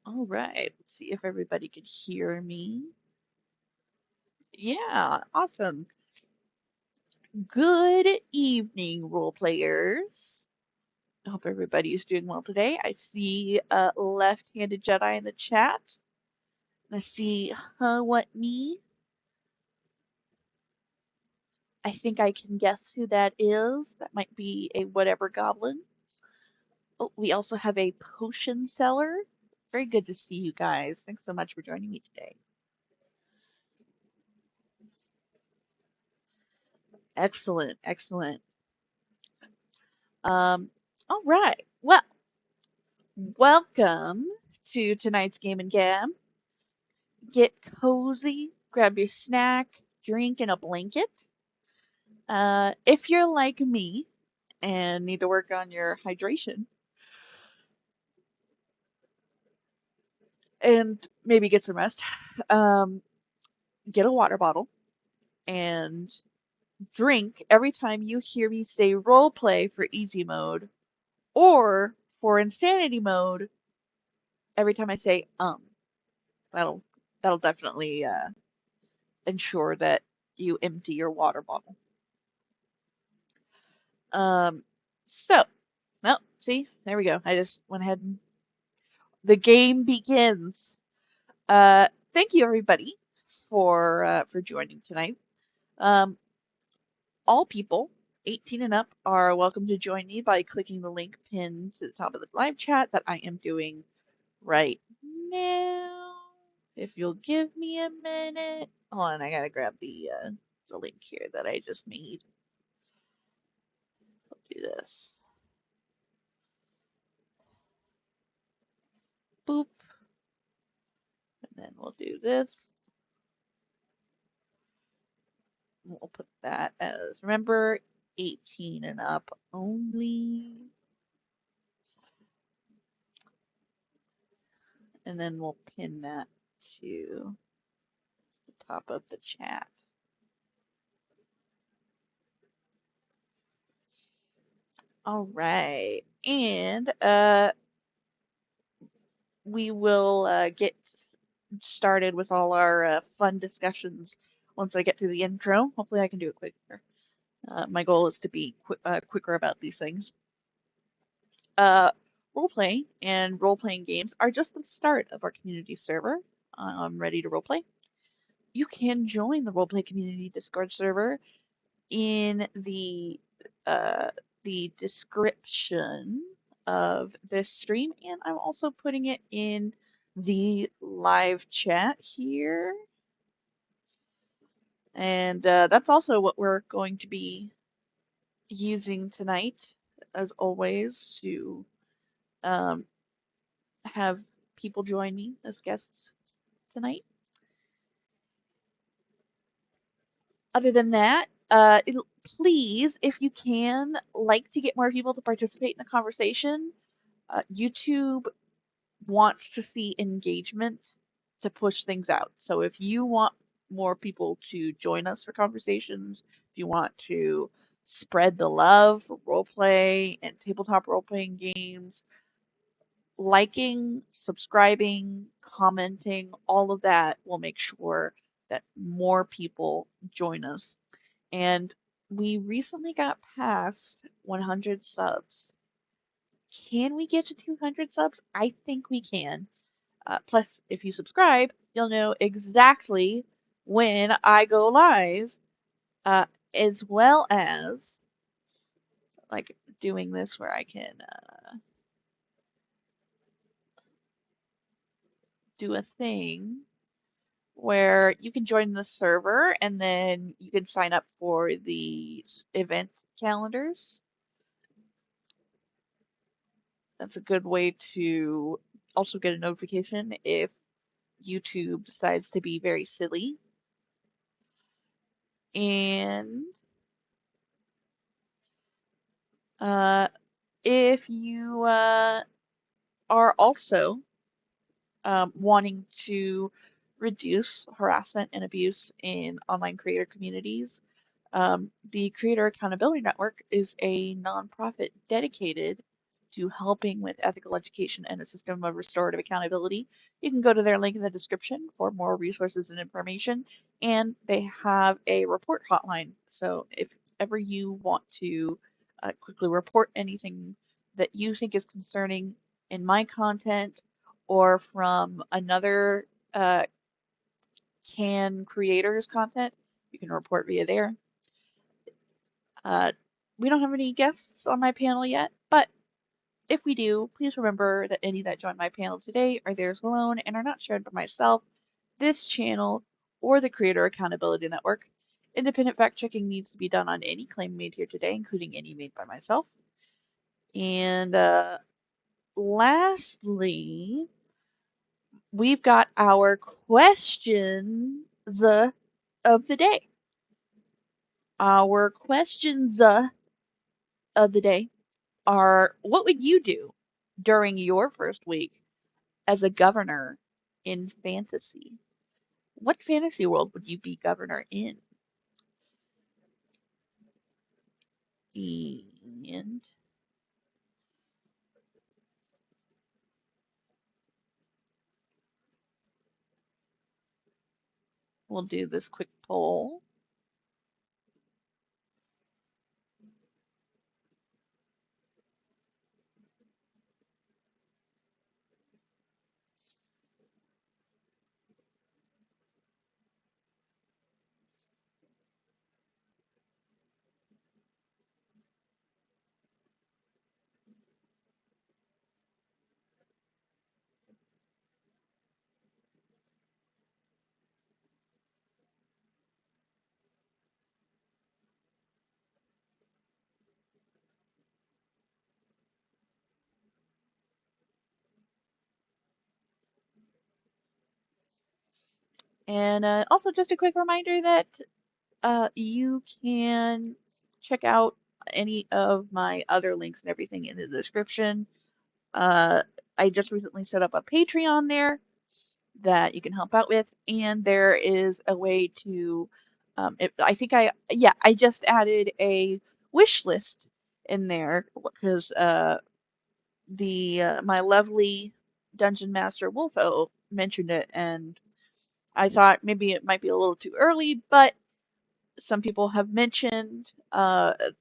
All right, let's see if everybody can hear me. Yeah, awesome. Good evening, role players. I hope everybody's doing well today. I see left-handed Jedi in the chat. I see what me. I think I can guess who that is. That might be a whatever goblin. Oh, we also have a potion seller. Very good to see you guys. Thanks so much for joining me today. Excellent, excellent. All right. Well, welcome to tonight's Game and Gab. Get cozy, grab your snack, drink, and a blanket. If you're like me and need to work on your hydration and maybe get some rest, get a water bottle and drink every time you hear me say role play for easy mode or for insanity mode every time I say that'll definitely ensure that you empty your water bottle. Um, so, well, see, there we go. I just went ahead and the game begins. Thank you everybody for joining tonight. Um, all people 18 and up are welcome to join me by clicking the link pinned to the top of the live chat that I am doing right now. If you'll give me a minute. Hold on, I gotta grab the link here that I just made. I'll do this. Boop. And then we'll do this. We'll put that as, remember, 18 and up only. And then we'll pin that to the top of the chat. All right. And we will get started with all our fun discussions once I get through the intro. Hopefully I can do it quicker. My goal is to be quicker about these things. Roleplay and role-playing games are just the start of our community server. I'm ready to roleplay. You can join the roleplay community Discord server in the description of this stream, and I'm also putting it in the live chat here. And that's also what we're going to be using tonight, as always, to um, have people join me as guests tonight. Other than that, please, if you can, like to get more people to participate in the conversation. YouTube wants to see engagement to push things out. So if you want more people to join us for conversations, if you want to spread the love for roleplay and tabletop role-playing games, liking, subscribing, commenting, all of that will make sure that more people join us. And we recently got past 100 subs. Can we get to 200 subs? I think we can. Plus, if you subscribe, you'll know exactly when I go live, as well as like doing this where I can do a thing where you can join the server and then you can sign up for the event calendars. That's a good way to also get a notification if YouTube decides to be very silly. And if you are also wanting to reduce harassment and abuse in online creator communities, the Creator Accountability Network is a nonprofit dedicated to helping with ethical education and a system of restorative accountability, you can go to their link in the description for more resources and information. And they have a report hotline. So if ever you want to quickly report anything that you think is concerning in my content or from another can creator's content, you can report via there. We don't have any guests on my panel yet, but if we do, please remember that any that join my panel today are theirs alone and are not shared by myself, this channel, or the Creator Accountability Network. Independent fact checking needs to be done on any claim made here today, including any made by myself. And lastly, we've got our questions of the day. Our questions of the day are, what would you do during your first week as a governor in fantasy? What fantasy world would you be governor in? And we'll do this quick poll. And also just a quick reminder that you can check out any of my other links and everything in the description. I just recently set up a Patreon there that you can help out with, and there is a way to, I just added a wish list in there because my lovely Dungeon Master Wolfo mentioned it, and I thought maybe it might be a little too early, but some people have mentioned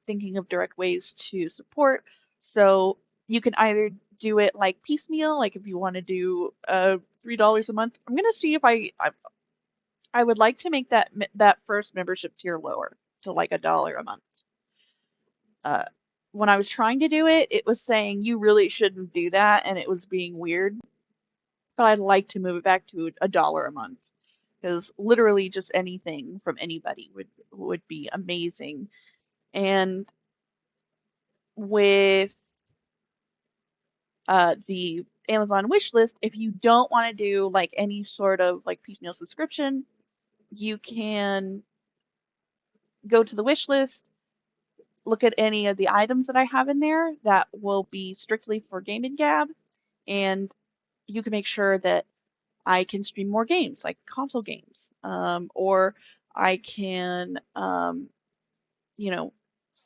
thinking of direct ways to support. So you can either do it like piecemeal, like if you want to do $3 a month. I'm gonna see if I would like to make that first membership tier lower to like $1 a month. When I was trying to do it, it was saying you really shouldn't do that, and it was being weird. But I'd like to move it back to $1 a month because literally just anything from anybody would be amazing. And with the Amazon wish list, if you don't want to do like any sort of like piecemeal subscription, you can go to the wish list, look at any of the items that I have in there that will be strictly for Game and Gab, and you can make sure that I can stream more games, like console games, or I can, you know,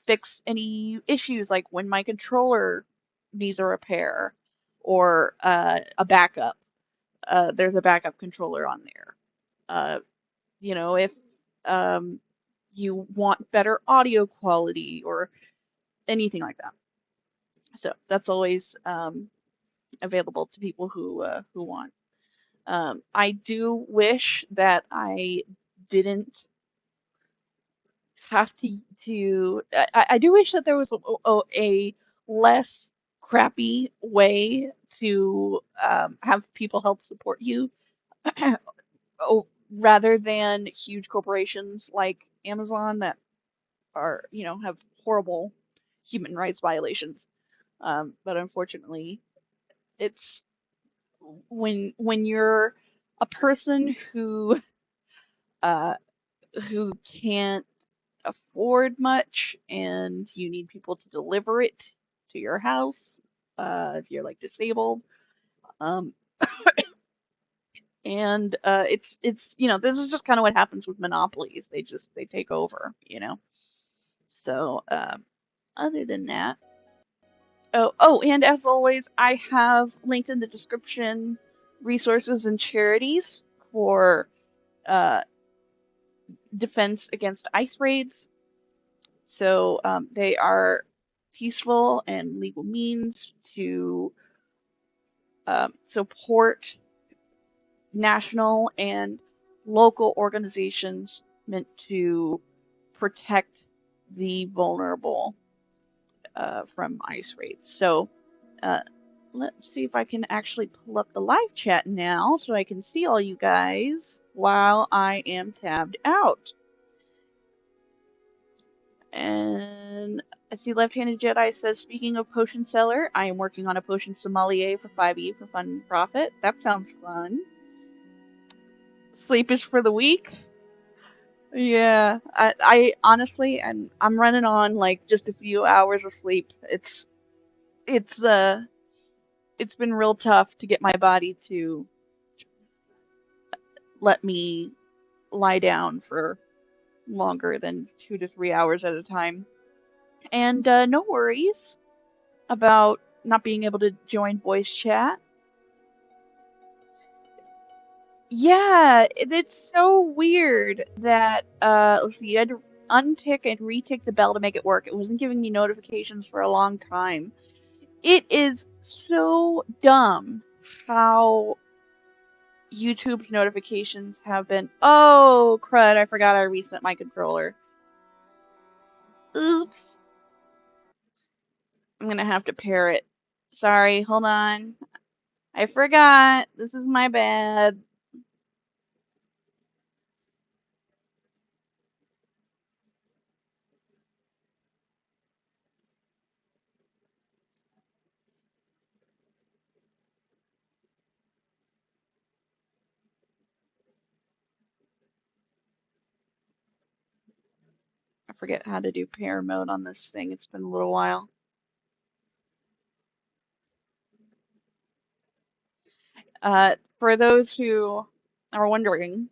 fix any issues like when my controller needs a repair or a backup. There's a backup controller on there. If um, you want better audio quality or anything like that. So that's always available to people who want. I do wish that I didn't have to. I do wish that there was a less crappy way to have people help support you, rather than huge corporations like Amazon that are, have horrible human rights violations. But unfortunately, it's when you're a person uh, who can't afford much and you need people to deliver it to your house, if you're like disabled. Um, and it's this is just kind of what happens with monopolies. They take over. So other than that, Oh, and as always, I have linked in the description resources and charities for uh, defense against ice raids. So they are peaceful and legal means to support national and local organizations meant to protect the vulnerable from ice raids. So let's see if I can actually pull up the live chat now so I can see all you guys while I am tabbed out. And I see Left-Handed Jedi says, speaking of potion seller, I am working on a potion sommelier for 5e for fun and profit. That sounds fun. Sleep is for the weak. Yeah, I honestly, I'm running on like just a few hours of sleep. It's it's been real tough to get my body to let me lie down for longer than 2 to 3 hours at a time. And no worries about not being able to join voice chat. Yeah, it's so weird that let's see, you had to untick and retick the bell to make it work. It wasn't giving me notifications for a long time. It is so dumb how YouTube's notifications have been. Oh, crud, I forgot I reset my controller. Oops. I'm gonna have to pair it. Sorry, hold on. I forgot. This is my bad. I forget how to do pair mode on this thing. It's been a little while. For those who are wondering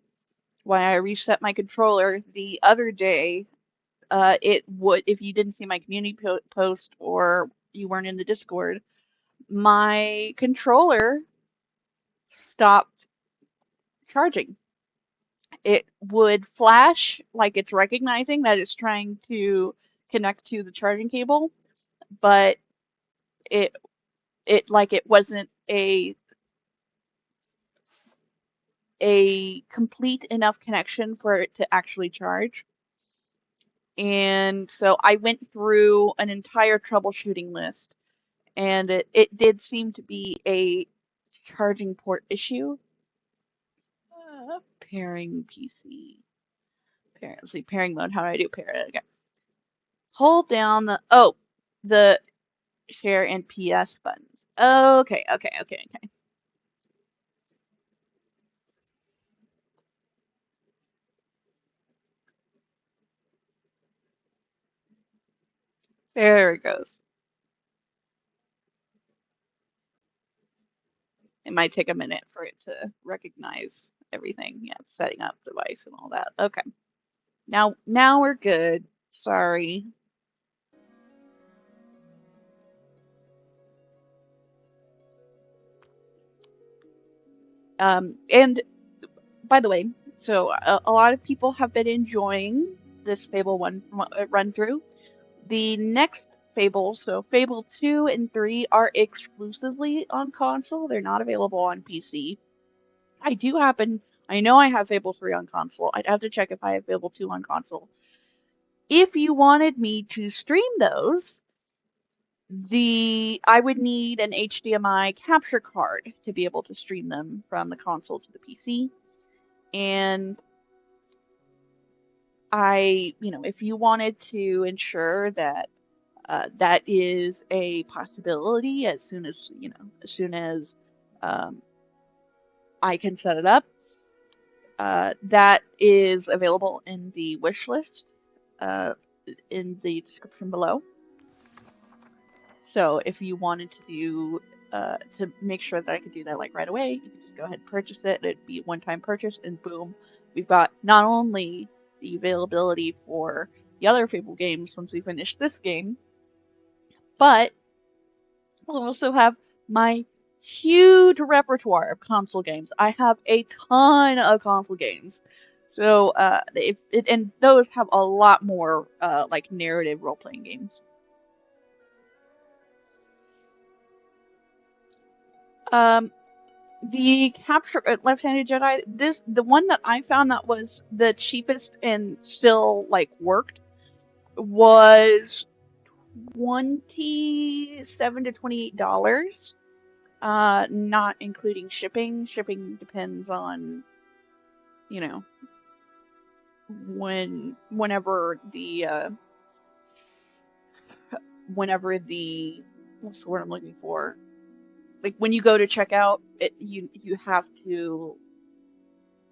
why I reset my controller the other day, it would, if you didn't see my community post or you weren't in the Discord, my controller stopped charging. It would flash like it's recognizing that it's trying to connect to the charging cable, but it it wasn't a complete enough connection for it to actually charge. And so I went through an entire troubleshooting list, and it did seem to be a charging port issue. Pairing PC. Let's see, pairing mode. How do I do pair? Okay. Hold down the share and PS buttons. Okay. There it goes. It might take a minute for it to recognize everything. Yeah, setting up device and all that. Okay. Now we're good. Sorry. And by the way, so a lot of people have been enjoying this Fable 1 run through. The next Fables, so Fable 2 and 3 are exclusively on console. They're not available on PC. I know I have Fable 3 on console. I'd have to check if I have Fable 2 on console. If you wanted me to stream those, I would need an HDMI capture card to be able to stream them from the console to the PC. And if you wanted to ensure that that is a possibility as soon as um, I can set it up, that is available in the wish list uh, in the description below. So if you wanted to do to make sure that I could do that like right away, you can just go ahead and purchase it. It'd be a one-time purchase, and boom, we've got not only the availability for the other Fable games once we finish this game, but I also have my huge repertoire of console games. I have a ton of console games. So, and those have a lot more like narrative role playing games. Um, the Capture Left-Handed Jedi. The one that I found that was the cheapest and still like worked was $27 to $28. Not including shipping. Shipping depends on, you know, whenever the what's the word I'm looking for? Like when you go to checkout, you have to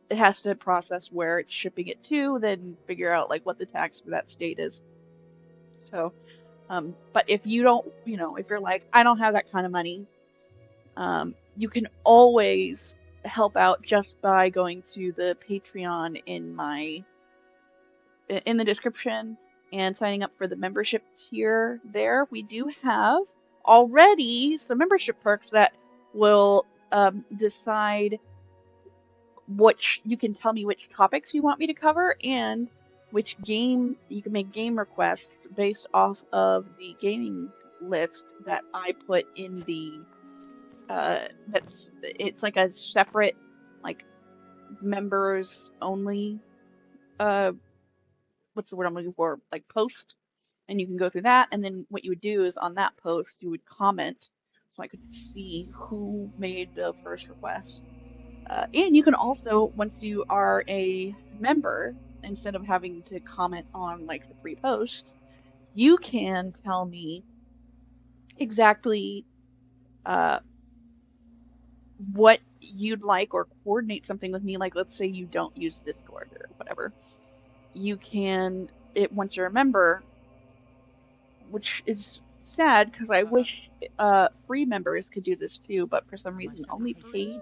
it has to process where it's shipping it to, then figure out like what the tax for that state is. So, but if you don't, if you're like, I don't have that kind of money, you can always help out just by going to the Patreon in the description and signing up for the membership tier there. We do have already some membership perks that will decide which you can tell me which topics you want me to cover and which game you can make game requests based off of the gaming list that I put in the it's like a separate like members only uh what's the word I'm looking for, like post, and you can go through that, and then what you would do is on that post you would comment so I could see who made the first request. And you can also, once you are a member, instead of having to comment on like the free posts, you can tell me exactly uh, what you'd like or coordinate something with me. Like, let's say you don't use Discord or whatever. You can, once you're a member, which is sad because I wish free members could do this too, but for some reason only paid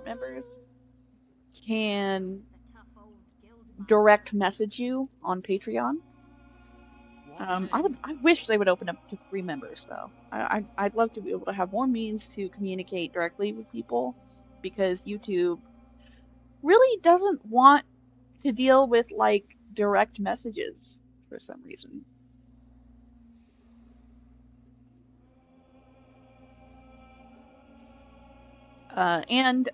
members can direct message you on Patreon. I wish they would open up to free members though. I'd love to be able to have more means to communicate directly with people because YouTube really doesn't want to deal with like direct messages for some reason. And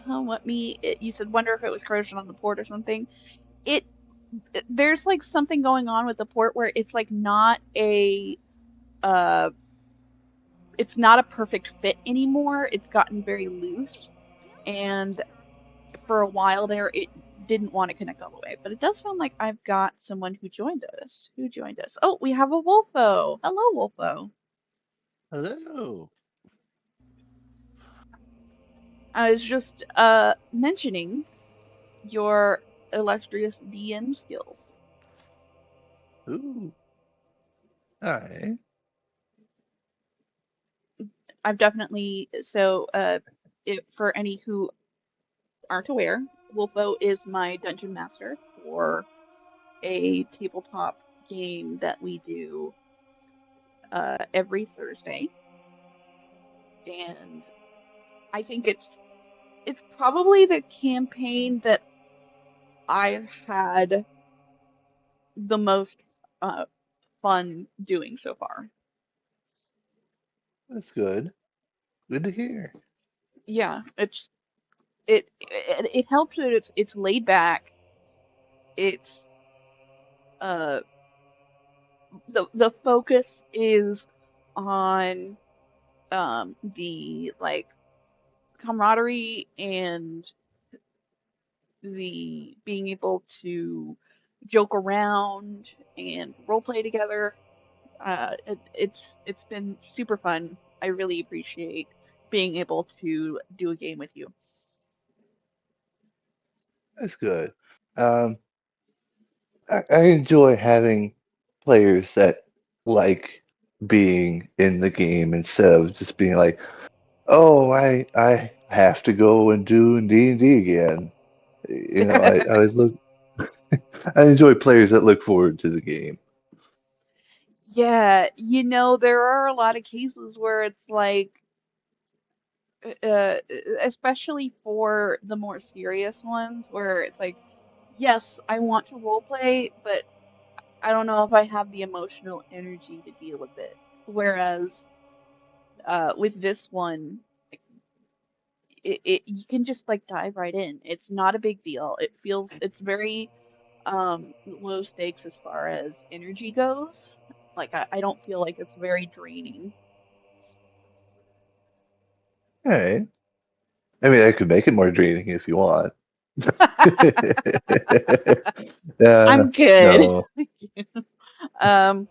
let me. You said wonder if it was corrosion on the port or something. It there's like something going on with the port where it's like not a uh it's not a perfect fit anymore. It's gotten very loose, and for a while there, it didn't want to connect all the way. But it does sound like I've got someone who joined us. Who joined us? Oh, we have a Wolfo. Hello, Wolfo. Hello. I was just mentioning your illustrious DM skills. Ooh. Hi. I've definitely for any who aren't aware, Wolfo is my dungeon master for a tabletop game that we do every Thursday, and I think it's probably the campaign that I've had the most uh, fun doing so far. That's good. Good to hear. Yeah, it helps that it's laid back. It's uh the focus is on the like camaraderie and the being able to joke around and role play together. It's been super fun. I really appreciate being able to do a game with you. That's good. Um, I enjoy having players that like being in the game instead of just being like, "Oh, I have to go and do D&D again." I always look. I enjoy players that look forward to the game. Yeah, there are a lot of cases where it's like, uh, especially for the more serious ones, where it's like, yes, I want to role play, but I don't know if I have the emotional energy to deal with it. Whereas, with this one, like, you can just like dive right in. It's not a big deal. It's very low stakes as far as energy goes. Like I don't feel like it's very draining. All right. I mean, I could make it more draining if you want. I'm good. No. Um,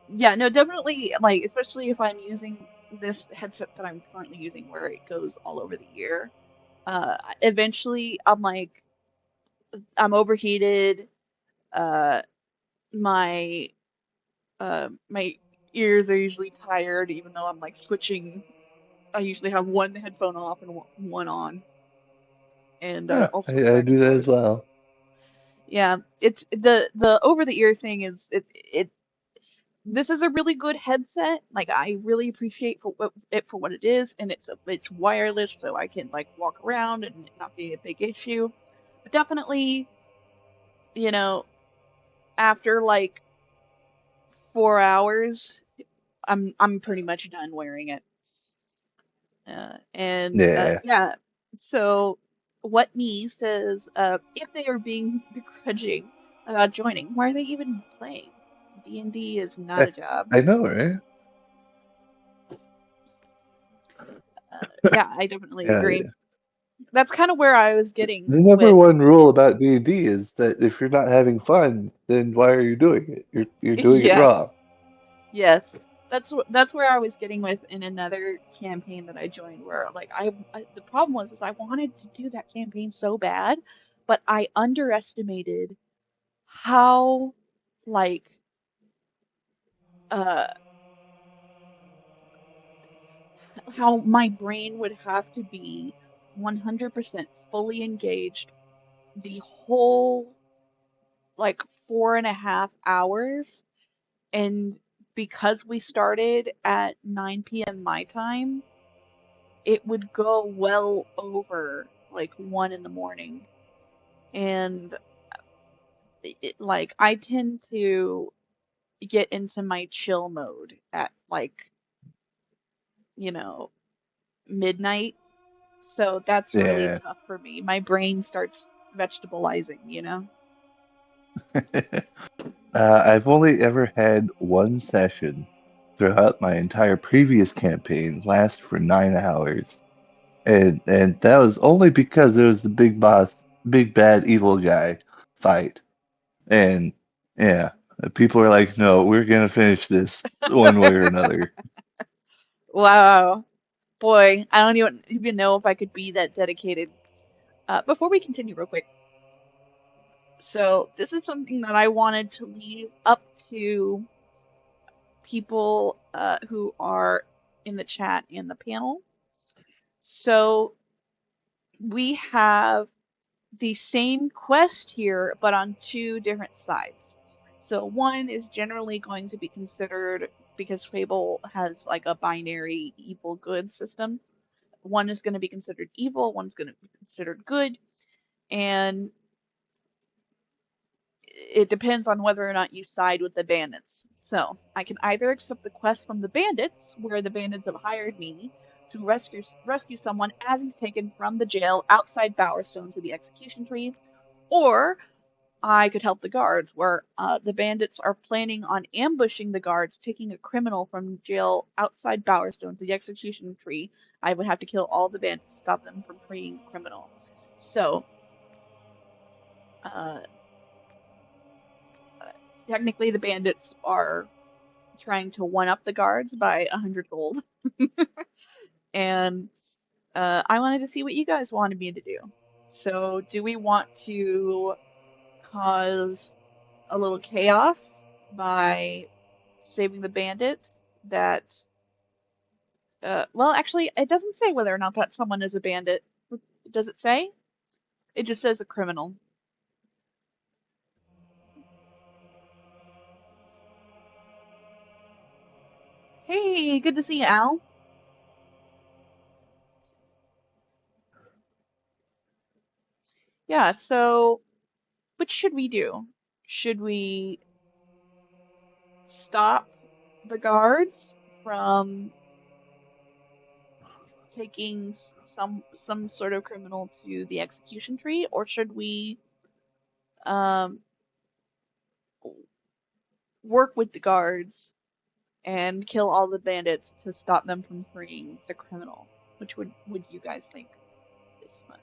yeah, no, definitely like especially if I'm using this headset that I'm currently using where it goes all over the ear. Eventually I'm overheated. Uh, my my ears are usually tired even though I'm like switching. I usually have one headphone off and one on, and Yeah, I'll switch I back and do that as forth. well. Yeah, it's the over the ear thing is it this is a really good headset. Like I really appreciate it for what it is, and it's wireless, so I can like walk around and it not be a big issue. But definitely, you know, after like 4 hours, I'm pretty much done wearing it. And Yeah. yeah, so what me says, if they are being begrudging about joining, why are they even playing? D&D is not I, a job. I know, right? Yeah, I definitely Yeah. agree. That's kind of where I was getting The number with. one rule about D&D is that if you're not having fun, then why are you doing it? You're doing it Yes, wrong. yes. That's where I was getting with in another campaign that I joined where like the problem was is I wanted to do that campaign so bad, but I underestimated how like uh how my brain would have to be 100% fully engaged the whole like 4.5 hours. And because we started at 9 p.m. my time, it would go well over like 1 in the morning. And like I tend to get into my chill mode at like, you know, midnight. So that's really Yeah. tough for me. My brain starts vegetableizing. I've only ever had one session throughout my entire previous campaign last for 9 hours. And that was only because there was the big boss, big bad evil guy fight. And yeah, people are like, no, we're gonna finish this one way or another. Wow. Boy, I don't even know if I could be that dedicated. Before we continue, real quick. So, this is something that I wanted to leave up to people who are in the chat and the panel. So, we have the same quest here, but on two different sides. So, one is generally going to be considered because Fable has like a binary evil good system. One is going to be considered evil, one's going to be considered good, and it depends on whether or not you side with the bandits. So I can either accept the quest from the bandits, where the bandits have hired me to rescue someone as he's taken from the jail outside Bowerstone to the execution tree, or I could help the guards, where the bandits are planning on ambushing the guards, taking a criminal from jail outside Bowerstone to the execution tree. I would have to kill all the bandits to stop them from freeing the criminal. So, uh, uh, technically, the bandits are trying to one up the guards by 100 gold. And I wanted to see what you guys wanted me to do. So, do we want to cause a little chaos by saving the bandit that well actually it doesn't say whether or not that someone is a bandit. Does it say? It just says a criminal. Hey, good to see you, Al. Yeah, so what should we do? Should we stop the guards from taking some sort of criminal to the execution tree, or should we um, work with the guards and kill all the bandits to stop them from freeing the criminal? Which would you guys think is fun?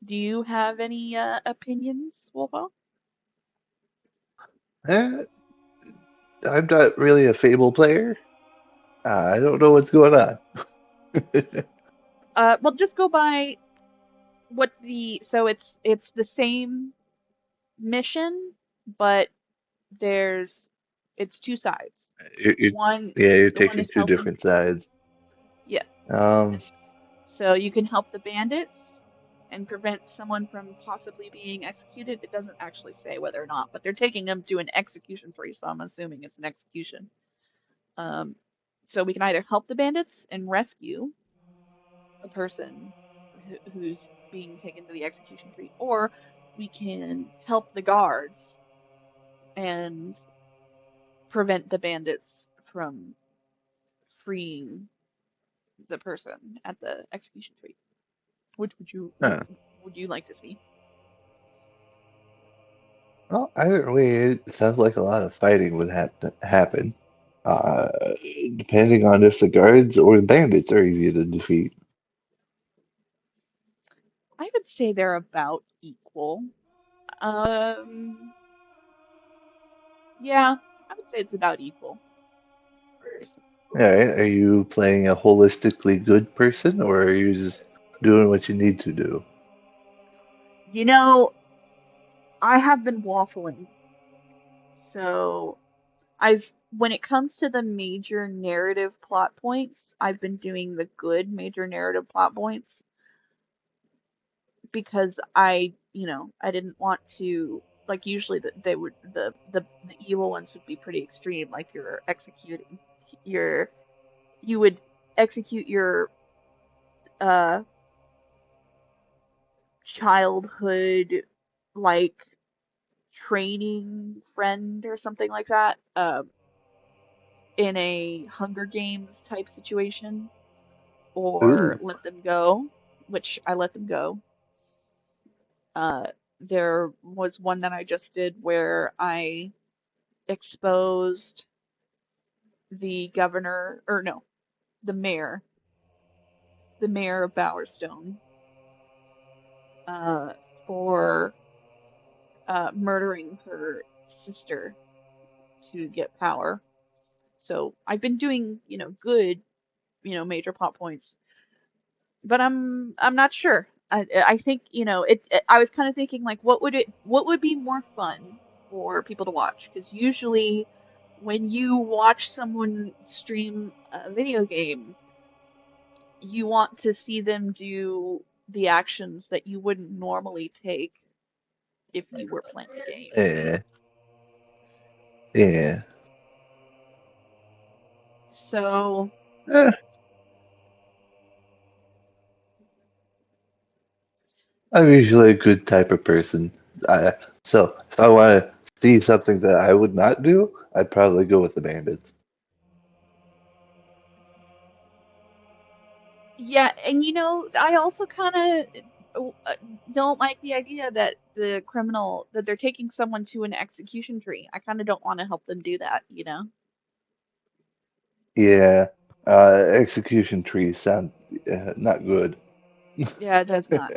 Do you have any opinions, Wolfo? Eh, I'm not really a Fable player. I don't know what's going on. Well, just go by what the so it's the same mission, but there's it's two sides. You're, you're, One yeah, you're one taking is two helping, different sides. yeah, Um, it's so you can help the bandits and prevent someone from possibly being executed. It doesn't actually say whether or not, but they're taking them to an execution tree, so I'm assuming it's an execution. Um, so we can either help the bandits and rescue the person who's being taken to the execution tree, or we can help the guards and prevent the bandits from freeing the person at the execution tree. Which what huh. would you like to see? Well, either way, it sounds like a lot of fighting would have to happen. Uh, Depending on if the guards or the bandits are easy to defeat. I would say they're about equal. Um, yeah, I would say it's about equal. All right, are you playing a holistically good person, or are you just doing what you need to do? You know, I have been waffling, so when it comes to the major narrative plot points, I've been doing the good major narrative plot points because I didn't want to like usually they would the evil ones would be pretty extreme, like you're executing your you would execute your uh childhood like training friend or something like that in a Hunger Games type situation or Ooh, let them go, which I let them go. Uh, there was one that I just did where I exposed the governor, or no, the mayor, the mayor of Bowerstone, uh, for murdering her sister to get power. So I've been doing, good, major plot points, but I'm not sure. I think, I was kind of thinking like what would be more fun for people to watch? Because usually when you watch someone stream a video game, you want to see them do the actions that you wouldn't normally take if you were playing the game. yeah, yeah. So, Eh, I'm usually a good type of person. I, so if I want to see something that I would not do, I'd probably go with the bandits. yeah, and I also kind of don't like the idea that that they're taking someone to an execution tree. I kind of don't want to help them do that, you know? Yeah, execution trees sound not good. Yeah, it does not.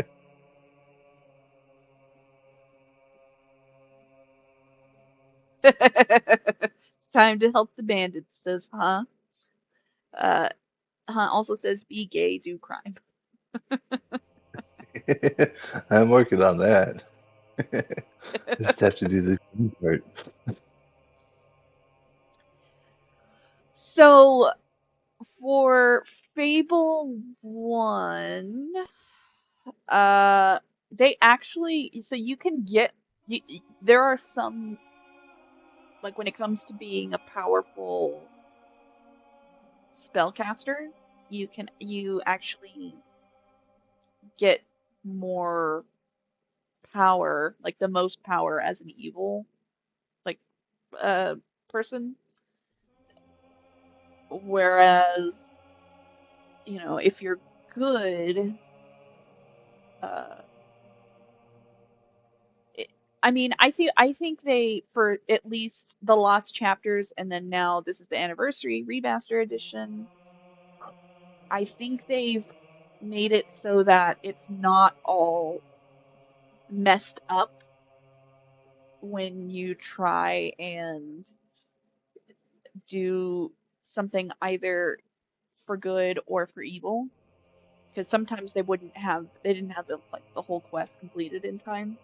It's time to help the bandits, says Huh. Uh, Huh also says be gay, do crime. I'm working on that. Just have to do the clean part. So for Fable 1, They actually, so you can get, there are some, like when it comes to being a powerful spellcaster, you actually get more power, like the most power as an evil, like uh person. Whereas, if you're good, uh it, I think they, for at least the lost chapters, and then now this is the anniversary remaster edition, I think they've made it so that it's not all messed up when you try and do something either for good or for evil. Because sometimes they didn't have the whole quest completed in time.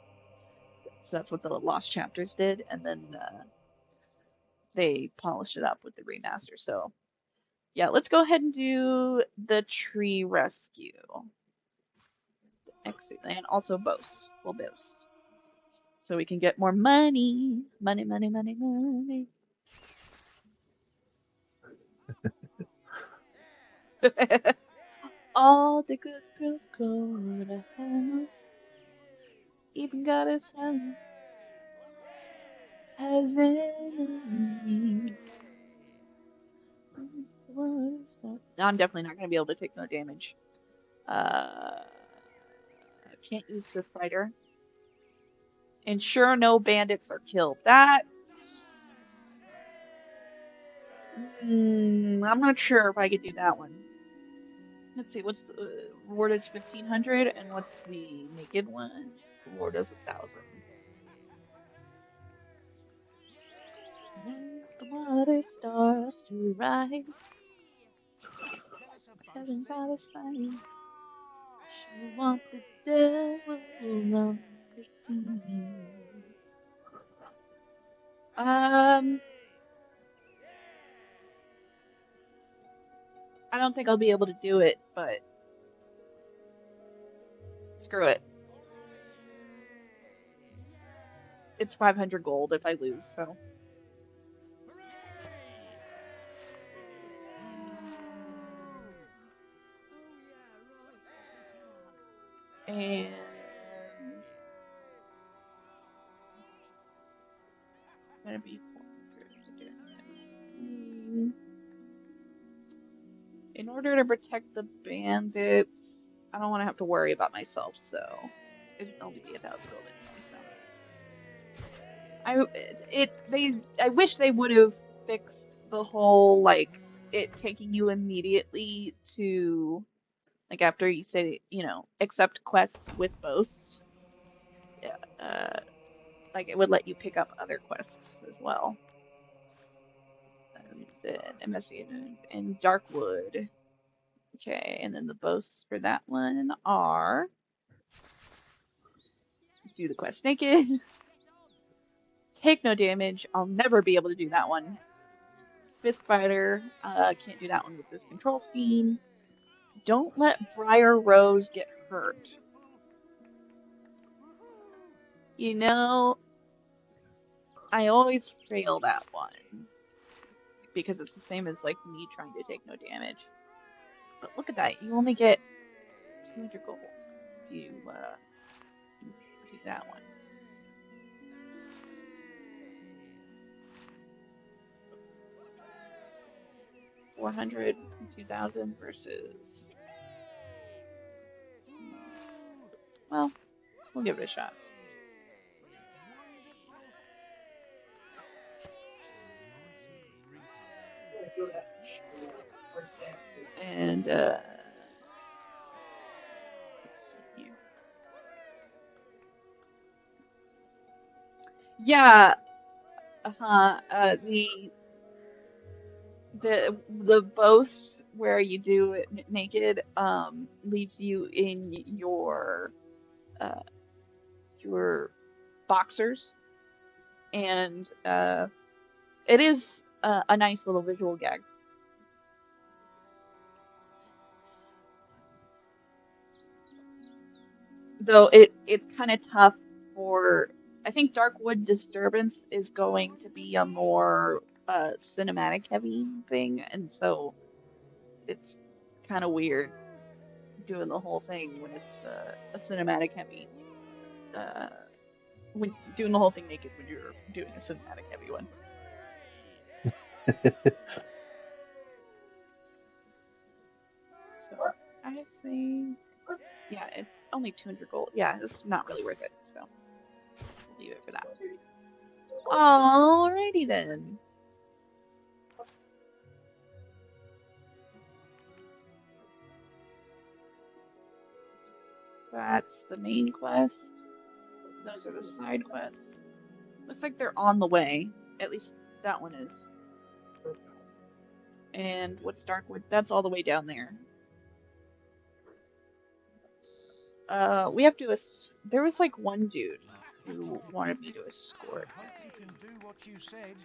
So that's what the lost chapters did, and then they polished it up with the remaster. So yeah, let's go ahead and do the tree rescue. Exit, and also boast. We'll boast. So we can get more money. Money, money, money, money. All the good girls go to hell. Even God is hell has enemies. I'm definitely not going to be able to take no damage. Uh, can't use Swiss Fighter. Ensure no bandits are killed. I'm not sure if I could do that one. Let's see, what's the reward is 1,500, and what's the naked one? Reward is 1,000. As the water starts to rise, heaven's out of sight. She'll want the devil on her team. I don't think I'll be able to do it, but screw it. It's 500 gold if I lose, so. And it's gonna be 400. In order to protect the bandits, I don't want to have to worry about myself, so it'd only be 1,000 gold anyway. So I wish they would have fixed the whole like it taking you immediately to, like, after you say, accept quests with boasts. Yeah, like it would let you pick up other quests as well. The investigation in Darkwood. Okay, and then the boasts for that one are do the quest naked, take no damage. I'll never be able to do that one. Fist fighter, can't do that one with this control scheme. Don't let Briar Rose get hurt. You know, I always fail that one because it's the same as like me trying to take no damage. But look at that, you only get 200 gold if you do that one. 400 and 2,000 versus. Well, we'll give it a shot. And let's see here. Yeah, the boast where you do it naked leaves you in uh your boxers, and it is a nice little visual gag. Though it's kind of tough for, I think Darkwood Disturbance is going to be a more cinematic heavy thing, and so it's kind of weird doing the whole thing when it's a cinematic heavy uh when doing the whole thing naked when you're doing a cinematic heavy one. So I think, yeah, it's only 200 gold. Yeah, it's not really worth it. So we'll leave it for that. Alrighty then. That's the main quest. Those are the side quests. Looks like they're on the way. At least that one is. And what's Darkwood? That's all the way down there. We have to. There was like one dude who wanted me to escort him. You can do what you said.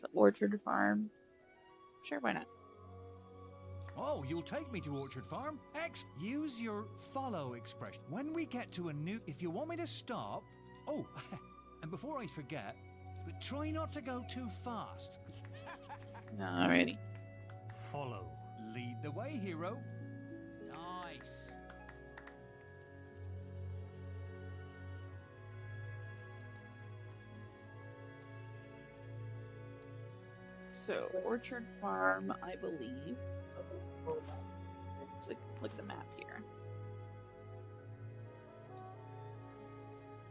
The Orchard Farm. Sure, why not? Oh, you'll take me to Orchard Farm? Use your follow expression. When we get to a new... If you want me to stop... Oh, and before I forget, but try not to go too fast. Alrighty. Follow. Lead the way, hero. Nice. So, Orchard Farm, I believe. Let's look at the map here.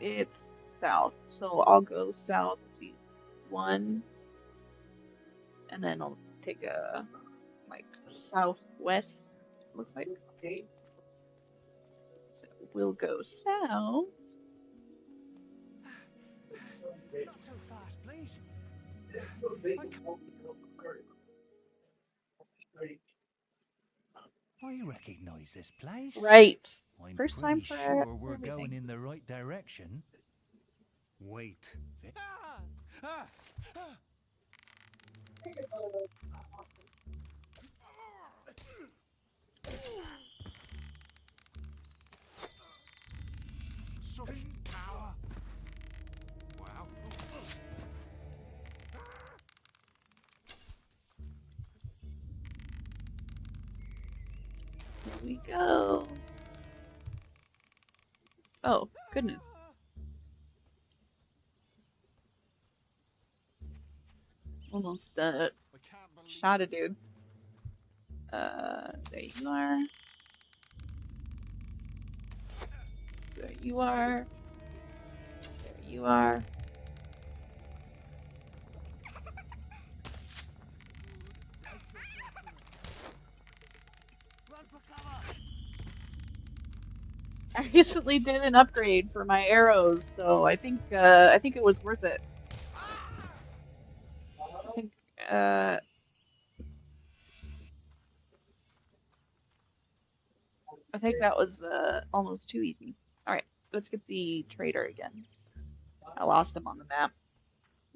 It's south, so I'll go south. Let's see, 1, and then I'll take a like southwest. Looks like. So we'll go south. Not so fast, please. I recognize this place. Right. I'm First pretty time for sure we're everything. going in the right direction. Wait. Such power. Wow. Here we go. Oh, goodness. Almost shot a dude. There you are. There you are. There you are. I recently did an upgrade for my arrows, so I think it was worth it. I think that was almost too easy. All right, let's get the trader again. I lost him on the map.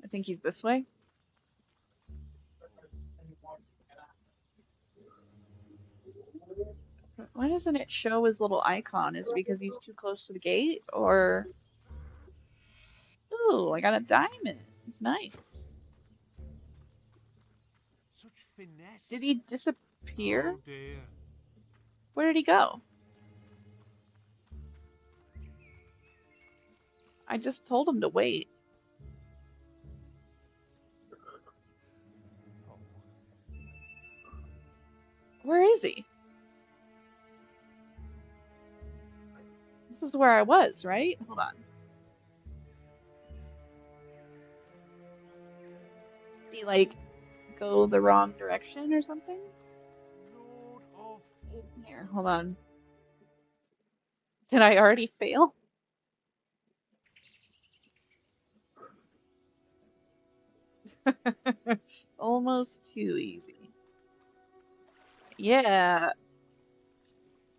I think he's this way. Why doesn't it show his little icon? Is it because he's too close to the gate, or? Ooh, I got a diamond. It's nice. Such finesse. Did he disappear? Oh dear. Where did he go? I just told him to wait. Where is he? This is where I was, right? Hold on. Did he, like, go the wrong direction or something? Here, hold on. Did I already fail? Almost too easy. Yeah.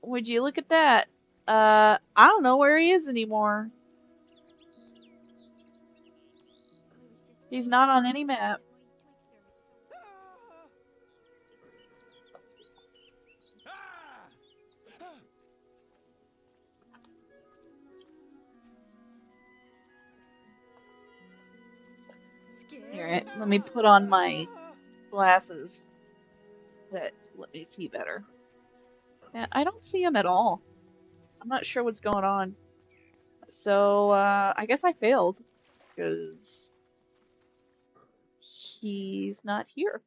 Would you look at that? I don't know where he is anymore. He's not on any map. Here, let me put on my glasses that let me see better. Yeah, I don't see him at all. I'm not sure what's going on. So, I guess I failed because he's not here.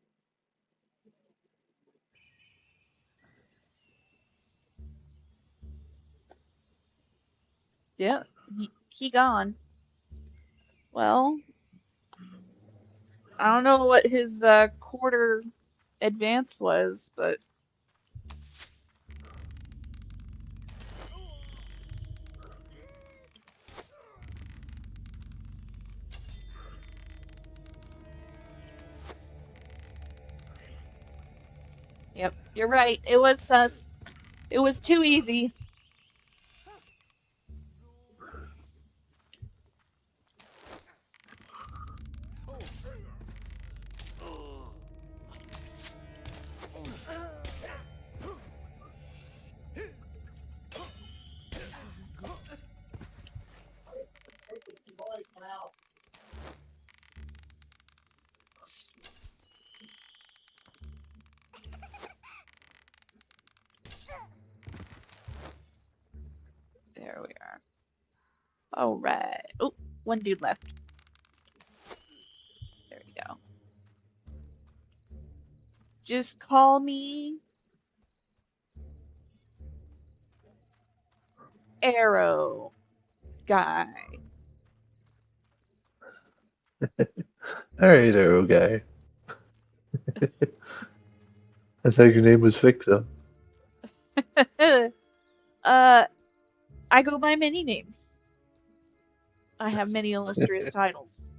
Yeah, he gone. Well, I don't know what his quarter advance was, but yep, you're right. It was sus. It was too easy. There we are. All right. Oh, one dude left. There we go. Just call me Arrow Guy. All right, Arrow Guy. I thought your name was Vixo. I go by many names. I have many illustrious titles.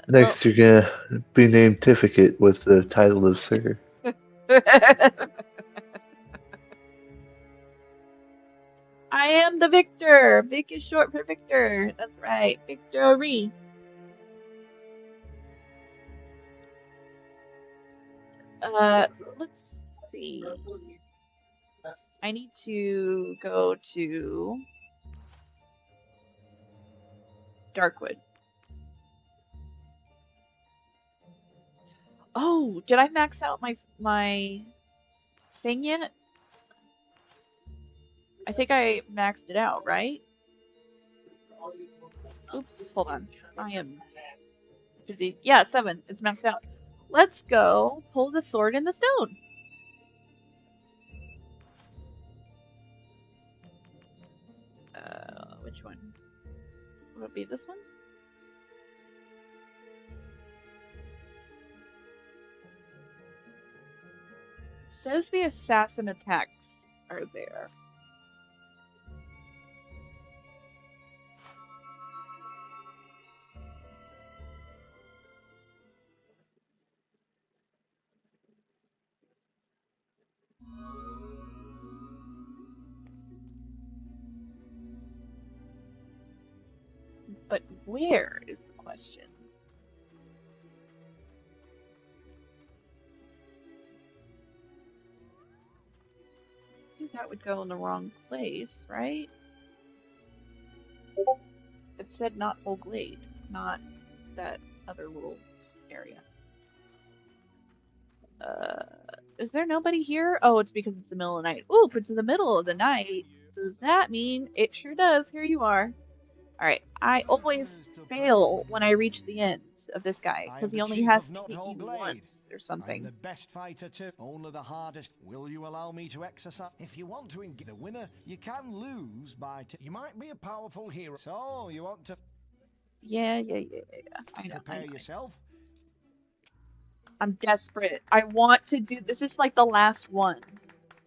Next, you're gonna be named Tificate with the title of Sir. I am the victor. Vic is short for Victor. That's right. Victory. Let's see. I need to go to Darkwood. Oh, did I max out my thing yet? I think I maxed it out, right? Oops, hold on. I am busy. Yeah, 7. It's maxed out. Let's go pull the sword in the stone. Which one? Would it be this one? It says the assassin attacks are there. But where is the question? I think that would go in the wrong place, right? It said not Full Glade, not that other little area. Is there nobody here? Oh, it's because it's the middle of the night. Ooh, if it's in the middle of the night, does that mean it sure does? Here you are. Alright, I always fail when I reach the end of this guy, because he only has to hit you once or something. I'm the best fighter too, only the hardest. Will you allow me to exercise? If you want to engage the winner, you can lose by you might be a powerful hero. So, you want to... Yeah. I know. Prepare yourself. I'm desperate. I want to do... This is like the last one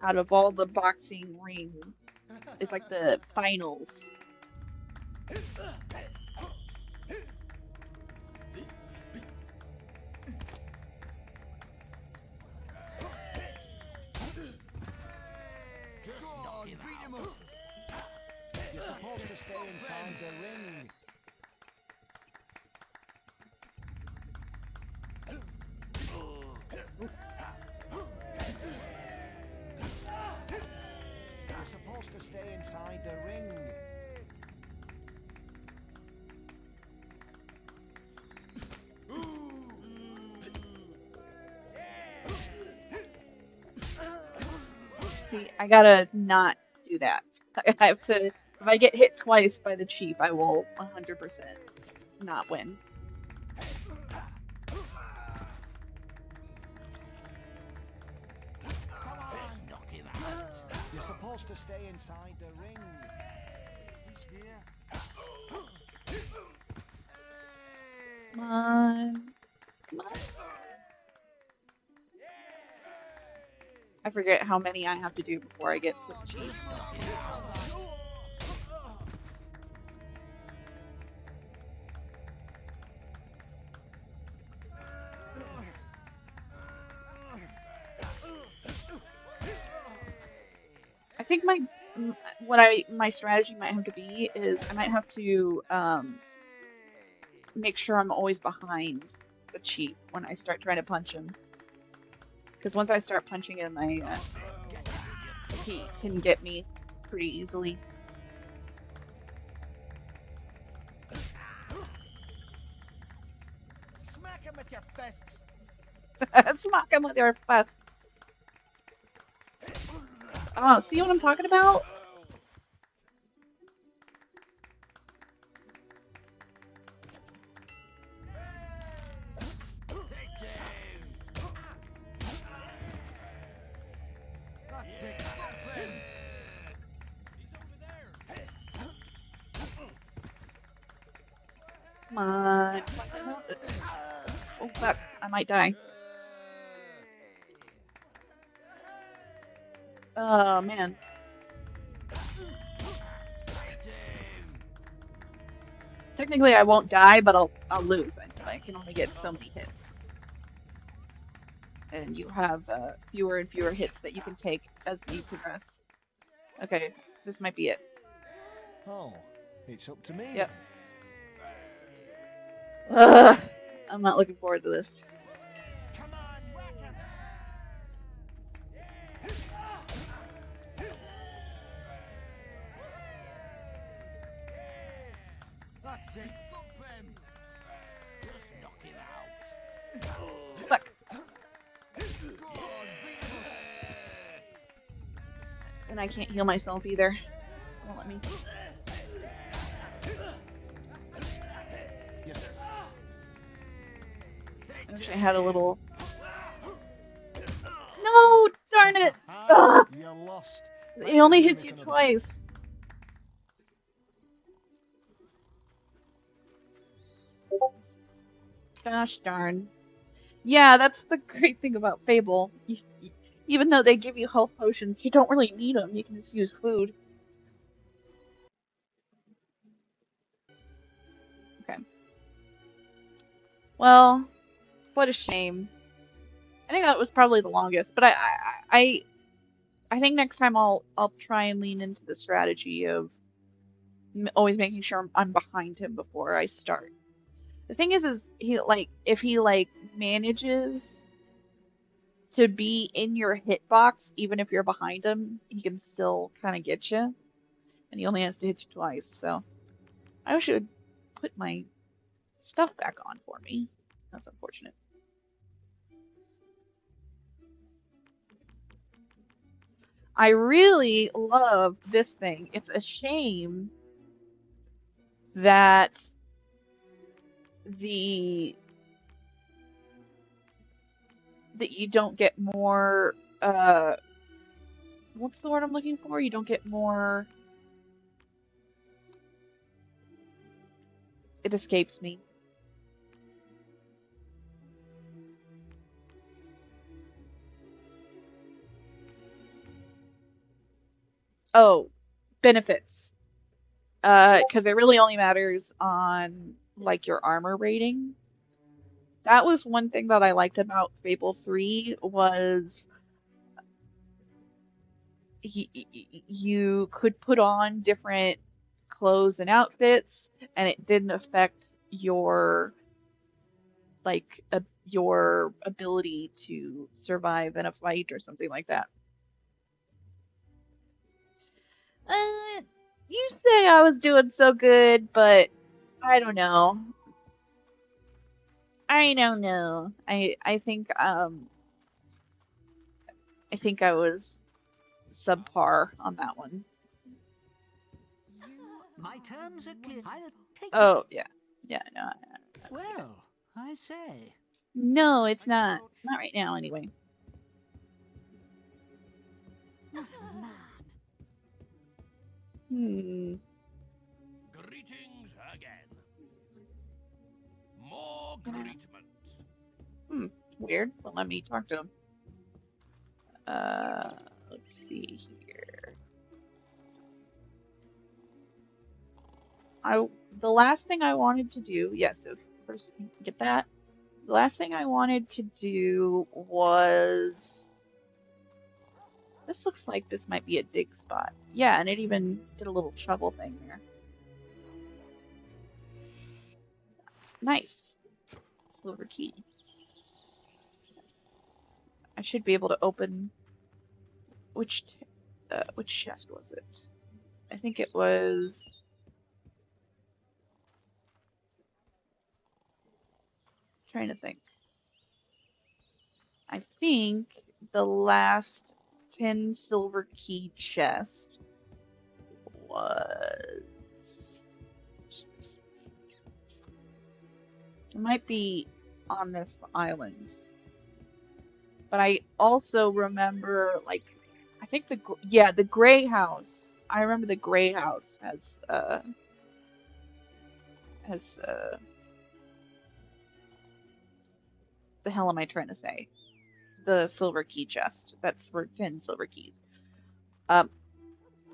out of all the boxing ring. It's like the finals. You're supposed to stay inside the ring. You're supposed to stay inside the ring. See, I gotta not do that. I have to, if I get hit twice by the chief, I will 100% not win. You're supposed to stay inside the ring. He's here. Come on. Come on. I forget how many I have to do before I get to the chief. I think my strategy might have to be is I might have to make sure I'm always behind the chief when I start trying to punch him. Because once I start punching him, he can get me pretty easily. Smack him with your fists. Smack him with your fists. Oh, see what I'm talking about? Come on. Oh, fuck. I might die. Oh, man. Technically, I won't die, but I'll lose. I can only get so many hits. And you have fewer and fewer hits that you can take as you progress. Okay, this might be it. Oh, it's up to me. Yep. Ugh, I'm not looking forward to this. Come on, whack him. That's it. Thump him. Just knock him out. Fuck. Go on, beat him. And I can't heal myself either. Won't let me. I wish I had a little. No, darn it! Ugh. You're lost. It only hits you twice. Gosh darn. Yeah, that's the great thing about Fable. Even though they give you health potions, you don't really need them. You can just use food. Okay. Well, what a shame. I think that was probably the longest, but I think next time I'll try and lean into the strategy of always making sure I'm behind him before I start. The thing is he if he manages to be in your hitbox, even if you're behind him, he can still kind of get you, and he only has to hit you twice. So I wish it would put my stuff back on for me. That's unfortunate. I really love this thing. It's a shame that that you don't get more what's the word I'm looking for? You don't get more. It escapes me. Oh, benefits. Because it really only matters on your armor rating. That was one thing that I liked about Fable 3 was you could put on different clothes and outfits, and it didn't affect your your ability to survive in a fight or something like that. You say I was doing so good, but I don't know. I don't know. I think I was subpar on that one. My terms are clear. I'll take it. Oh yeah, yeah. No, Well, I say. no, it's not. Not right now, anyway. What a man. Hmm. Greetings again. More Yeah. greetments. Weird. Well, let me talk to him. Let's see here. The last thing I wanted to do, yes, so first get that. The last thing I wanted to do was this looks like this might be a dig spot. Yeah, and it even did a little shovel thing there. Nice. Silver key. I should be able to open which chest was it? I think it was trying to think. I think the last 10 silver key chest was. It might be on this island. But I also remember, like, I think the gray house. I remember the gray house has the hell am I trying to say? The silver key chest. That's for 10 silver keys.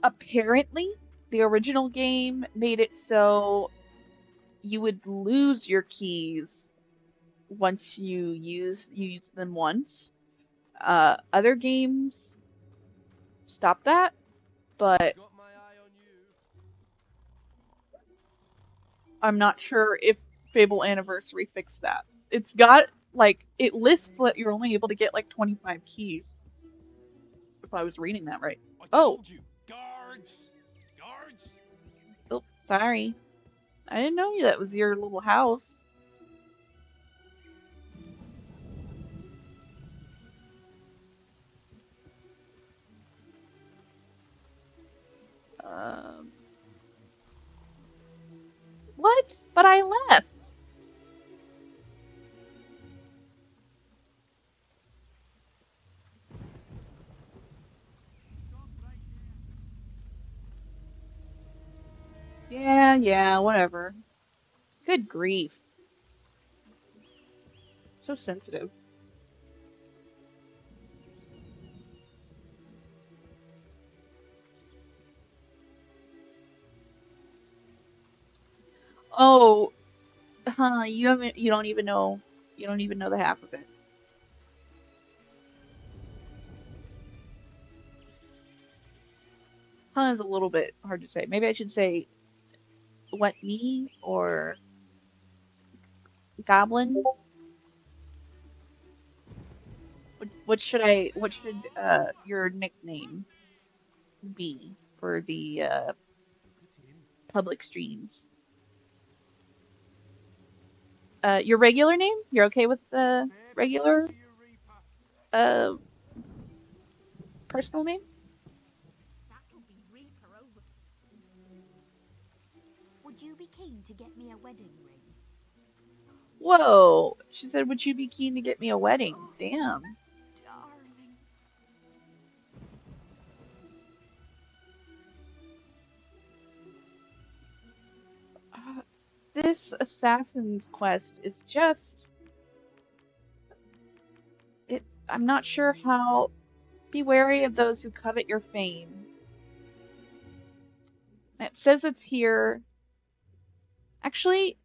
Apparently, the original game made it so you would lose your keys once you use them once. Other games stop that, but Got my eye on you. I'm not sure if Fable Anniversary fixed that. It's got like it lists that you're only able to get like 25 keys. If I was reading that right. I Oh, told you. Guards. Guards. oh, sorry. I didn't know that was your little house. What? But I left. Yeah, whatever. Good grief. So sensitive. Oh, huh, you don't even know the half of it. Huh is a little bit hard to say. Maybe I should say what me or goblin? What should your nickname be for the public streams? Your regular name? You're okay with the regular uh personal name? That'll be Reaper over. Would you be keen to get me a wedding ring? Whoa. She said, would you be keen to get me a wedding? Damn. Darling. This assassin's quest is just I'm not sure how. Be wary of those who covet your fame. It says it's here. Actually,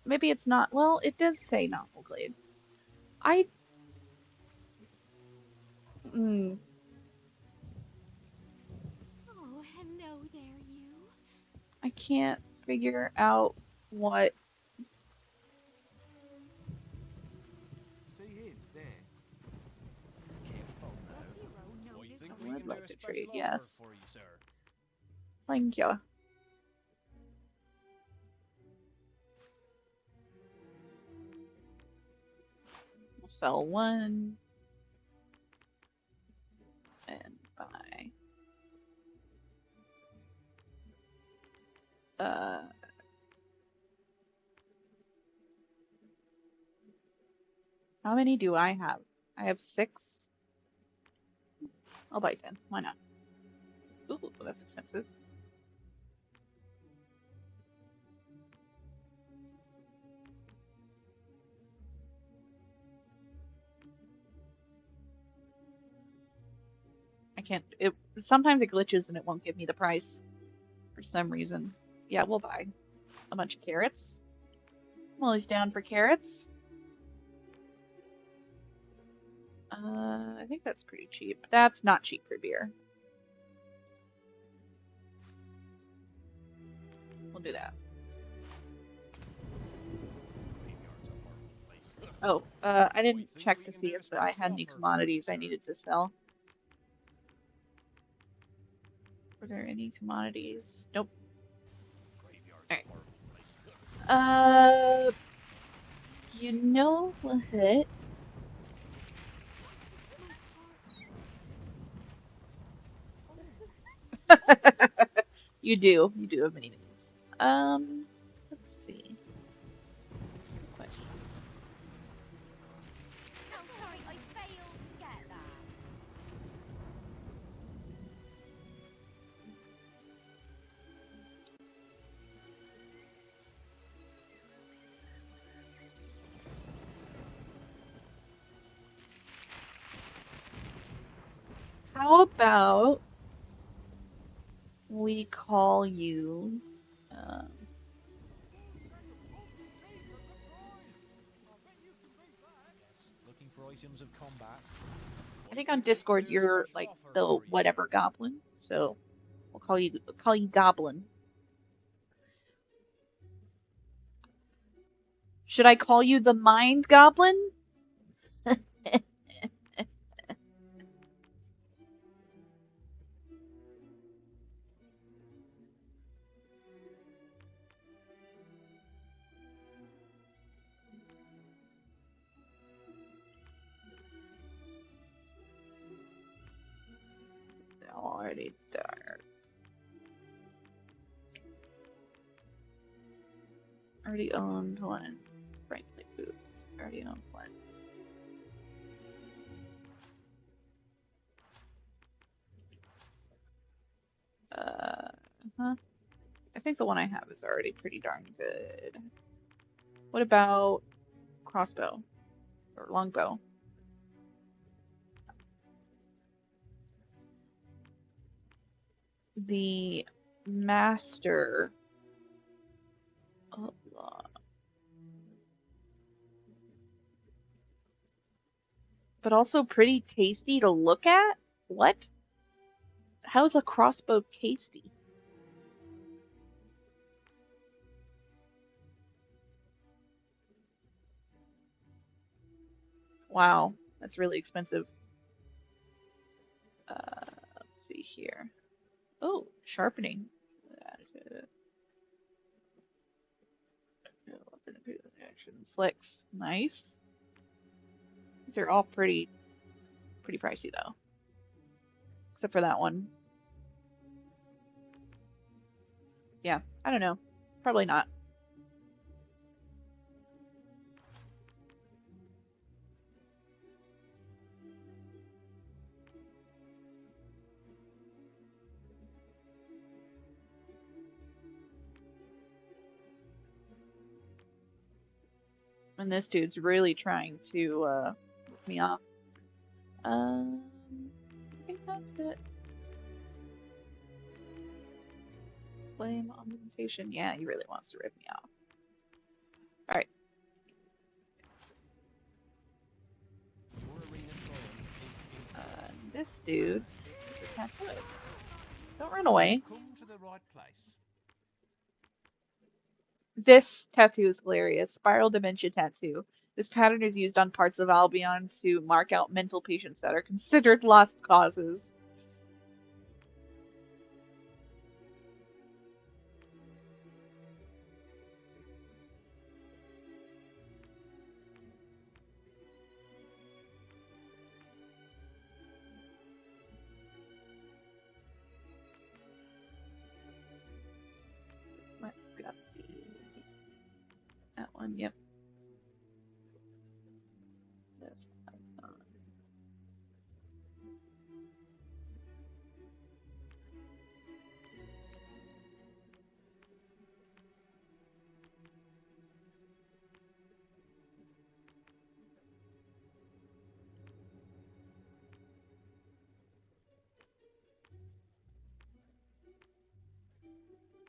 maybe it's not. Well, it does say Novel Glade. I. Mm, Oh, hello there, you. I can't figure out what. See him there. Careful A now. hero known What you as think a we I would can like do a to special trade, offer yes. for you, sir? Thank you. We'll sell one and buy. How many do I have? I have 6. I'll buy 10. Why not? Ooh, that's expensive. I can't. Sometimes it glitches and it won't give me the price for some reason. Yeah, we'll buy a bunch of carrots. I'm always down for carrots. I think that's pretty cheap. That's not cheap for beer. We'll do that. Oh, I didn't check to see if I had any commodities I needed to sell. Were there any commodities? Nope. Alright. You know what? You do. You do have many names. Let's see. Good question. No, sorry, I failed to get that. How about we call you? Looking for items of combat. I think on Discord you're like the whatever goblin, so we'll call you Goblin. Should I call you the Mind Goblin? They're already dark. Already owned one. Frankly, boots. Already owned one. I think the one I have is already pretty darn good. What about crossbow or longbow? The master. But also pretty tasty to look at? What? How's a crossbow tasty? Wow, that's really expensive. Let's see here. Oh, sharpening. Flicks. Nice. These are all pretty pricey though. Except for that one. Yeah, I don't know. Probably not. And this dude's really trying to rip me off. I think that's it. Flame augmentation. Yeah, he really wants to rip me off. Alright. This dude is a tattooist. Don't run away. Come to the right place. This tattoo is hilarious. Spiral dementia tattoo. This pattern is used on parts of Albion to mark out mental patients that are considered lost causes. Yep. That's fine.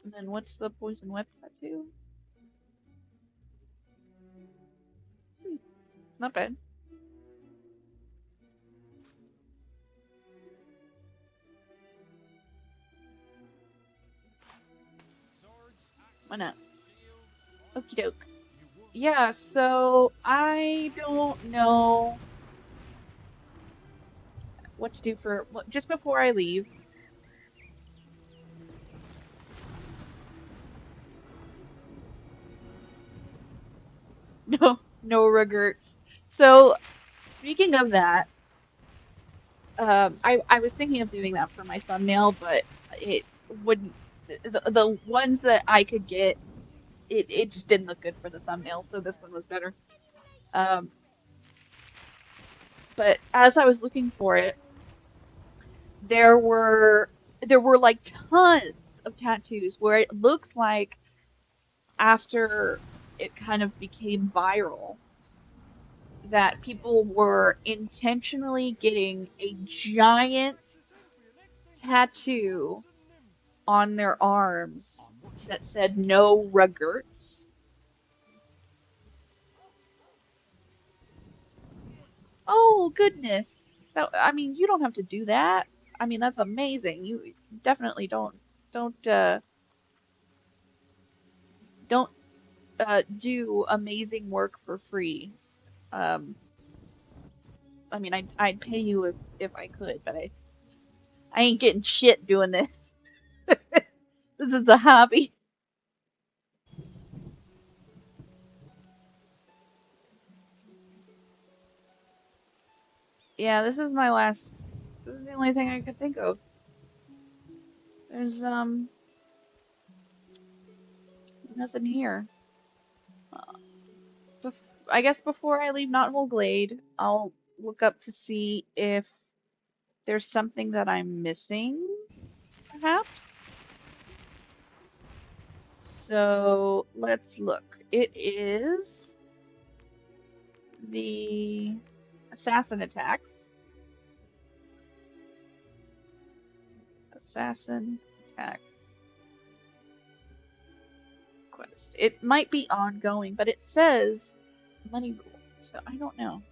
And then what's the poison whip tattoo? Not bad. Why not? Okie doke. Yeah, so I don't know what to do for just before I leave. No regrets. So speaking of that, I was thinking of doing that for my thumbnail, but it wouldn't. The ones that I could get, it just didn't look good for the thumbnail, so this one was better. But as I was looking for it, there were like tons of tattoos where it looks like after it kind of became viral that people were intentionally getting a giant tattoo on their arms that said no regerts. Oh goodness. That, I mean, you don't have to do that. I mean, that's amazing. You definitely don't don't do amazing work for free. Um, I mean, I'd pay you if I could, but I ain't getting shit doing this. This is a hobby. Yeah, this is my last. This is the only thing I could think of. There's nothing here. I guess before I leave Knothole Glade, I'll look up to see if there's something that I'm missing, perhaps. So let's look. It is the assassin attacks. Assassin attacks quest. It might be ongoing, but it says money rule, so I don't know.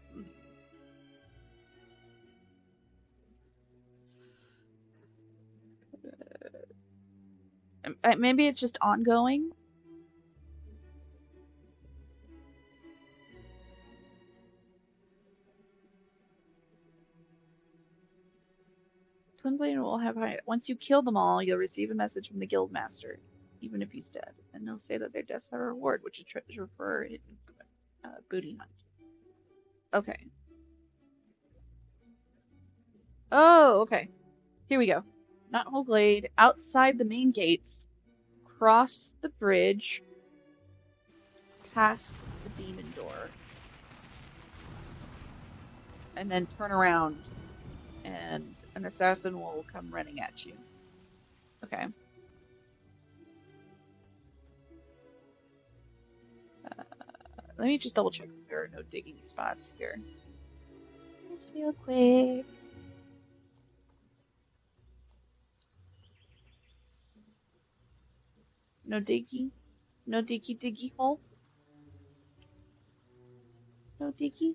Maybe it's just ongoing. Twinblade will have high. Once you kill them all, you'll receive a message from the guild master, even if he's dead, and they'll say that their deaths are a reward, which is treasure for a booty hunt. Okay. Oh, okay. Here we go. Knothole Glade, outside the main gates, cross the bridge, past the demon door, and then turn around, and an assassin will come running at you. Okay. Let me just double check if there are no digging spots here. Just real quick. No diggy? No diggy hole? No diggy?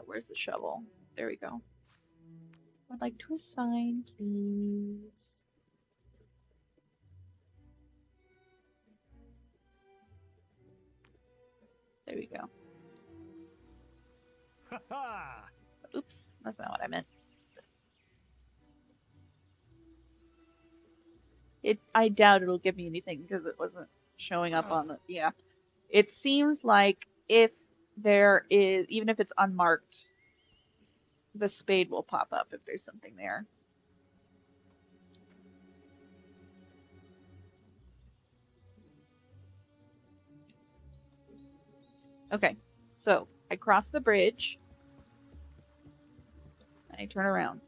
Where's the shovel? There we go. I'd like to assign, please. There we go. Oops, that's not what I meant. I doubt it'll give me anything because it wasn't showing up on the, yeah. It seems like if there is, even if it's unmarked, the spade will pop up if there's something there. Okay, so I cross the bridge and I turn around.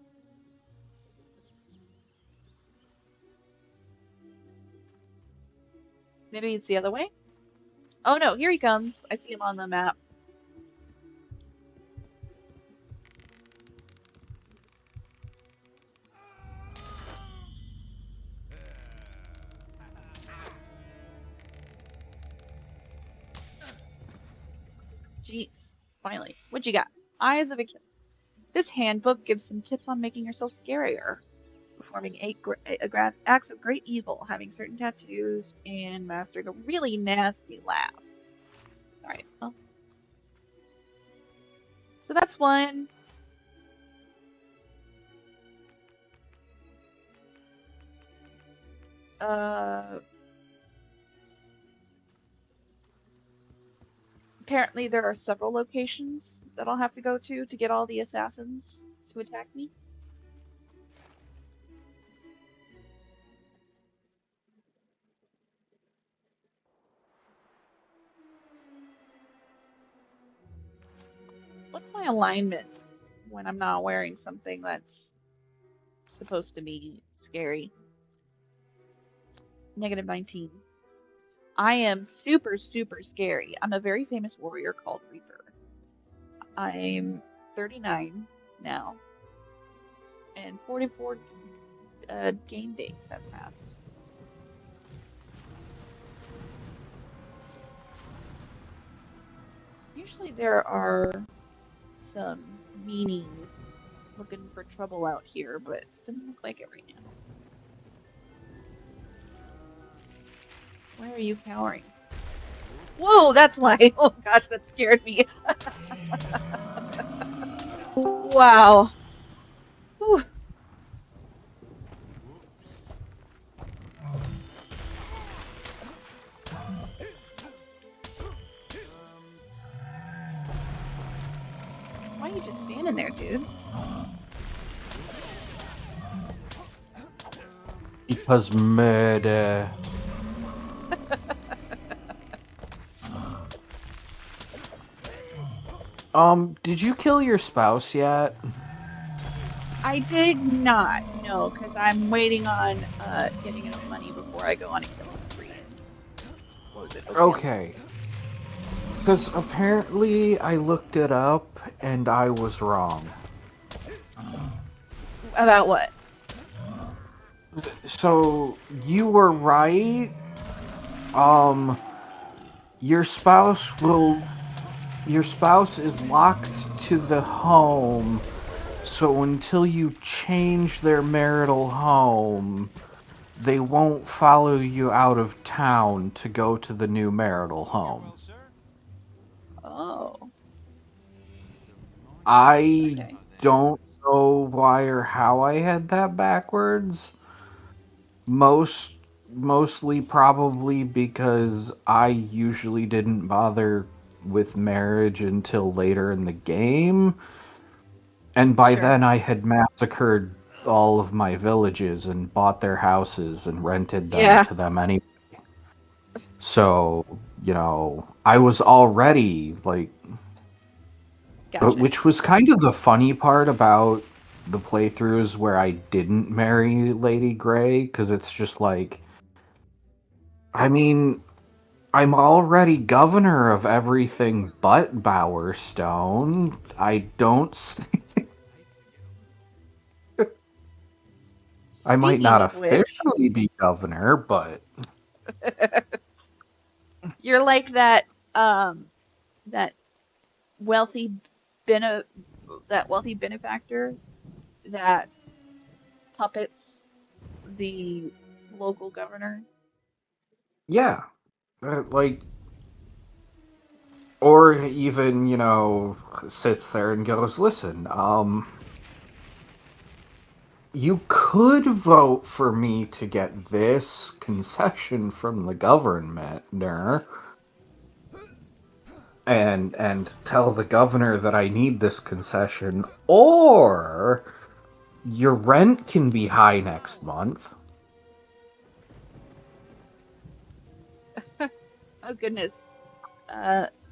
Maybe it's the other way? Oh no, here he comes. I see him on the map. Jeez, finally. What you got? Eyes of a Kid. This handbook gives some tips on making yourself scarier. Performing acts of great evil, having certain tattoos, and mastering a really nasty laugh. Alright, well. So that's one. Apparently there are several locations that I'll have to go to get all the assassins to attack me. What's my alignment when I'm not wearing something that's supposed to be scary? -19. I am super, super scary. I'm a very famous warrior called Reaper. I'm 39 now, and 44 game days have passed. Usually there are some meanies looking for trouble out here, but it doesn't look like it right now. Where are you cowering? Whoa, that's why. Oh gosh, that scared me. Wow. Whew. Why are you just standing there, dude? Because murder. Did you kill your spouse yet? I did not, no, because I'm waiting on getting enough money before I go on a killing spree. What was it? Okay. Because apparently I looked it up and I was wrong. About what? So, you were right. Your spouse is locked to the home, so until you change their marital home, they won't follow you out of town to go to the new marital home. Oh. I don't know why or how I had that backwards. Mostly probably because I usually didn't bother with marriage until later in the game. And by then I had massacred all of my villages and bought their houses and rented them to them anyway. So, I was already, Gotcha. which was kind of the funny part about the playthroughs where I didn't marry Lady Grey, because it's just I mean, I'm already governor of everything but Bowerstone. I don't... I might not officially be governor, but... You're like that wealthy benefactor that puppets the local governor. Yeah. Or even, sits there and goes, listen, you could vote for me to get this concession from the government, and tell the governor that I need this concession, or your rent can be high next month. Oh goodness.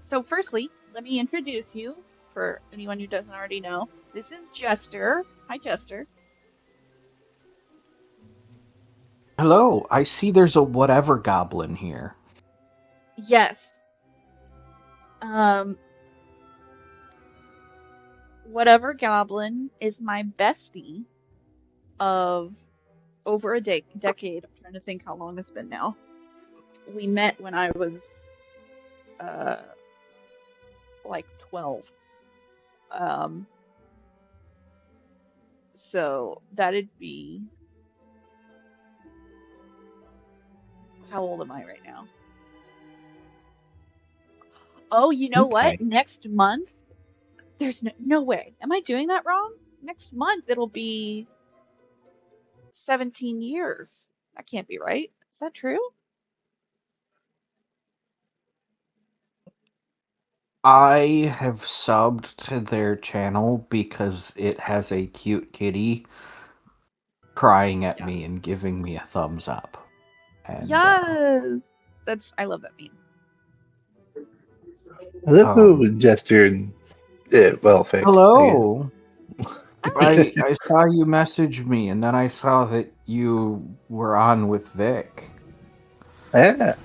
So firstly, let me introduce you for anyone who doesn't already know. This is Jester. Hi, Jester. Hello, I see there's a whatever goblin here. Yes. Whatever goblin is my bestie of over a decade. I'm trying to think how long it's been now. We met when I was like 12. So that'd be, how old am I right now? Oh, you know what? Okay. Next month, there's no way. Am I doing that wrong? Next month it'll be 17 years. That can't be right. Is that true? I have subbed to their channel because it has a cute kitty crying at me Yes. and giving me a thumbs up. And, Yes. I love that meme. I love who gestured. Well, fake. hello. Hi. I saw you message me, and then I saw that you were on with Vic. Yeah.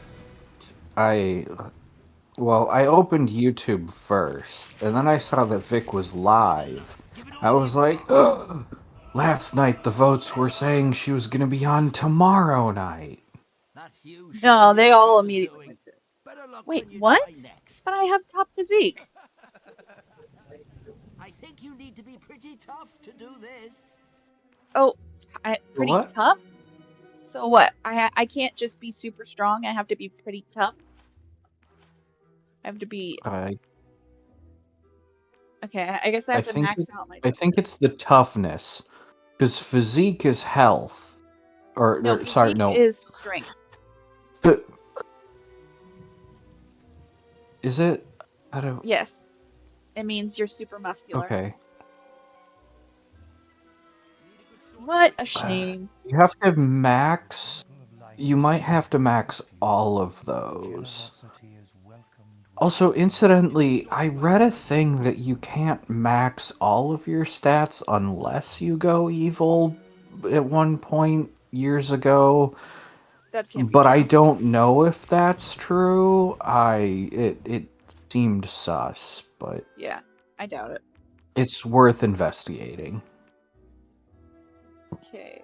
I opened YouTube first, and then I saw that Vic was live. I was like, last night the votes were saying she was going to be on tomorrow night. No, they all immediately went to. Wait, what? But I have top physique. I think you need to be pretty tough to do this. Oh, pretty What? tough? So what? I can't just be super strong. I have to be pretty tough. I have to be. Okay, I guess I have to max out my I think toughness. it's the toughness, because physique is health. No, physique is strength. Is it? I don't. Yes, it means you're super muscular. Okay. What a shame. You have to max. You might have to max all of those. Also, incidentally, I read a thing that you can't max all of your stats unless you go evil at one point years ago. That can't be But true. I don't know if that's true. It seemed sus, but yeah, I doubt it. It's worth investigating. Okay.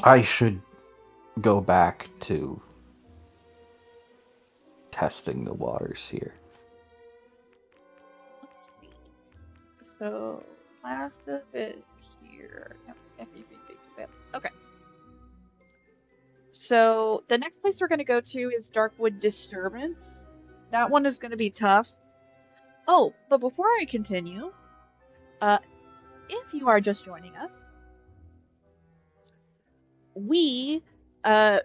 I should go back to testing the waters here. Let's see. So, last of it here. Okay. So, the next place we're going to go to is Darkwood Disturbance. That one is going to be tough. Oh, but before I continue, if you are just joining us, we have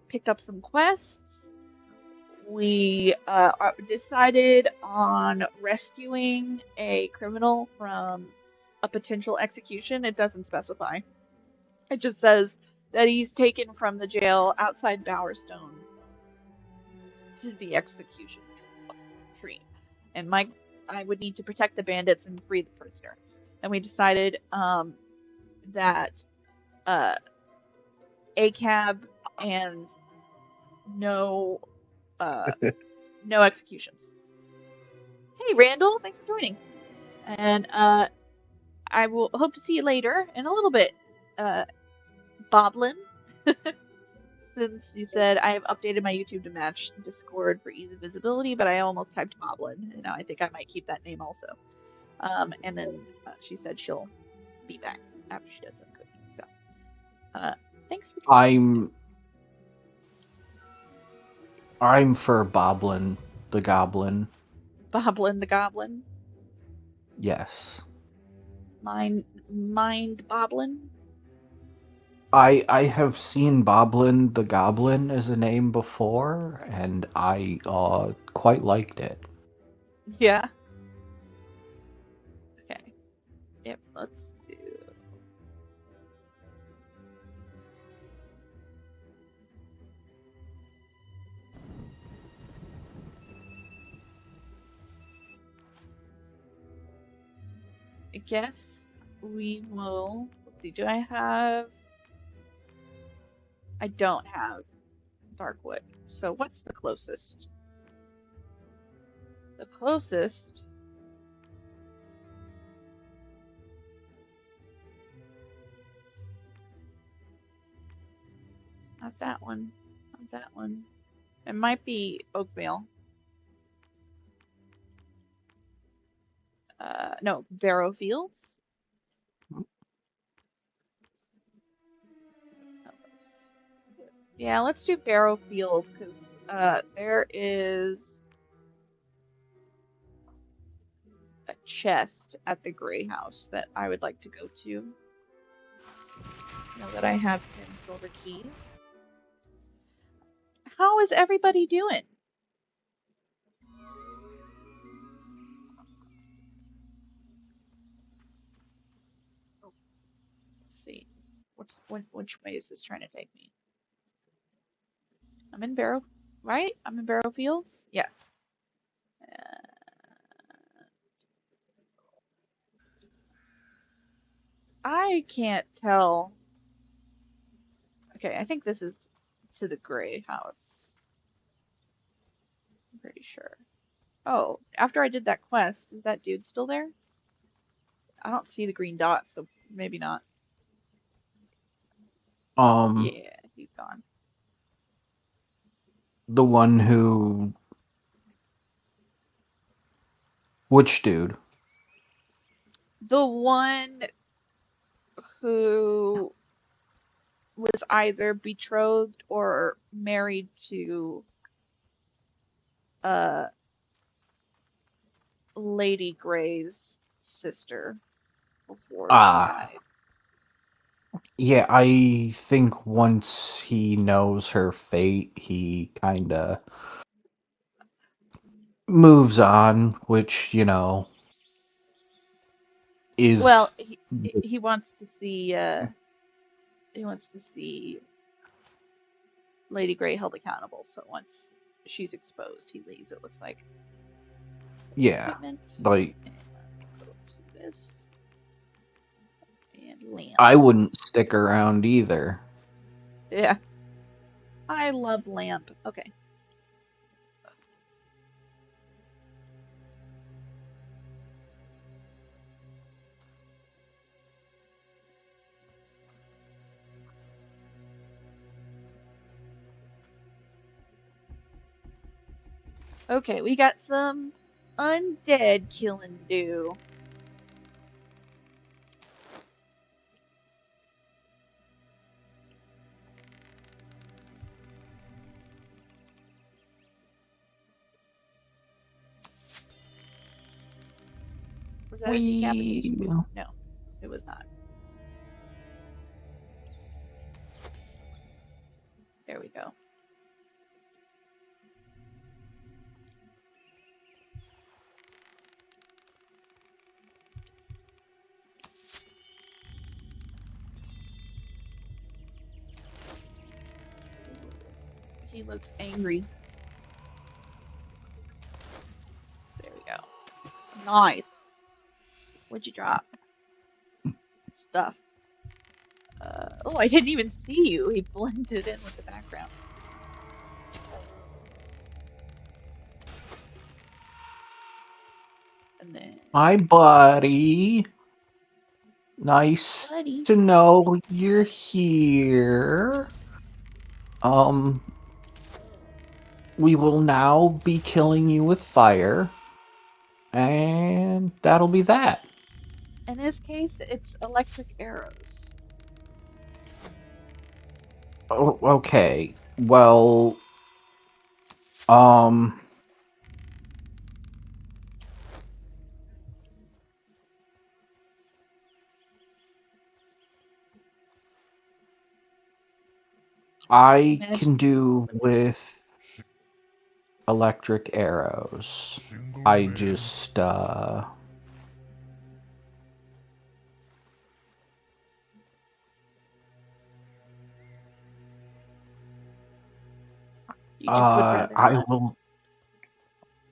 picked up some quests. We decided on rescuing a criminal from a potential execution. It doesn't specify. It just says that he's taken from the jail outside Bowerstone to the execution tree. And I would need to protect the bandits and free the prisoner. And we decided that a cab and no executions. Hey Randall, thanks for joining. And I will hope to see you later in a little bit, Boblin. Since you said I have updated my YouTube to match Discord for ease of visibility, but I almost typed Boblin, and now I think I might keep that name also. And then she said she'll be back after she does the cooking stuff. Thanks for joining. I'm for Boblin the Goblin. Boblin the Goblin? Yes. Mind Boblin? I have seen Boblin the Goblin as a name before, and I quite liked it. Yeah. Okay. Yep, let's do. I guess we will. Let's see. Do I have? I don't have Darkwood. So what's the closest? The closest. Not that one. Not that one. It might be Oakvale. No, Barrow Fields. Yeah, let's do Barrow Fields because there is a chest at the Gray House that I would like to go to. Now that I have 10 silver keys. How is everybody doing? Let's see. Which way is this trying to take me? I'm in Barrow, right? I'm in Barrow Fields? Yes. I can't tell. Okay, I think this is to the Gray House. I'm pretty sure. Oh, after I did that quest, is that dude still there? I don't see the green dot, so maybe not. Yeah, he's gone. The one who... Which dude? The one who was either betrothed or married to Lady Grey's sister before she died. Yeah, I think once he knows her fate, he kinda moves on, which, you know, is... Well, he wants to see Lady Grey held accountable, so once she's exposed, he leaves, it looks like. Yeah, Equipment. like... And go to this. And lamp. I wouldn't stick around either. Yeah. I love lamp. Okay. Okay, we got some undead killing do. Was that a decapitation? No, it was not. There we go. He looks angry. There we go. Nice. What'd you drop? Stuff. Oh, I didn't even see you. He blended in with the background. And then... Hi, buddy. Nice to know you're here. We will now be killing you with fire. And that'll be that. In this case, it's electric arrows. Oh, okay. Well, I Magic. can do with electric arrows. I just You just would rather I not. will.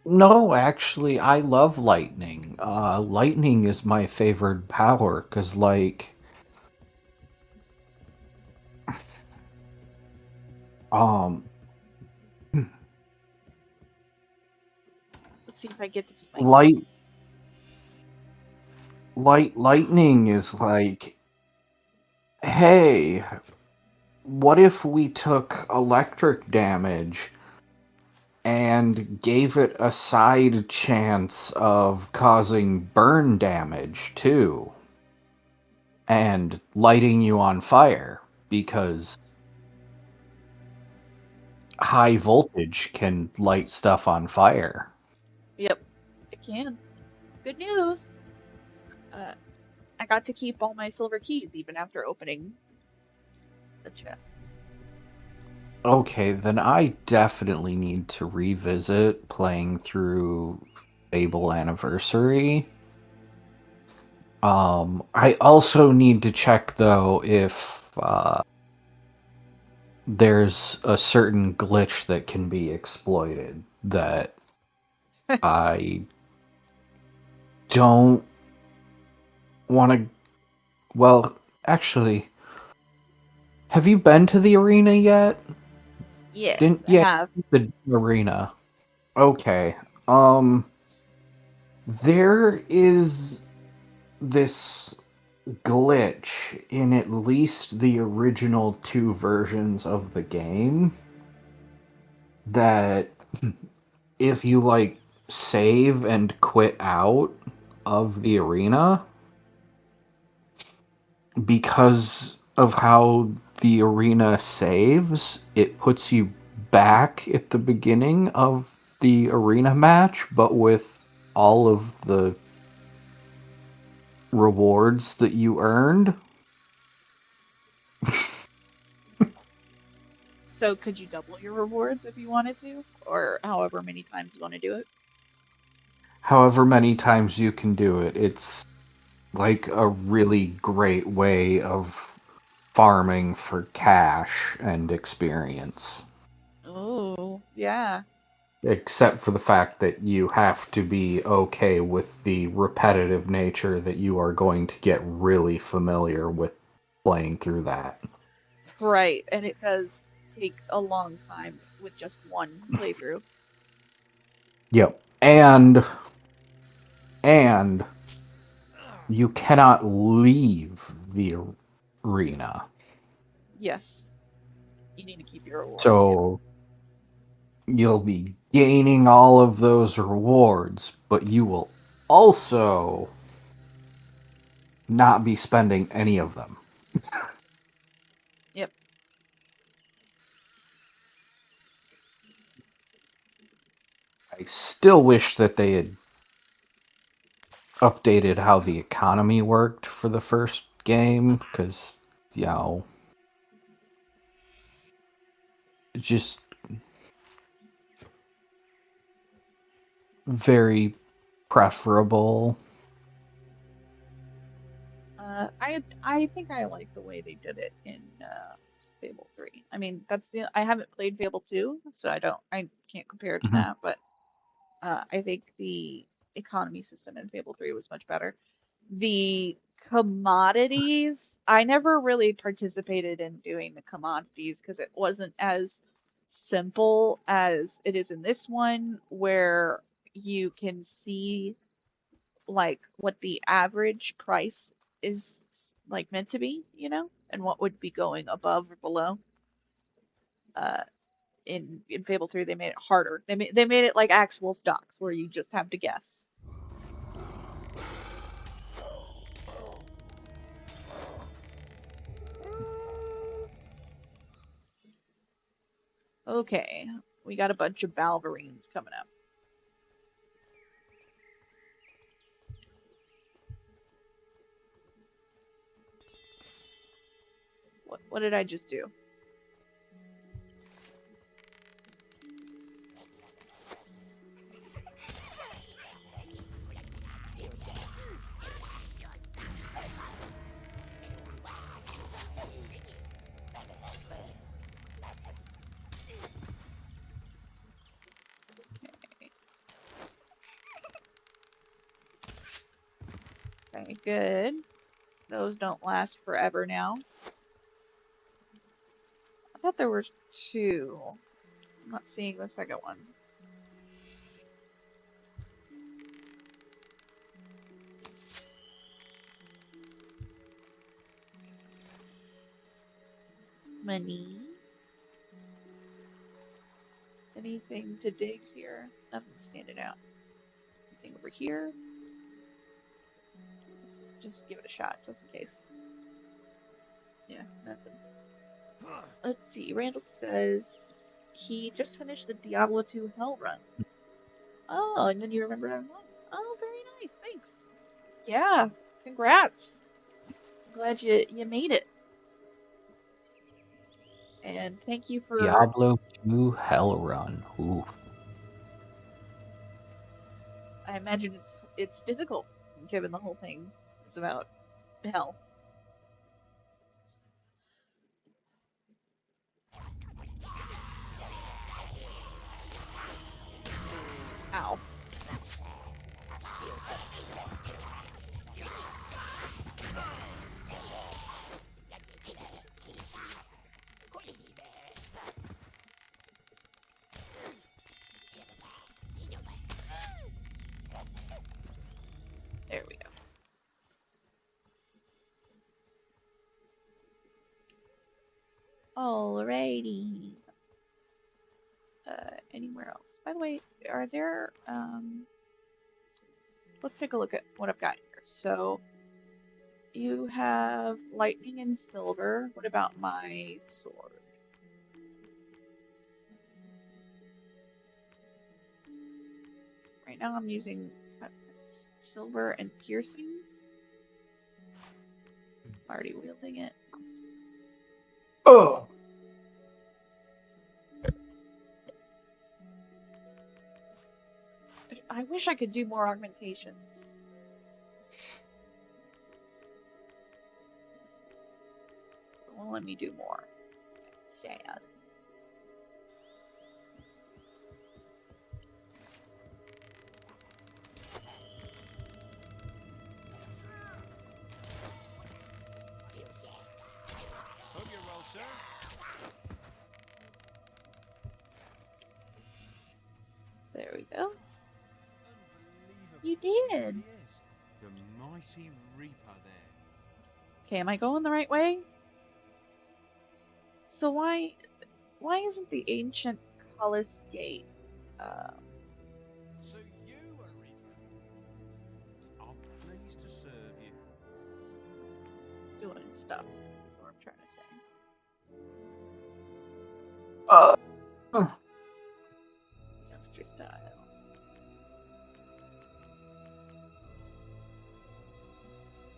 No, actually, I love lightning. Lightning is my favorite power because, like, um, Let's see if I get to keep my light, keys. lightning is like, hey, what if we took electric damage and gave it a side chance of causing burn damage too, and lighting you on fire because high voltage can light stuff on fire. Yep, it can. Good news. I got to keep all my silver keys even after opening the chest. Okay, then I definitely need to revisit playing through Fable Anniversary. I also need to check though if there's a certain glitch that can be exploited that I don't want to. Well, actually, have you been to the arena yet? Yes, Didn't I yeah, have. the arena. Okay. Um, there is this glitch in at least the original two versions of the game that if you like save and quit out of the arena because of how the arena saves, it puts you back at the beginning of the arena match, but with all of the rewards that you earned. So could you double your rewards if you wanted to, or however many times you want to do it? However many times you can do it, it's like a really great way of farming for cash and experience. Oh, yeah. Except for the fact that you have to be okay with the repetitive nature that you are going to get really familiar with playing through that. Right, and it does take a long time with just one playthrough. Yep. And you cannot leave the arena. Yes, you need to keep your rewards. Yep. So you'll be gaining all of those rewards, but you will also not be spending any of them. Yep. I still wish that they had updated how the economy worked for the first game, because, you know, it's just very preferable. I think I like the way they did it in Fable 3. I mean, I haven't played Fable 2, so I can't compare it to Mhm. that, but I think the economy system in Fable 3 was much better. The commodities, I never really participated in doing the commodities because it wasn't as simple as it is in this one, where you can see like what the average price is like meant to be, and what would be going above or below. Uh, in Fable 3, they made it harder. They made it like actual stocks where you just have to guess. Okay, we got a bunch of Balverines coming up. What did I just do? Okay, good. Those don't last forever now. I thought there were two. I'm not seeing the second one. Money. Anything to dig here? Nothing standing out. Anything over here? Let's just give it a shot, just in case. Yeah, nothing. Let's see. Randall says he just finished the Diablo 2 Hell run. Oh, and then you remember having one. Oh, very nice. Thanks. Yeah, congrats. I'm glad you made it. And thank you for Diablo 2 Hell Run. Ooh. I imagine it's difficult given the whole thing is about hell. Ow. There we go. Alrighty. Anywhere else? By the way, are there let's take a look at what I've got here. So you have lightning and silver. What about my sword? Right now I'm using silver and piercing. I'm already wielding it. Oh. I wish I could do more augmentations. It won't let me do more. Sad. Hope you're well, sir. There we go. Unbelievable. You It did. really is. The mighty Reaper there. Okay, am I going the right way? So why isn't the ancient Cullis Gate So you are Reaper. I'm pleased to serve you. doing stuff? Is what I'm trying to say. Just your style.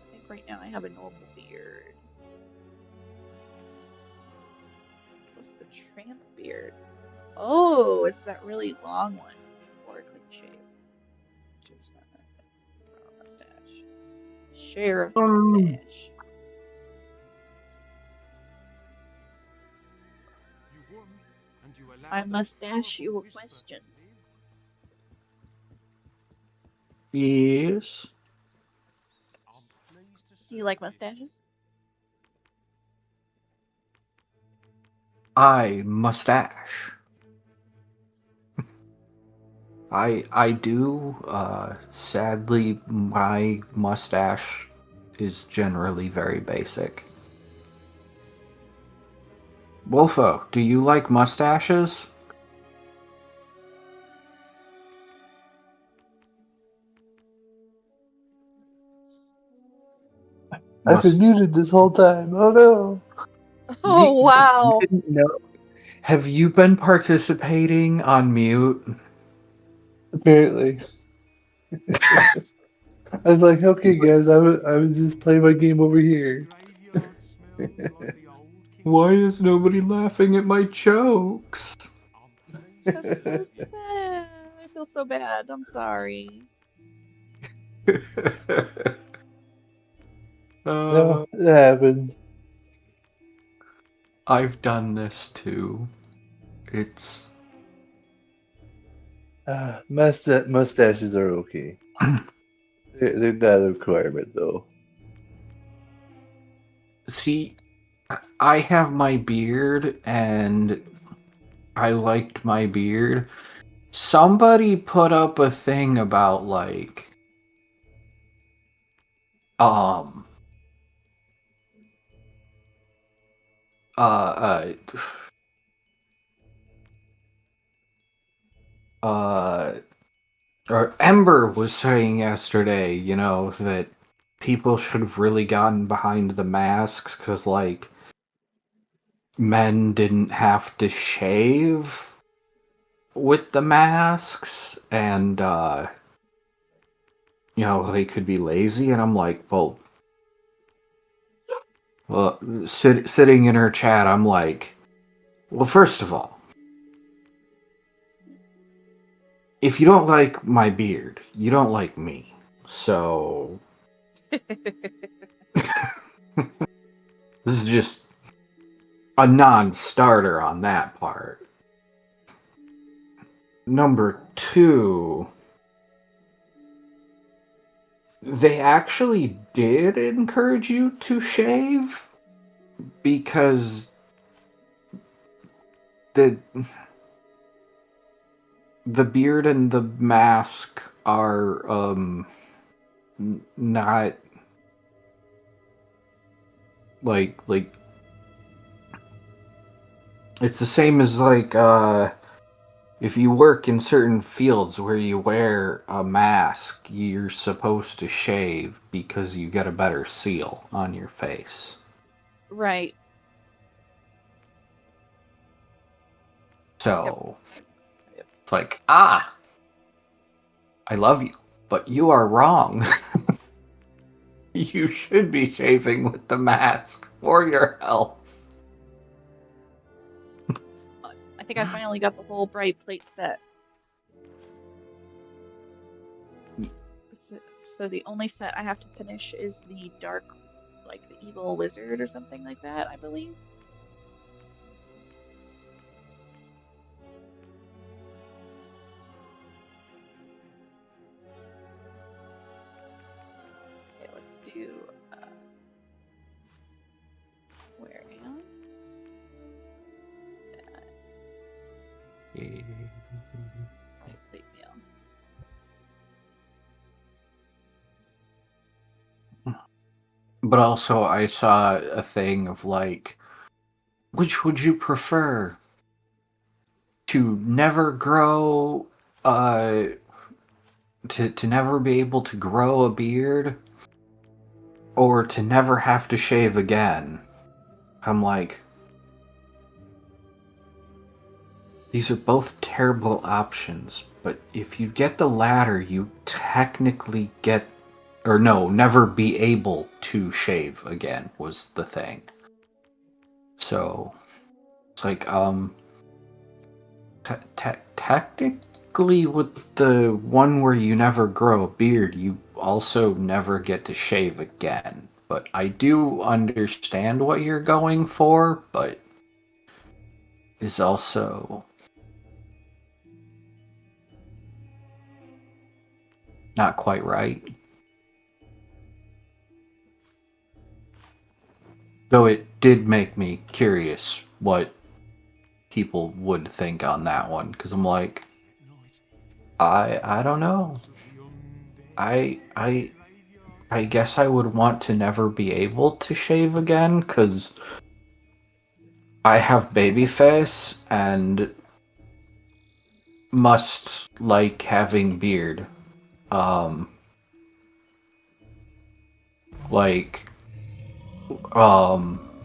I think right now I have a normal beard. What's the tramp beard? Oh, it's that really long one. Or a clean shave. Just a mustache. Sheriff mustache. You won, and you allowed I the must ask powerful you a whisper to question. live. Yes. I'm pleased to serve Do you like mustaches? I mustache. I do. Sadly, my mustache is generally very basic. Wolfo, do you like mustaches? I've been muted this whole time. Oh no. Oh, wow. You didn't know? Have you been participating on mute? Apparently. I was like, okay, guys, I was just playing my game over here. Graveyard smells like the old king. Why is nobody laughing at my jokes? I'm pleased to That's so serve you. sad. I feel so bad. I'm sorry. No, it happened. I've done this too. It's Mustaches are okay. They're not a requirement though. See, I have my beard, and I liked my beard. Somebody put up a thing about, like, um, uh, uh, uh, or Ember was saying yesterday, you know, that people should have really gotten behind the masks because, like, men didn't have to shave with the masks, and, you know, they could be lazy, and I'm like, well, sitting in her chat, I'm like, well, first of all, if you don't like my beard, you don't like me. So this is just a non-starter on that part. Number two, they actually did encourage you to shave because the beard and the mask are not like it's the same as like if you work in certain fields where you wear a mask, you're supposed to shave because you get a better seal on your face. Right. So it's like, I love you, but you are wrong. You should be shaving with the mask for your health. I think I finally got the whole bright plate set. So the only set I have to finish is the dark, like the evil wizard or something like that, I believe. Okay, let's do, where am I? Bright plate mail. But also, I saw a thing of like, which would you prefer? To never grow, to never be able to grow a beard, or to never have to shave again? I'm like, these are both terrible options, but if you get the latter, you technically get, or no, never be able to shave again was the thing. So, it's like, technically with the one where you never grow a beard, you also never get to shave again. But I do understand what you're going for, but is also not quite right. Though it did make me curious what people would think on that one, because I'm like, I don't know. I guess I would want to never be able to shave again, because I have baby face and must like having beard. Like,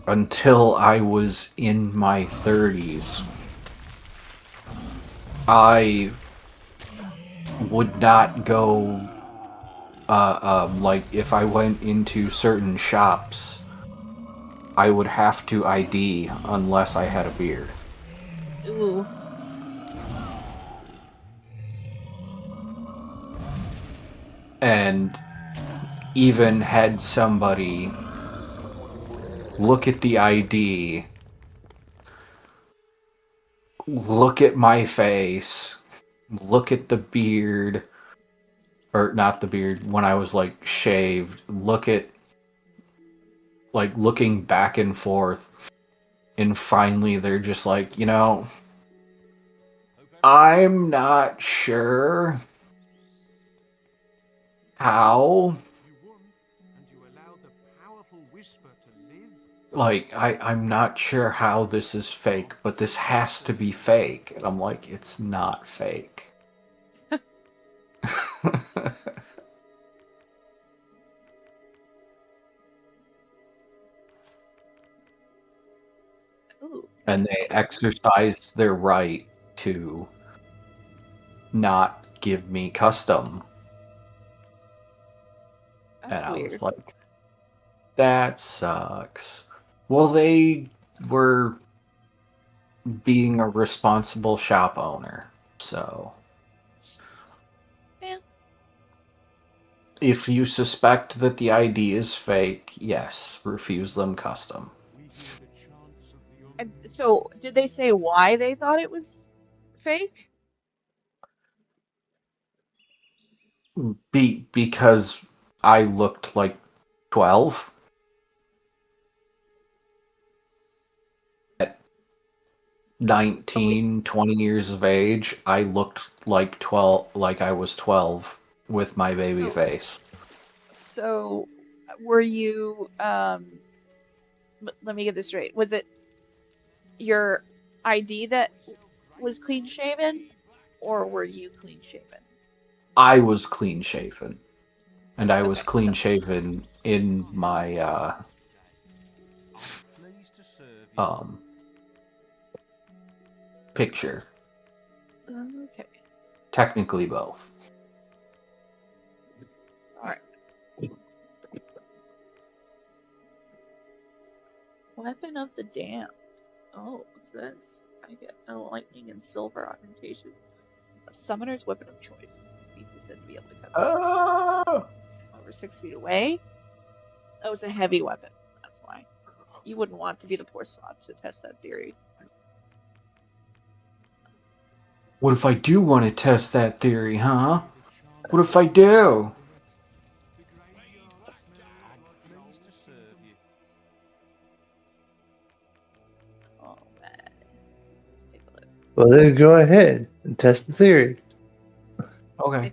until I was in my 30s, I would not go, like, if I went into certain shops, I would have to ID unless I had a beard. Ooh. And even had somebody look at the ID, look at my face, look at the beard, or not the beard, when I was like shaved, looking back and forth, and finally they're just like, I'm not sure how. You won, and you allowed the powerful whisper to live. Like, I'm not sure how this is fake, but this has to be fake. And I'm like, it's not fake. Ooh, And nice they place. exercised their right to not give me custom. That's And I weird. was like, that sucks. Well, they were being a responsible shop owner, so. Yeah. If you suspect that the ID is fake, yes, refuse them custom. We hear the chants of the And so, did they say why they thought it was fake? Because I looked like 12. At 19, 20 years of age, I looked like 12, like I was 12 with my baby face. So, were you, let me get this straight. Was it your ID that was clean shaven, or were you clean shaven? I was clean shaven. And I was Okay, clean so shaven in my pleased to serve you. picture. okay. Technically both. All right. Weapon of the Damned. Oh, what's this? I get a lightning and silver augmentation. A summoner's weapon of choice. Species said to be able to cut over 6 feet away. Oh, it's a heavy weapon. That's why. You wouldn't want to be the poor sod to test that theory. What if I do want to test that theory, huh? What if I do? Pleased to serve you. Oh, man. Let's take a look. Well, then go ahead and test the theory. Okay.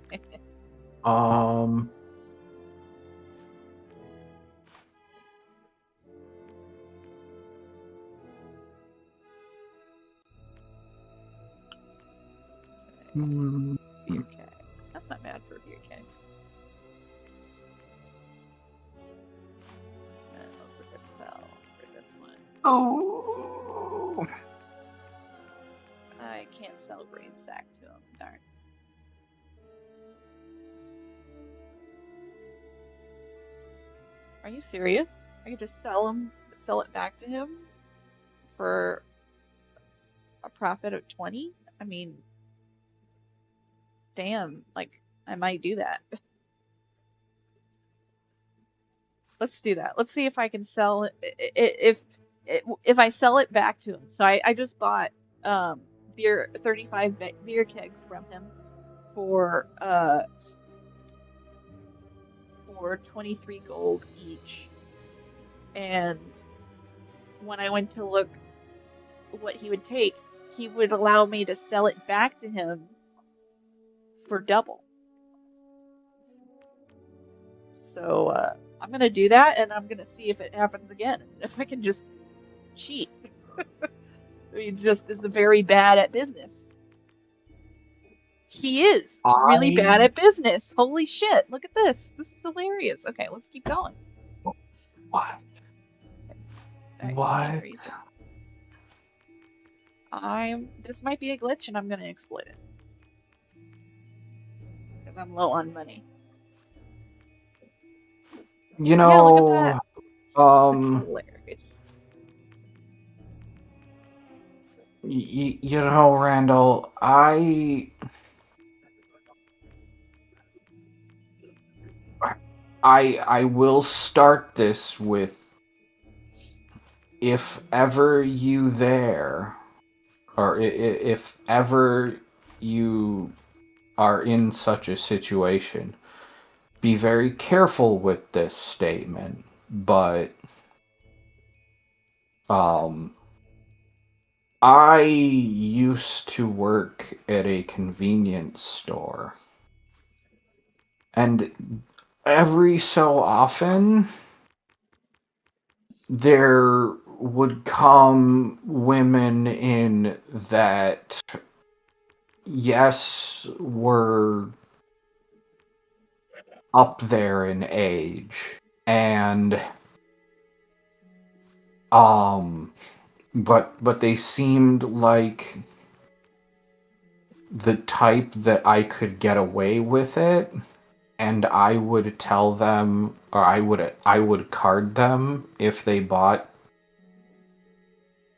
Beer keg. That's not bad for a beer keg. And let's look at Excel for this one. Oh. I can't sell grain sack to him. Darn. Are you serious? I could just sell it back to him for a profit of 20? I mean, damn, like, I might do that. Let's do that. Let's see if I can sell it, if I sell it back to him. So I just bought 35 beer kegs from him for 23 gold each. And when I went to look what he would take, he would allow me to sell it back to him for double. So I'm gonna do that, and I'm gonna see if it happens again. If I can just cheat. He just is very bad at business. He is really bad at business. Holy shit! Look at this. This is hilarious. Okay, let's keep going. What? Right, What? This might be a glitch, and I'm gonna exploit it because I'm low on money. You Yeah, look at know, that. That's hilarious. you know, Randall, I will start this with, if ever you there, or if ever you are in such a situation, be very careful with this statement, but I used to work at a convenience store, and every so often there would come women in that, yes, were up there in age, and but they seemed like the type that I could get away with it, and I would tell them, or I would card them if they bought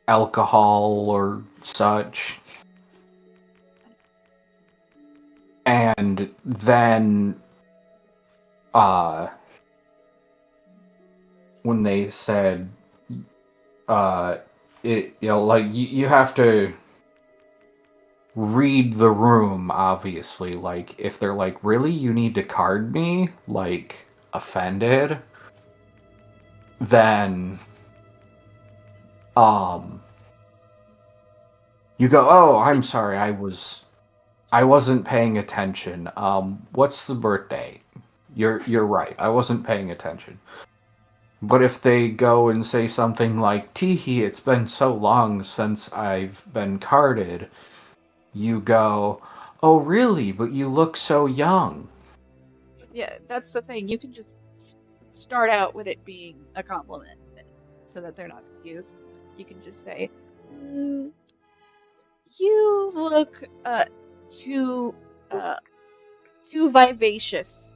alcohol or such. And then when they said like you have to read the room, obviously. Like, if they're like, really, you need to card me, like, offended, then you go, oh, I'm sorry, I wasn't paying attention. What's the birthday? You're right, I wasn't paying attention. But if they go and say something like, teehee, it's been so long since I've been carded, you go, oh, really? But you look so young. Yeah, that's the thing. You can just start out with it being a compliment so that they're not confused. You can just say, you look too uh, too vivacious.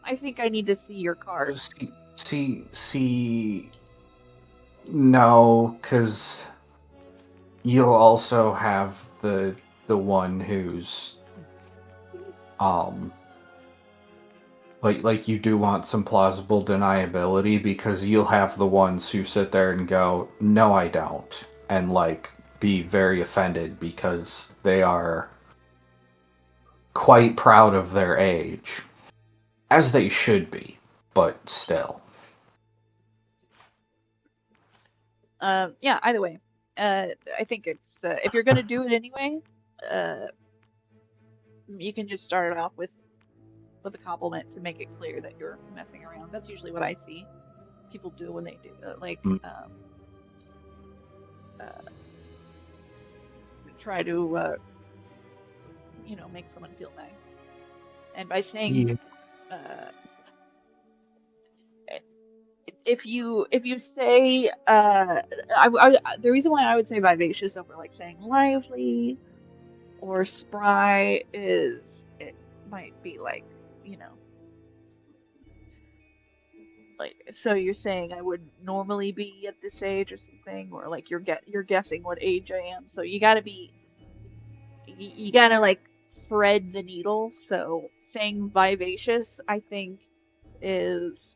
I think I need to see your card. See, no, because you'll also have the one who's like you do want some plausible deniability, because you'll have the ones who sit there and go, no, I don't, and like be very offended because they are quite proud of their age, as they should be, but still. Yeah, either way. I think it's if you're gonna do it anyway, you can just start it off with a compliment to make it clear that you're messing around. That's usually what I see people do when they do try to make someone feel nice. And by saying Yeah. if you say the reason why I would say vivacious over like saying lively or spry is it might be like, like, so you're saying I would normally be at this age or something, or like you're guessing what age I am. So you gotta like thread the needle. So saying vivacious, I think, is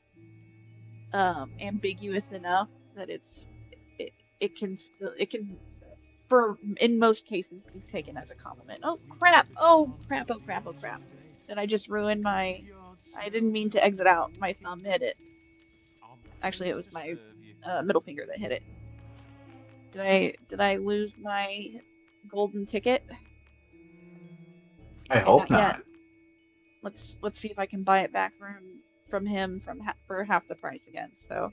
ambiguous enough that it it can for in most cases be taken as a compliment. Oh crap! Oh crap! Oh crap! Oh crap! Did I just ruin my? I didn't mean to exit out. My thumb hit it. Actually, it was my middle finger that hit it. Did I lose my golden ticket? I Okay, hope not yet. not. Let's see if I can buy it back from him for half the price again. So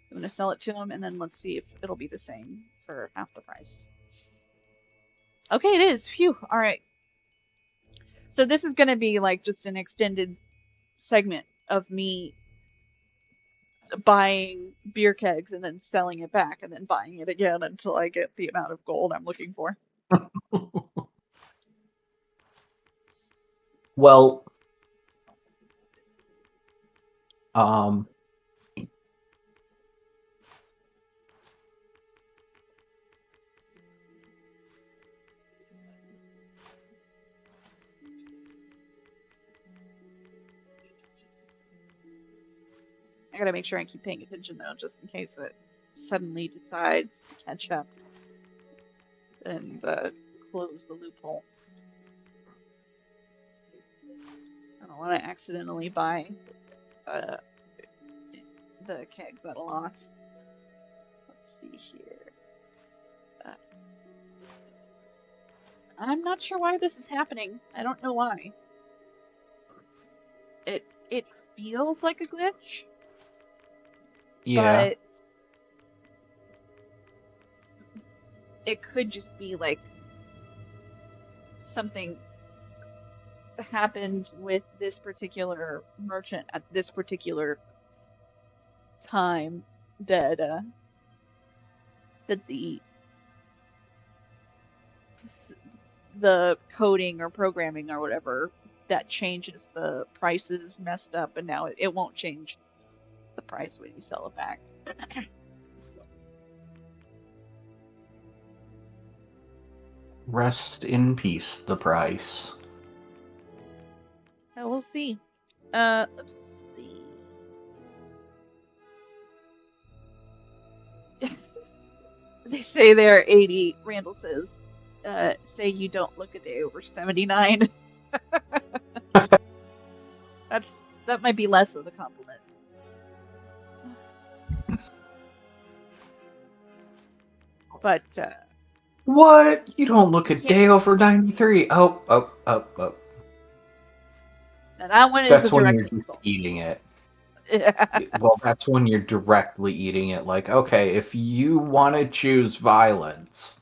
I'm gonna sell it to him, and then let's see if it'll be the same for half the price. Okay, it is. Phew. All right. So this is gonna be like just an extended segment of me buying beer kegs and then selling it back and then buying it again until I get the amount of gold I'm looking for. Well, I gotta make sure I keep paying attention though, just in case it suddenly decides to catch up and close the loophole. Oh don't want to accidentally buy the kegs at a loss. Let's see here. I'm not sure why this is happening. I don't know why. It feels like a glitch. Yeah. But it could just be like something happened with this particular merchant at this particular time that that the coding or programming or whatever that changes the prices messed up, and now it won't change the price when you sell it back. Rest in peace, the price. So we'll see. Let's see. They say they're 80. Randall says, say you don't look a day over 79. That might be less of a compliment. But What? You don't look a can't- day over 93. Oh. now that one is That's a when direct you're just insult. eating it. Well, that's when you're directly eating it. Like, okay, if you want to choose violence.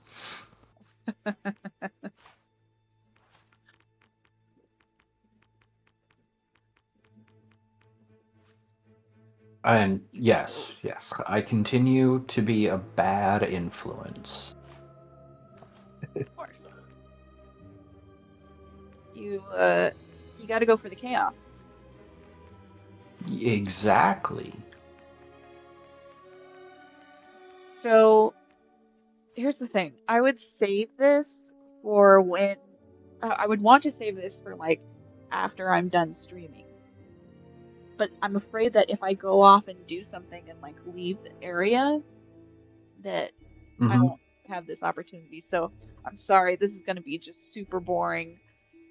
And yes, I continue to be a bad influence. Of course. You got to go for the chaos. Exactly. So here's the thing. I would save this for when I would want to save this for like after I'm done streaming. But I'm afraid that if I go off and do something and like leave the area, that I won't have this opportunity. So I'm sorry, this is going to be just super boring.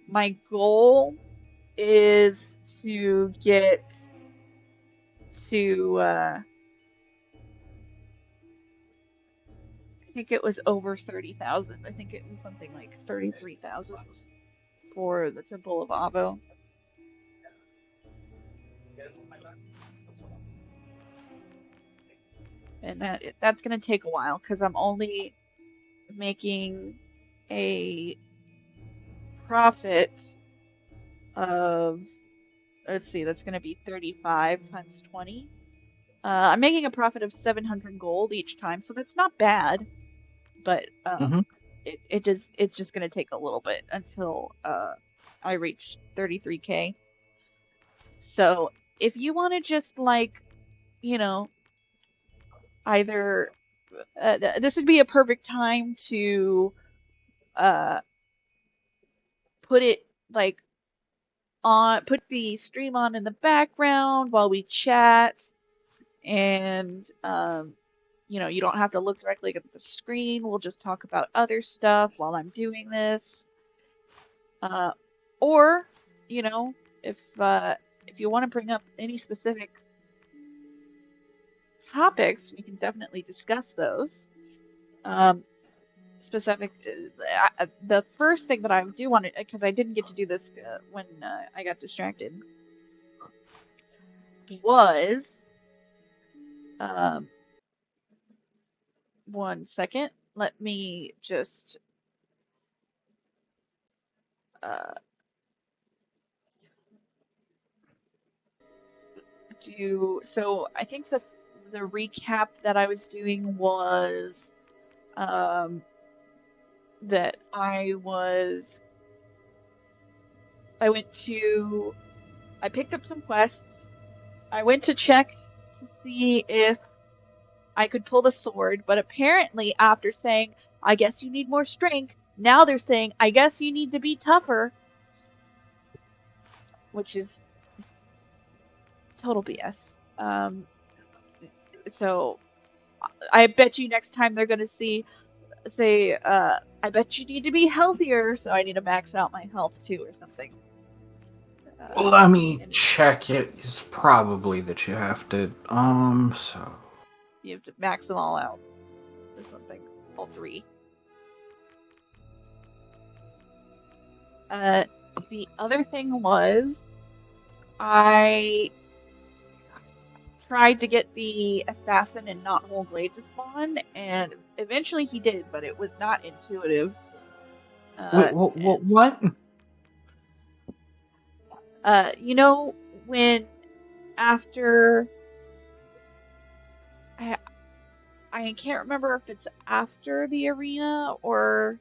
My goal is to get to I think it was over 30,000. I think it was something like 33,000 for the Temple of Avo. And that's going to take a while because I'm only making a profit of, let's see, that's going to be 35 times 20. I'm making a profit of 700 gold each time, so that's not bad. But it's just going to take a little bit until I reach 33k. So if you want to just like, you know, either this would be a perfect time to put it like on, put the stream on in the background while we chat, and you know, you don't have to look directly at the screen. We'll just talk about other stuff while I'm doing this. Or, you know, if you want to bring up any specific topics, we can definitely discuss those. The first thing that I do want to, because I didn't get to do this when I got distracted, was one second. Let me just do. So I think the recap that I was doing was that I picked up some quests. I went to check to see if I could pull the sword, but apparently after saying, I guess you need more strength, now they're saying, I guess you need to be tougher, which is total BS. So I bet you next time they're gonna say, I bet you need to be healthier, so I need to max out my health too or something. Let me and check it. It's probably that you have to, so... you have to max them all out. This one thing, all 3. The other thing was, I tried to get the assassin in Not Whole Blade to spawn, and eventually he did, but it was not intuitive. Wait, what? You know, when after I can't remember if it's after the arena or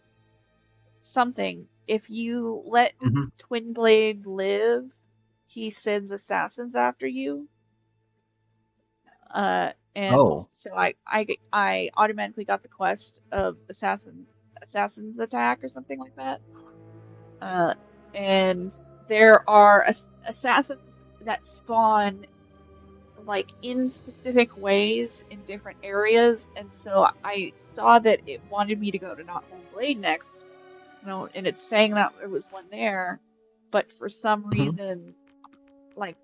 something. If you let Mhm. Twin Blade live, he sends assassins after you. And Oh. so I automatically got the quest of assassin's attack or something like that. And there are assassins that spawn like in specific ways in different areas, and so I saw that it wanted me to go to Not Whole Blade next. And it's saying that there was one there, but for some Mhm. reason, like,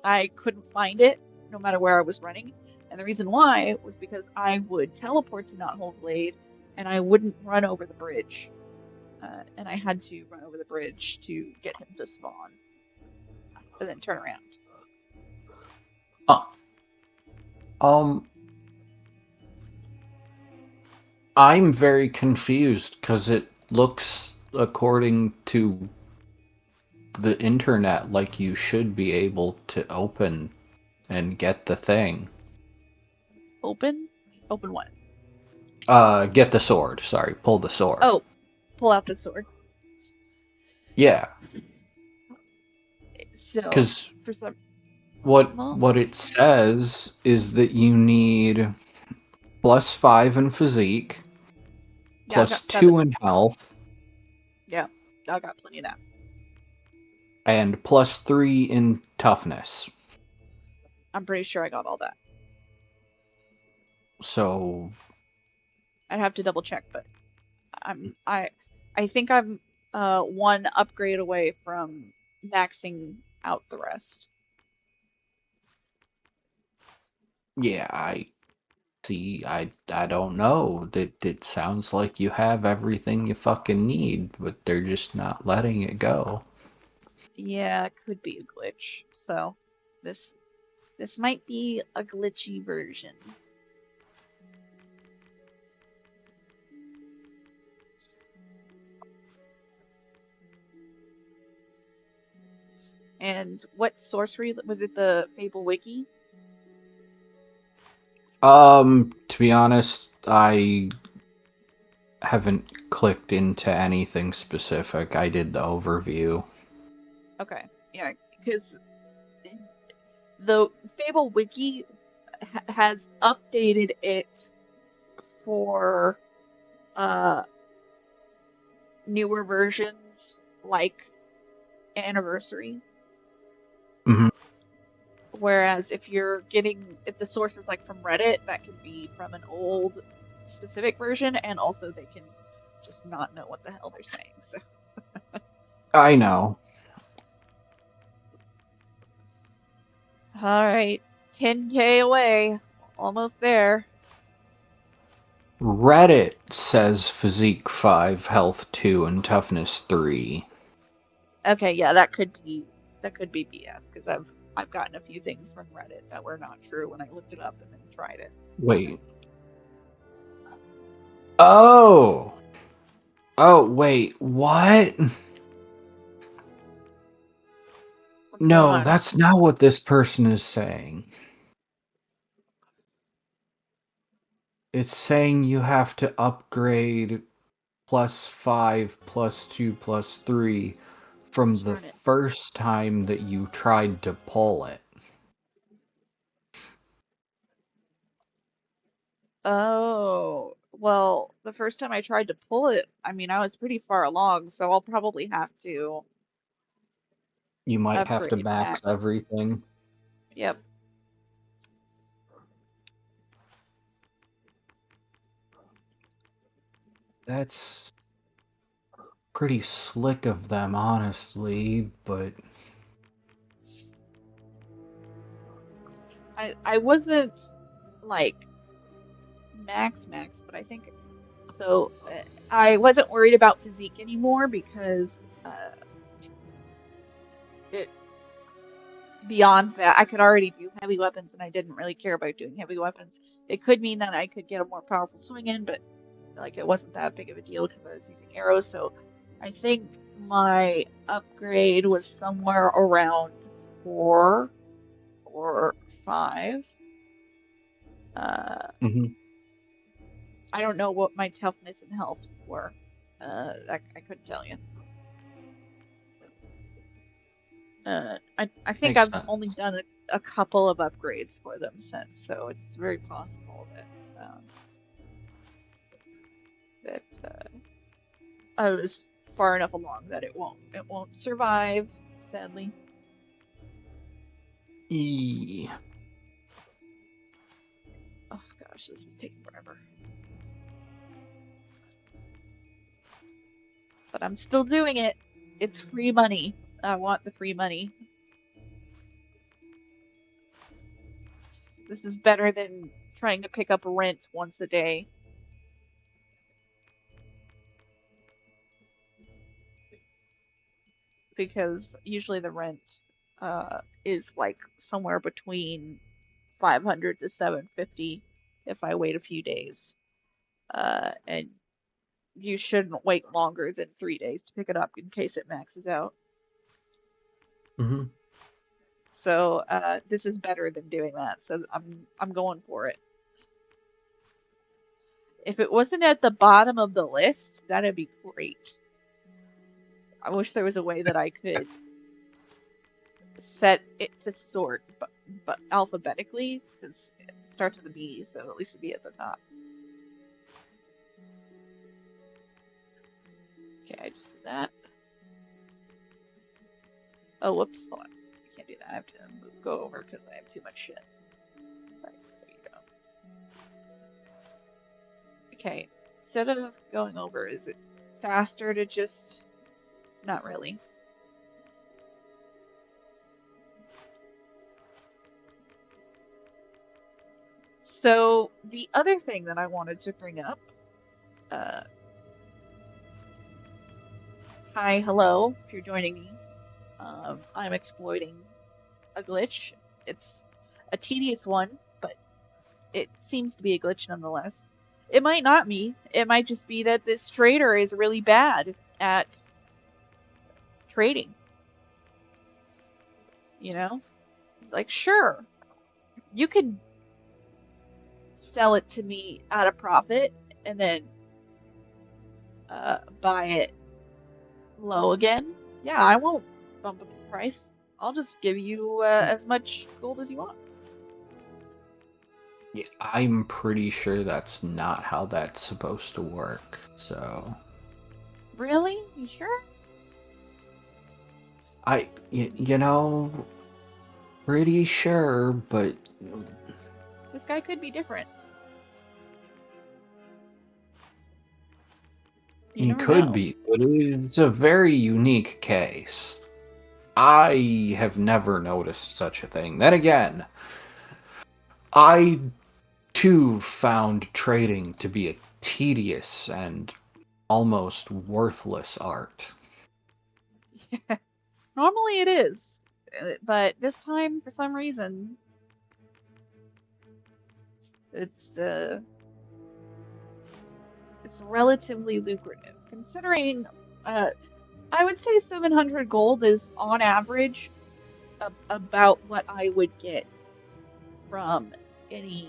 I couldn't find it no matter where I was running. And the reason why was because I would teleport to Not Whole Blade, and I wouldn't run over the bridge. And I had to run over the bridge to get him to spawn, and then turn around. I'm very confused because it looks, according to the internet, like you should be able to open and get the thing. Open? Open what? Get the sword. Sorry, pull the sword. Oh, pull out the sword. Yeah, So, because for some... Well, what it says is that you need +5 in physique, yeah, I've got +2 7. in health, Yeah, I got plenty of that. and +3 in toughness. I'm pretty sure I got all that. So I'd have to double check, but I think I'm one upgrade away from maxing out the rest. yeah, I see. I don't know. It sounds like you have everything you fucking need, but they're just not letting it go. Yeah, it could be a glitch. So this might be a glitchy version. And what sorcery was it? The Fable Wiki? To be honest, I haven't clicked into anything specific. I did the overview. Okay, yeah, because the Fable Wiki has updated it for newer versions like Anniversary. Mhm. Whereas if the source is like from Reddit, that can be from an old specific version, and also they can just not know what the hell they're saying. So, I know. all right, 10K away, almost there. Reddit says physique 5, health 2, and toughness 3. Okay, yeah, that could be BS because I've gotten a few things from Reddit that were not true when I looked it up and then tried it. Wait. Oh! Oh, wait, what? What's going No, on? that's not what this person is saying. It's saying you have to upgrade +5, +2, +3 from the Darn it. first time that you tried to pull it. Oh, well, the first time I tried to pull it, I mean, I was pretty far along, so I'll probably have to You might have to upgrade max max. everything. Yep. That's pretty slick of them, honestly, but I wasn't like max, but I think so. I wasn't worried about physique anymore because it beyond that, I could already do heavy weapons, and I didn't really care about doing heavy weapons. It could mean that I could get a more powerful swing in, but like it wasn't that big of a deal because I was using arrows. So I think my upgrade was somewhere around 4 or 5. Mhm. I don't know what my toughness and health were. I couldn't tell you. I think Makes I've sense. only done a couple of upgrades for them since, so it's very possible that I was far enough along that it won't survive, sadly. E. Oh gosh, this is taking forever. But I'm still doing it. It's free money. I want the free money. This is better than trying to pick up rent once a day. Because usually the rent is like somewhere between 500 to 750 if I wait a few days. And you shouldn't wait longer than 3 days to pick it up in case it maxes out. Mm-hmm. So this is better than doing that. So I'm going for it. If it wasn't at the bottom of the list, that'd be great. I wish there was a way that I could set it to sort, but alphabetically, because it starts with a B, so at least it'd be at the top. Okay, I just did that. Oh, whoops, hold on. I can't do that. I have to go over because I have too much shit. Right, there you go. Okay, instead of going over, is it faster to just... Not really. So, the other thing that I wanted to bring up... hi, hello, if you're joining me. I'm exploiting a glitch. It's a tedious one, but it seems to be a glitch nonetheless. It might not be. It might just be that this trader is really bad at trading. You know? It's like, sure, you can sell it to me at a profit and then buy it low again. Yeah, I won't bump up the price. I'll just give you as much gold as you want. Yeah, I'm pretty sure that's not how that's supposed to work. So Really? You sure? you know, pretty sure, but This guy could be different. You he never could know. be. But it's a very unique case. I have never noticed such a thing. Then again, I too found trading to be a tedious and almost worthless art. Normally it is, but this time, for some reason, it's relatively lucrative. Considering, I would say 700 gold is on average about what I would get from any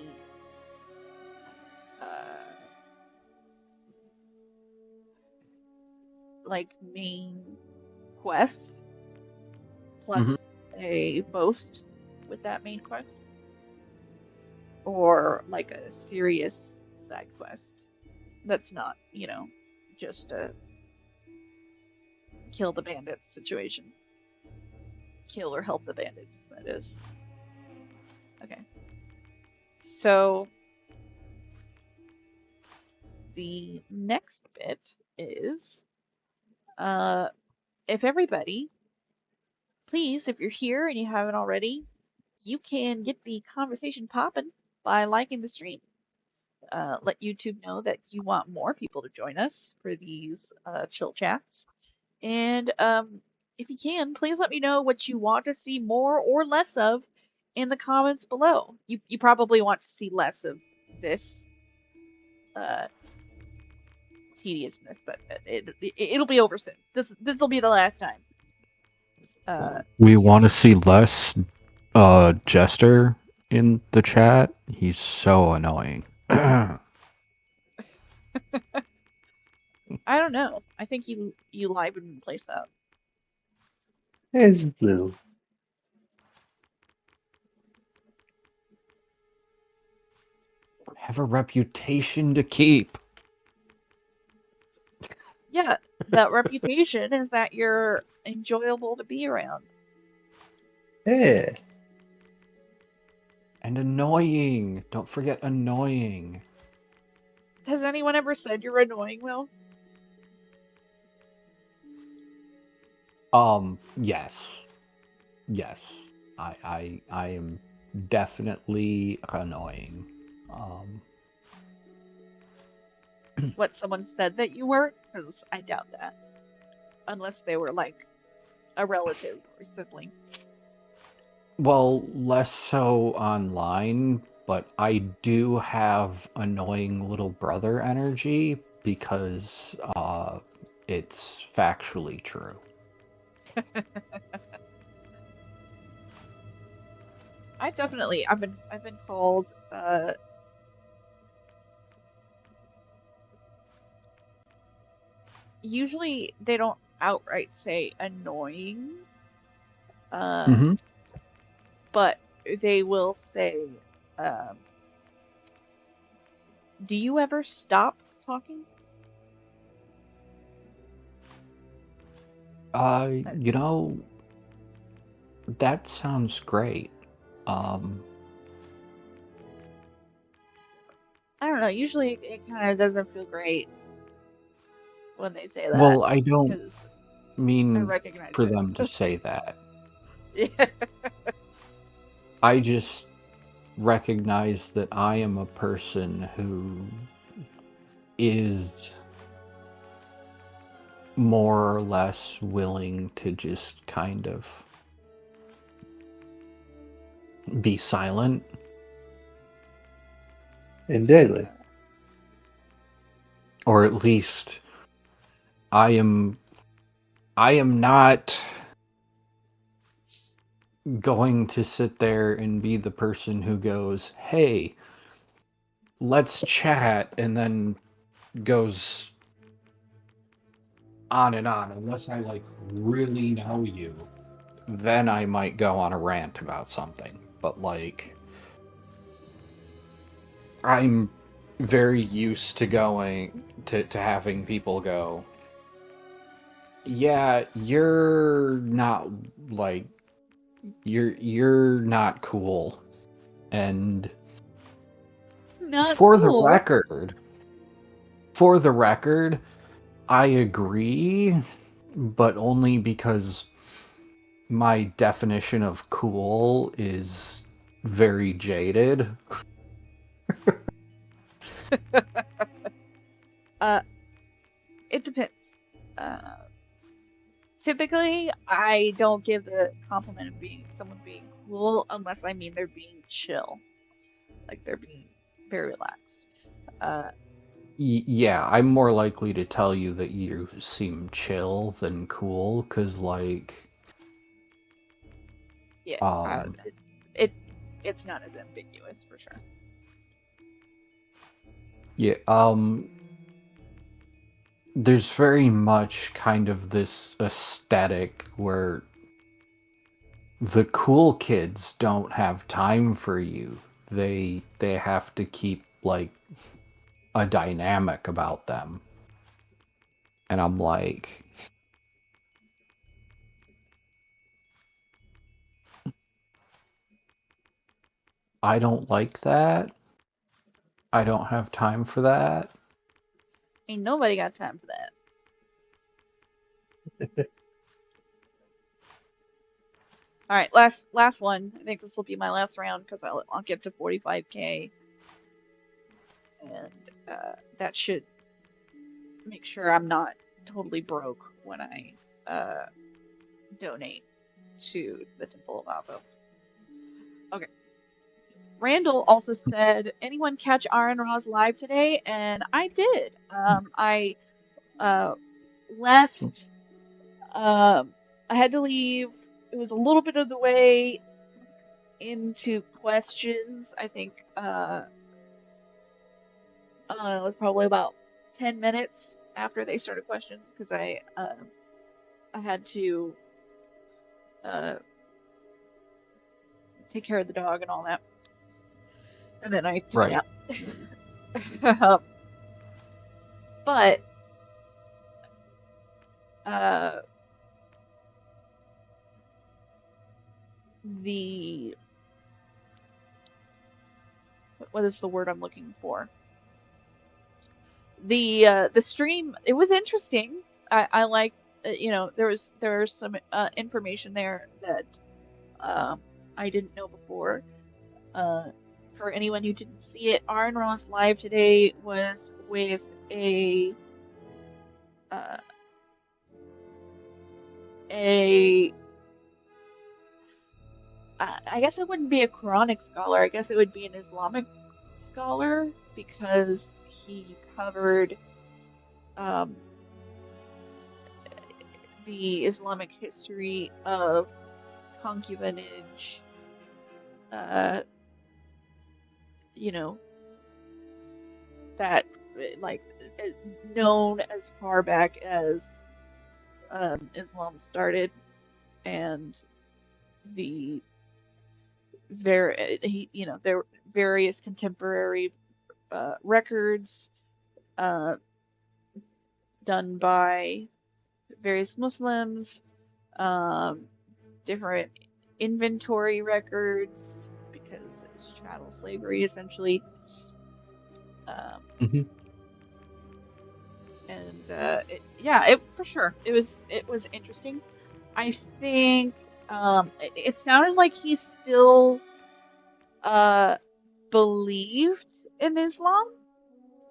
like main quest plus a boast with that main quest, or like a serious side quest that's not, you know, just a kill the bandits situation. Kill or help the bandits, that is. Okay. So the next bit is if everybody, please, if you're here and you haven't already, you can get the conversation popping by liking the stream. Let YouTube know that you want more people to join us for these chill chats. And if you can, please let me know what you want to see more or less of in the comments below. You probably want to see less of this uh, tediousness, but it'll be over soon. This will be the last time. We want to see less Jester in the chat. He's so annoying. I don't know. I think you live and replace that. It's blue. Have a reputation to keep. Yeah, that reputation is that you're enjoyable to be around. Yeah. And annoying. Don't forget annoying. Has anyone ever said you're annoying though? Yes. Yes. I am definitely annoying. What someone said that you were? Because I doubt that. Unless they were like a relative or sibling. Well, less so online, but I do have annoying little brother energy because it's factually true. I've been called usually they don't outright say annoying. But they will say, do you ever stop talking? You know, that sounds great. I don't know. Usually it kind of doesn't feel great when they say that. Well, I don't 'cause I mean recognize for it. them to say that. Yeah. I just recognize that I am a person who is more or less willing to just kind of be silent. Indeed. Or at least I am not going to sit there and be the person who goes, "Hey, let's chat," and then goes on and on. Unless I like really know you, then I might go on a rant about something. But like, I'm very used to going to having people go, "Yeah, you're not like you're not cool." And Not for cool. the record, I agree, but only because my definition of cool is very jaded. It depends. Typically, I don't give the compliment of someone being cool unless I mean they're being chill. Like they're being very relaxed. Yeah, I'm more likely to tell you that you seem chill than cool, because like, yeah, it's not as ambiguous for sure. Yeah, there's very much kind of this aesthetic where the cool kids don't have time for you. They have to keep like a dynamic about them. And I'm like, I don't like that. I don't have time for that. Ain't nobody got time for that. All right, last one. I think this will be my last round because I'll get to 45K, and that should make sure I'm not totally broke when I donate to the Temple of Avo. Okay. Randall also said, anyone catch Aaron Ross live today? And I did. I left. I had to leave. It was a little bit of the way into questions. I think it was probably about 10 minutes after they started questions because I had to take care of the dog and all that. And then I took Right. out. But the what is the word I'm looking for? The stream, it was interesting. I like there was some information there that I didn't know before. For anyone who didn't see it, Aaron Ross live today was with a I guess it wouldn't be a Quranic scholar. I guess it would be an Islamic scholar because he covered the Islamic history of concubinage, that like known as far back as Islam started, and the there were various contemporary records done by various Muslims, different inventory records because it's chattel slavery essentially. And for sure it was interesting. I think it sounded like he still believed in Islam,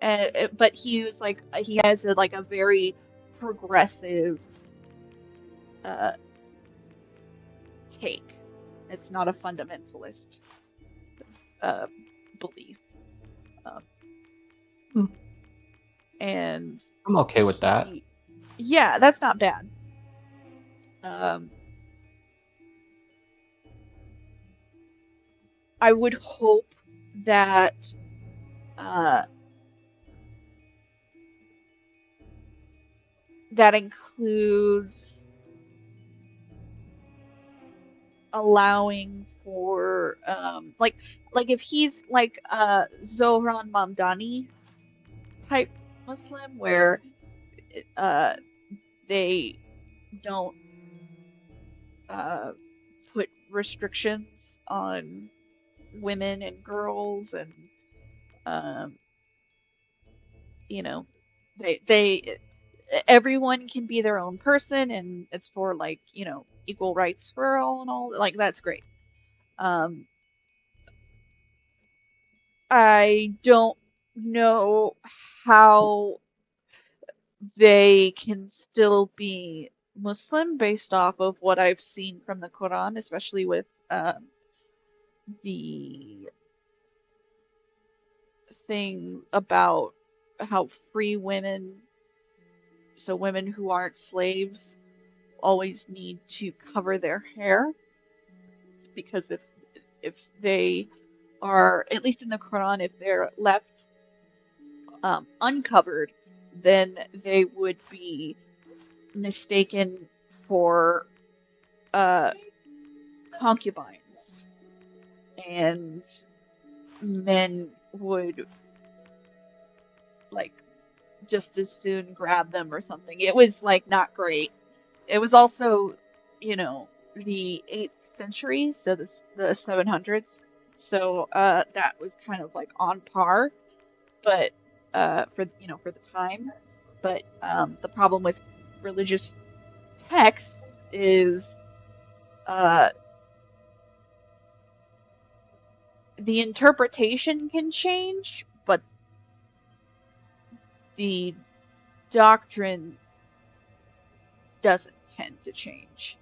but he was like he has a very progressive take. It's not a fundamentalist belief. And I'm okay with that. Yeah, that's not bad. I would hope that that includes allowing for like if he's like Zohran Mamdani type Muslim where they don't put restrictions on women and girls, and they everyone can be their own person, and it's for equal rights for all and all, that's great. I don't know how they can still be Muslim based off of what I've seen from the Quran, especially with the thing about how free women, so women who aren't slaves, always need to cover their hair, because if they are, at least in the Quran, if they're left uncovered, then they would be mistaken for concubines, and men would just as soon grab them or something. It was not great. It was also, the 8th century, so the 700s. So that was kind of on par, but for the time. But the problem with religious texts is the interpretation can change, but the doctrine doesn't tend to change.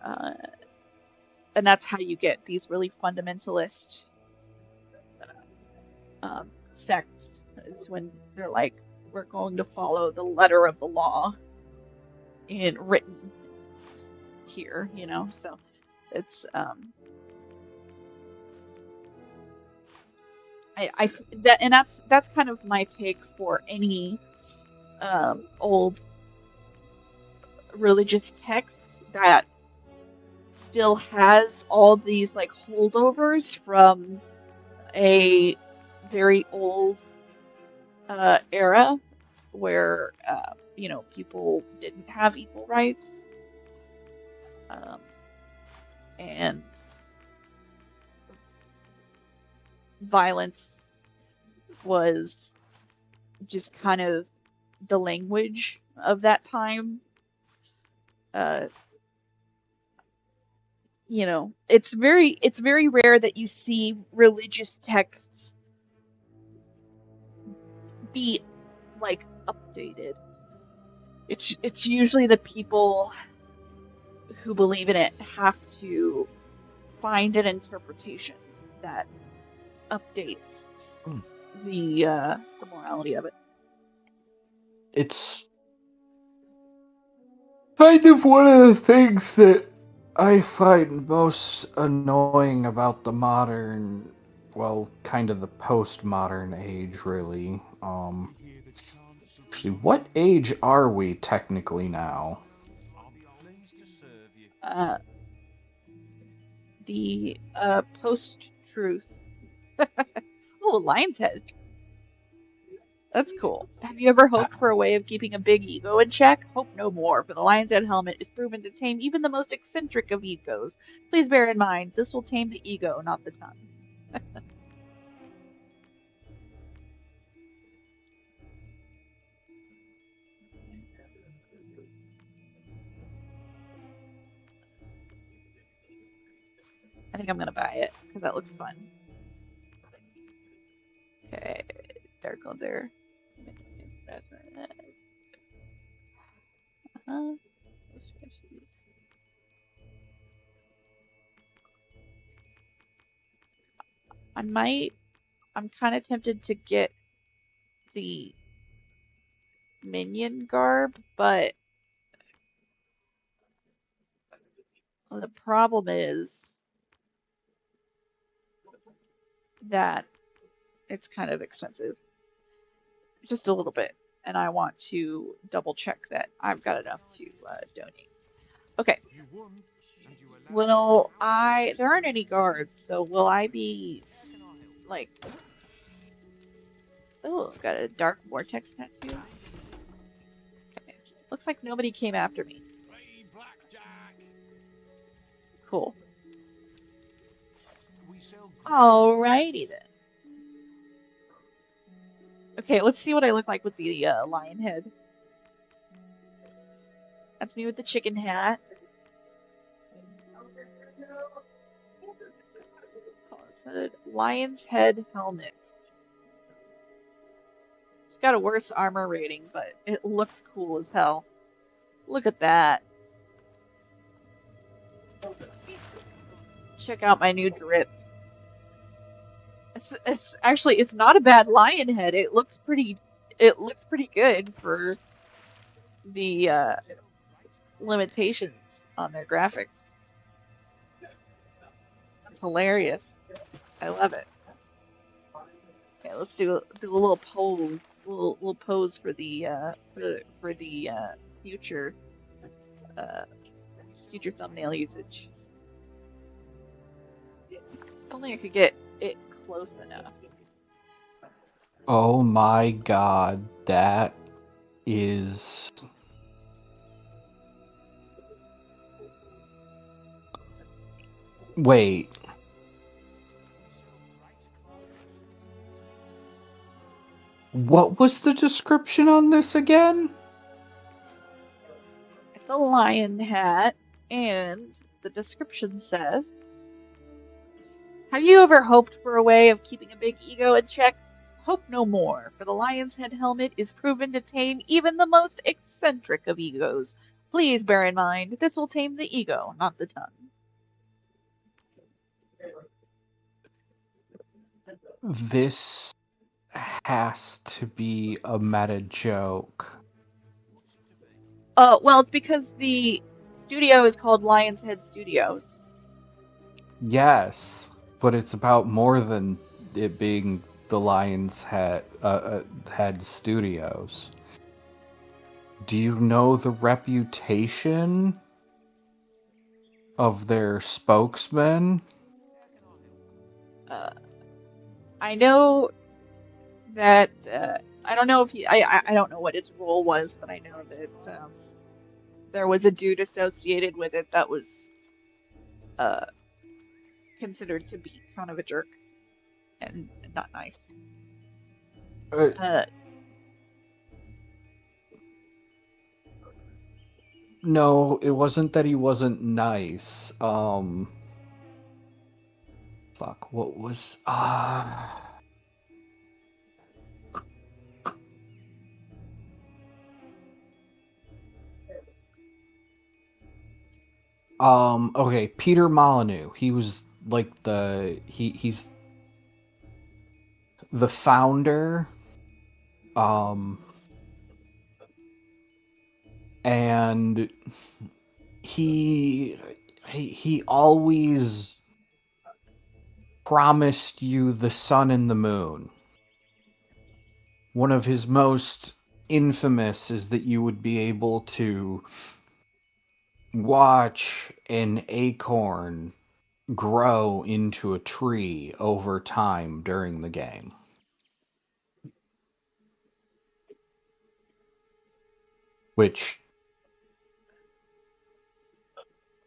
And that's how you get these really fundamentalist sects, is when they're like, we're going to follow the letter of the law in written here, you know. So it's that's kind of my take for any old religious text that still has all these like holdovers from a very old era where you know, people didn't have equal rights, and violence was just kind of the language of that time. You know, it's very rare that you see religious texts be like updated. It's usually the people who believe in it have to find an interpretation that updates the morality of it. It's kind of one of the things that I find most annoying about the modern, well, kind of the postmodern age, really. Actually, what age are we technically now? The post-truth. Oh, lion's head. That's cool. Have you ever hoped for a way of keeping a big ego in check? Hope no more, for the lion's head helmet is proven to tame even the most eccentric of egos. Please bear in mind, this will tame the ego, not the tongue. I think I'm gonna buy it, because that looks fun. Okay, dark leather. I'm kind of tempted to get the minion garb, but the problem is that it's kind of expensive. Just a little bit. And I want to double check that I've got enough to donate. Okay. There aren't any guards, so will I be, like... Oh, got a dark vortex tattoo. Okay. Looks like nobody came after me. Cool. Alrighty then. Okay, let's see what I look like with the lion head. That's me with the chicken hat. Lion's head helmet. It's got a worse armor rating, but it looks cool as hell. Look at that. Check out my new drip. It's actually, it's not a bad lion head. It looks pretty good for the limitations on their graphics. It's hilarious. I love it. Okay, let's do a little pose, little pose for the future future thumbnail usage. If only I could get it close enough. Oh my god, that is... Wait. What was the description on this again? It's a lion hat, and the description says, Have you ever hoped for a way of keeping a big ego in check? Hope no more, for the lion's head helmet is proven to tame even the most eccentric of egos. Please bear in mind, this will tame the ego, not the tongue. This has to be a meta joke. Well, it's because the studio is called Lion's Head Studios. Yes, but it's about more than it being the Lion's Head Studios. Do you know the reputation of their spokesman? I know that I don't know if I don't know what its role was, but I know that there was a dude associated with it that was considered to be kind of a jerk and not nice. No, it wasn't that he wasn't nice. Fuck, what was okay, Peter Molyneux. He was like he's the founder. And he always promised you the sun and the moon. One of his most infamous is that you would be able to watch an acorn grow into a tree over time during the game. Which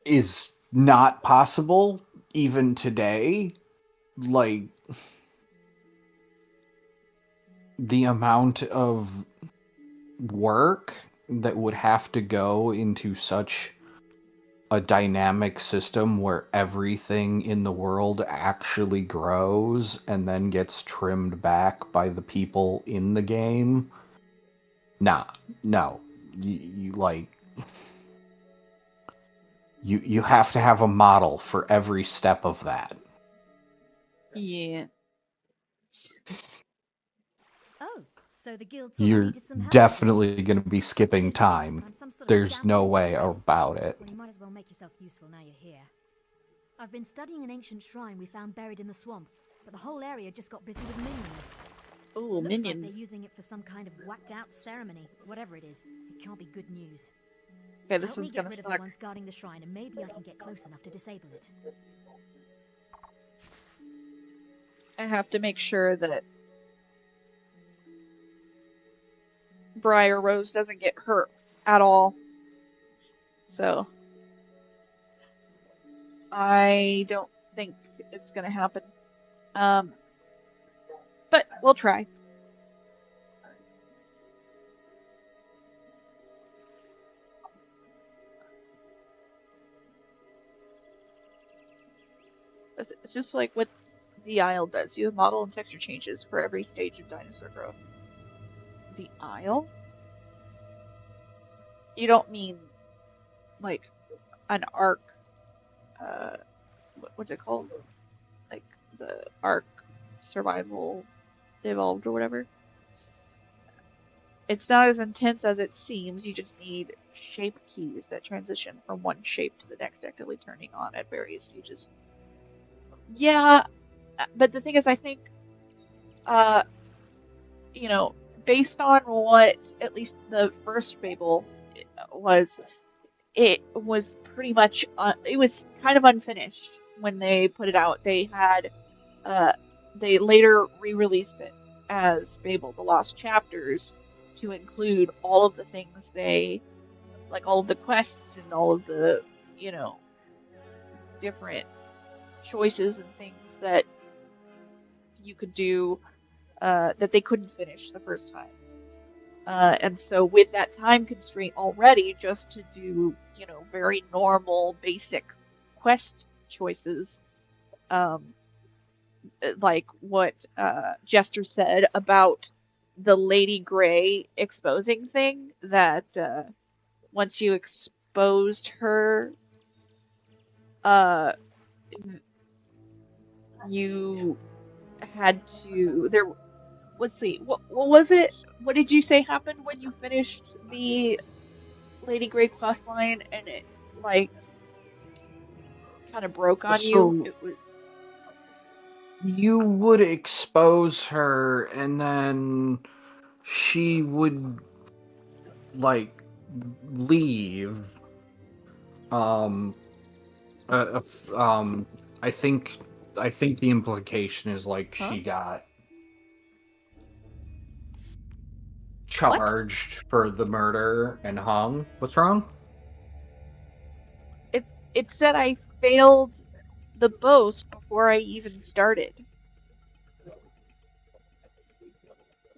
is not possible even today. Like, the amount of work that would have to go into such a dynamic system where everything in the world actually grows and then gets trimmed back by the people in the game. No. You have to have a model for every step of that. Yeah. Oh, so the guild You're definitely going to be skipping time. There's no way about it. Well, you might as well make yourself useful now you're here. I've been studying an ancient shrine we found buried in the swamp, but the whole area just got busy with minions. Ooh, Looks minions. like they're using it for some kind of whacked out ceremony. Whatever it is, it can't be good news. Okay, this Help one's me gonna get rid of suck. the ones guarding the shrine, and maybe I can get close enough to disable it. I have to make sure that Briar Rose doesn't get hurt at all. So I don't think it's gonna happen. But we'll try. It's just like what the Isle does. You have model and texture changes for every stage of dinosaur growth. The Isle? You don't mean like an arc, what's it called? Like the arc survival evolved or whatever? It's not as intense as it seems. You just need shape keys that transition from one shape to the next, actively turning on at various stages. Yeah, but the thing is, I think, you know, based on what at least the first Fable was, it was pretty much, it was kind of unfinished when they put it out. They had, they later re-released it as Fable: The Lost Chapters to include all of the things they, like all of the quests and all of the, you know, different choices and things that you could do that they couldn't finish the first time. And so with that time constraint already, just to do, you know, very normal, basic quest choices, like what Jester said about the Lady Grey exposing thing, that once you exposed her, uh, you had to there. Let's see, what was it? What did you say happened when you finished the Lady Grey quest line and it like kind of broke on you? So It was you would expose her, and then she would like leave. Um, uh, uh, um, I think the implication is like huh? she got What? charged for the murder and hung. What's wrong? It said I failed the boast before I even started.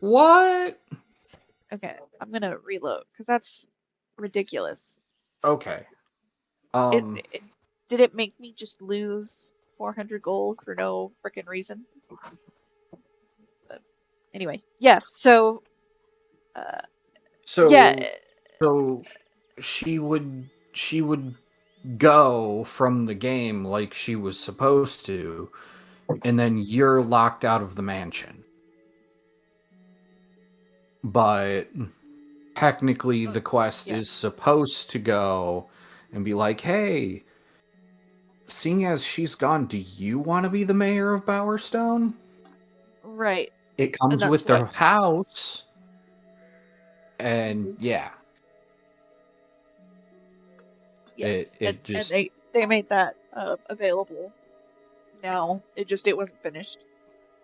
What? Okay, I'm gonna reload because that's ridiculous. Okay. It, it did it make me just lose 400 gold for no freaking reason? But anyway, yeah. So, uh, yeah, So so she would go from the game like she was supposed to, and then you're locked out of the mansion. But technically the quest yeah, is supposed to go and be like, hey, seeing as she's gone, do you want to be the mayor of Bowerstone? right. It And comes that's with what. their house, and yeah, Yes, it and just they made that available now. It wasn't finished.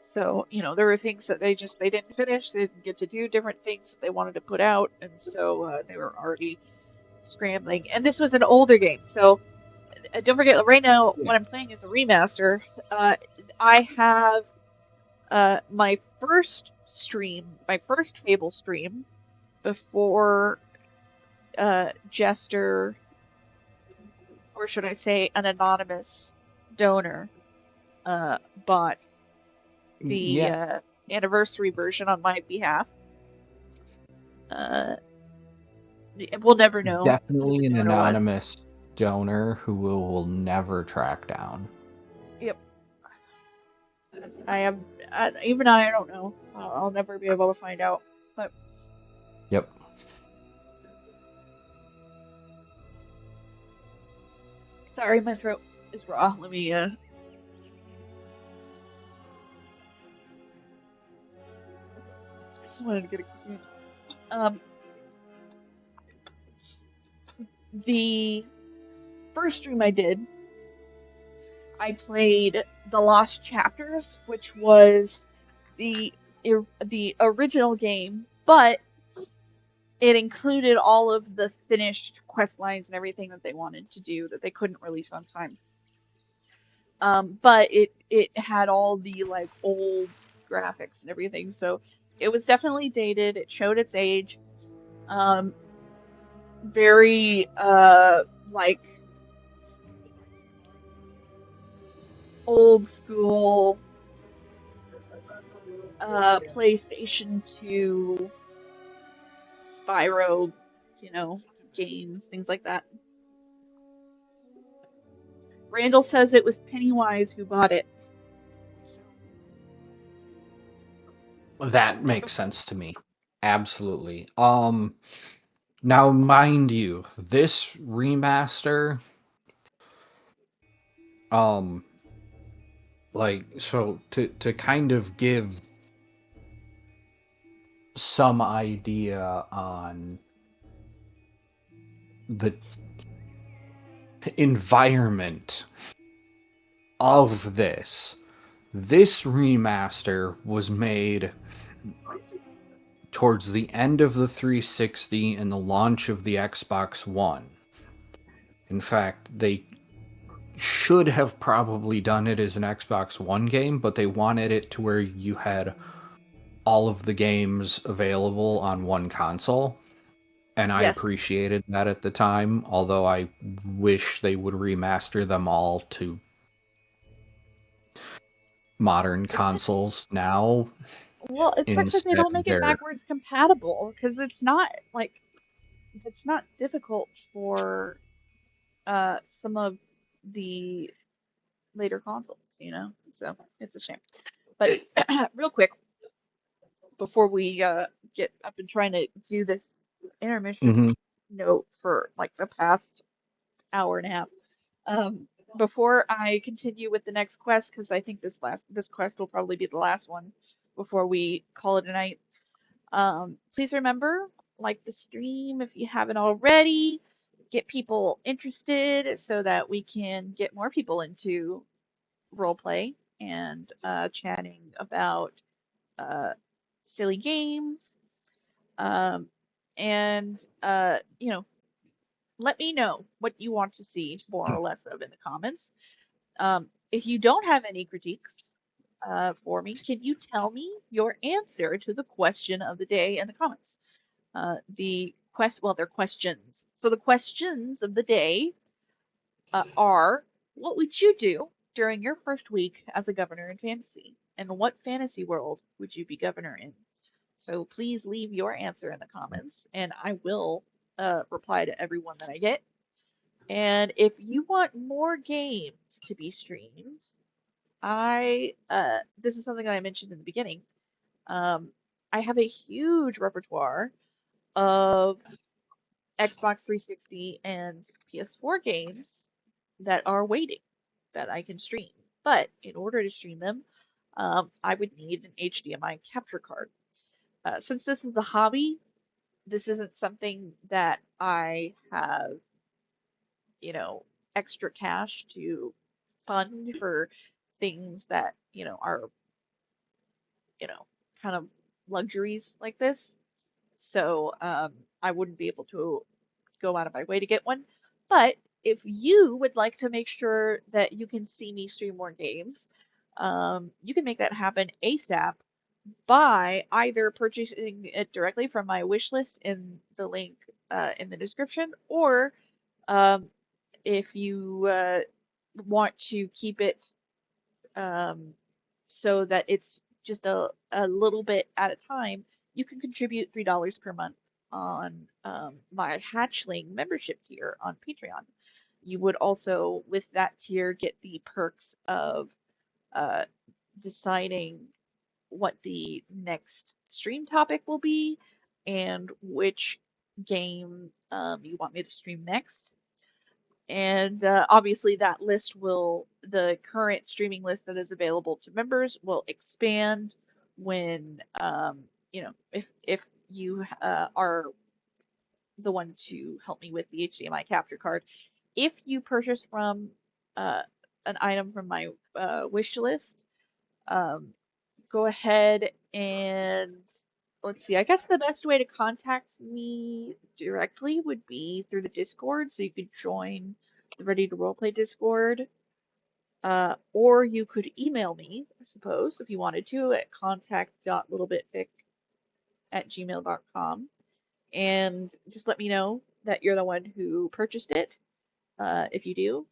So, there were things that they didn't finish. They didn't get to do different things that they wanted to put out, and so they were already scrambling. And this was an older game, so don't forget. Right now, yeah. what I'm playing is a remaster. I have my first stream, my first Fable stream, before Jester, or should I say, an anonymous donor, bought the Yeah, anniversary version on my behalf. Uh, we'll never know who the definitely an donor was. anonymous donor who will never track down. Yep, I have. Even I don't know. I'll never be able to find out. But Yep. sorry, my throat is raw. Let me. I just wanted to get a quick. The first stream I did, I played The Lost Chapters, which was the the original game, but it included all of the finished quest lines and everything that they wanted to do that they couldn't release on time. But it had all the like old graphics and everything, so it was definitely dated. It showed its age. Very like old school PlayStation 2 Spyro, games, things like that. Randall says it was Pennywise who bought it. That makes sense to me. Absolutely. Now mind you, this remaster, like, so to kind of give some idea on the environment of this remaster was made towards the end of the 360 and the launch of the Xbox One. In fact, they should have probably done it as an Xbox One game, but they wanted it to where you had all of the games available on one console. And I Yes. appreciated that at the time, although I wish they would remaster them all to modern It's just, consoles now well, it sucks that they instead don't make it they're backwards compatible because it's not difficult for some of the later consoles, you know? So it's a shame. But real quick, before we get up and trying to do this intermission Mhm. note for like the past hour and a half, um, before I continue with the next quest, because I think this quest will probably be the last one before we call it a night. Please remember, like the stream if you haven't already. Get people interested so that we can get more people into roleplay and chatting about uh, silly games. Um, and you know, let me know what you want to see more or less of in the comments. If you don't have any critiques for me, can you tell me your answer to the question of the day in the comments? Well, they're questions. So the questions of the day are: what would you do during your first week as a governor in fantasy? And what fantasy world would you be governor in? So please leave your answer in the comments, and I will reply to everyone that I get. And if you want more games to be streamed, I this is something that I mentioned in the beginning. Um, I have a huge repertoire of Xbox 360 and PS4 games that are waiting that I can stream. But in order to stream them, I would need an HDMI capture card. Since this is a hobby, this isn't something that I have, you know, extra cash to fund for things that, are, you know, kind of luxuries like this. So I wouldn't be able to go out of my way to get one. But if you would like to make sure that you can see me stream more games, you can make that happen ASAP by either purchasing it directly from my wish list in the link in the description, or um, if you want to keep it um, so that it's just a little bit at a time, you can contribute $3 per month on my Hatchling membership tier on Patreon. You would also, with that tier, get the perks of uh, deciding what the next stream topic will be and which game you want me to stream next. And obviously, the current streaming list that is available to members will expand when, if you are the one to help me with the HDMI capture card. If you purchase from uh, an item from my wish list, um, go ahead and let's see. I guess the best way to contact me directly would be through the Discord, so you could join the Ready to Roleplay Discord. Or you could email me, I suppose, if you wanted to, at contact.littlebitvictor@gmail.com. And just let me know that you're the one who purchased it, if you do.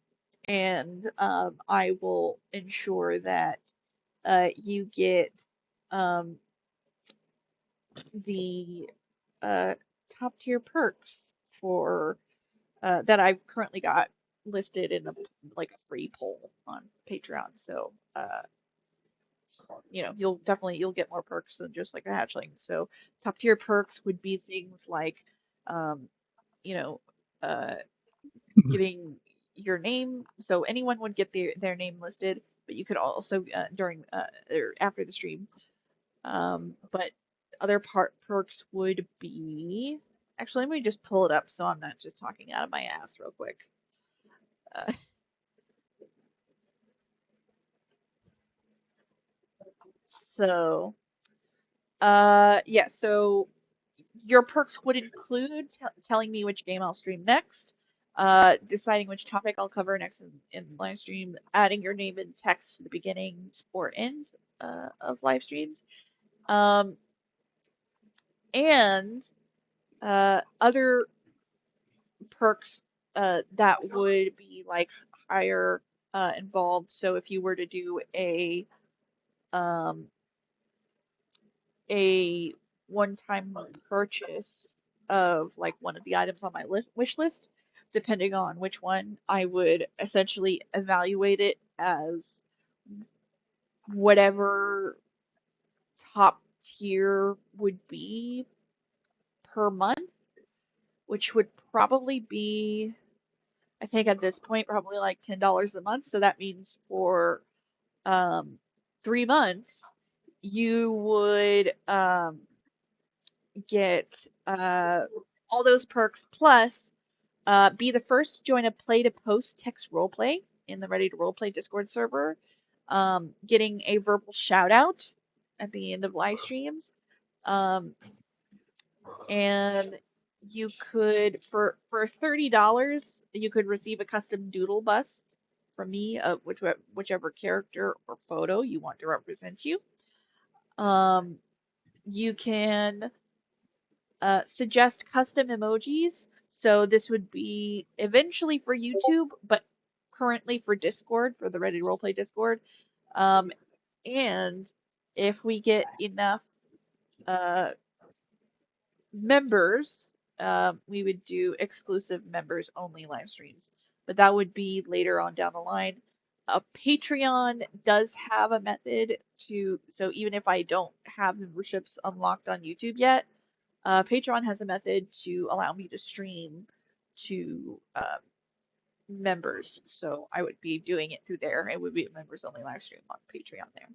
And I will ensure that you get um, the uh, top tier perks for that I've currently got listed in a free poll on Patreon. So you'll get more perks than just like a hatchling. So top tier perks would be things like um, you know uh, getting your name. So anyone would get their name listed, but you could also during or after the stream. But other perks would be, actually, let me just pull it up so I'm not just talking out of my ass real quick. Uh, so, yeah, so your perks would include telling me which game I'll stream next, deciding which topic I'll cover next in live stream, adding your name and text to the beginning or end of live streams, um, and other perks that would be like higher involved. So if you were to do a um, a one-time purchase of like one of the items on my wish list, depending on which one, I would essentially evaluate it as whatever top tier would be per month, which would probably be, I think at this point, probably like $10 a month. So that means for um, 3 months, you would get all those perks plus be the first to join a play to post text roleplay in the Ready to Roleplay Discord server, getting a verbal shout out at the end of live streams. Um, and you could for $30 you could receive a custom doodle bust from me of whichever character or photo you want to represent you. Um, you can suggest custom emojis. So this would be eventually for YouTube, but currently for Discord, for the Ready to Roleplay Discord. And if we get enough uh, members, we would do exclusive members only live streams, but that would be later on down the line. Patreon does have a method to, so even if I don't have memberships unlocked on YouTube yet, Patreon has a method to allow me to stream to members. So I would be doing it through there. It would be a members only live stream on Patreon there.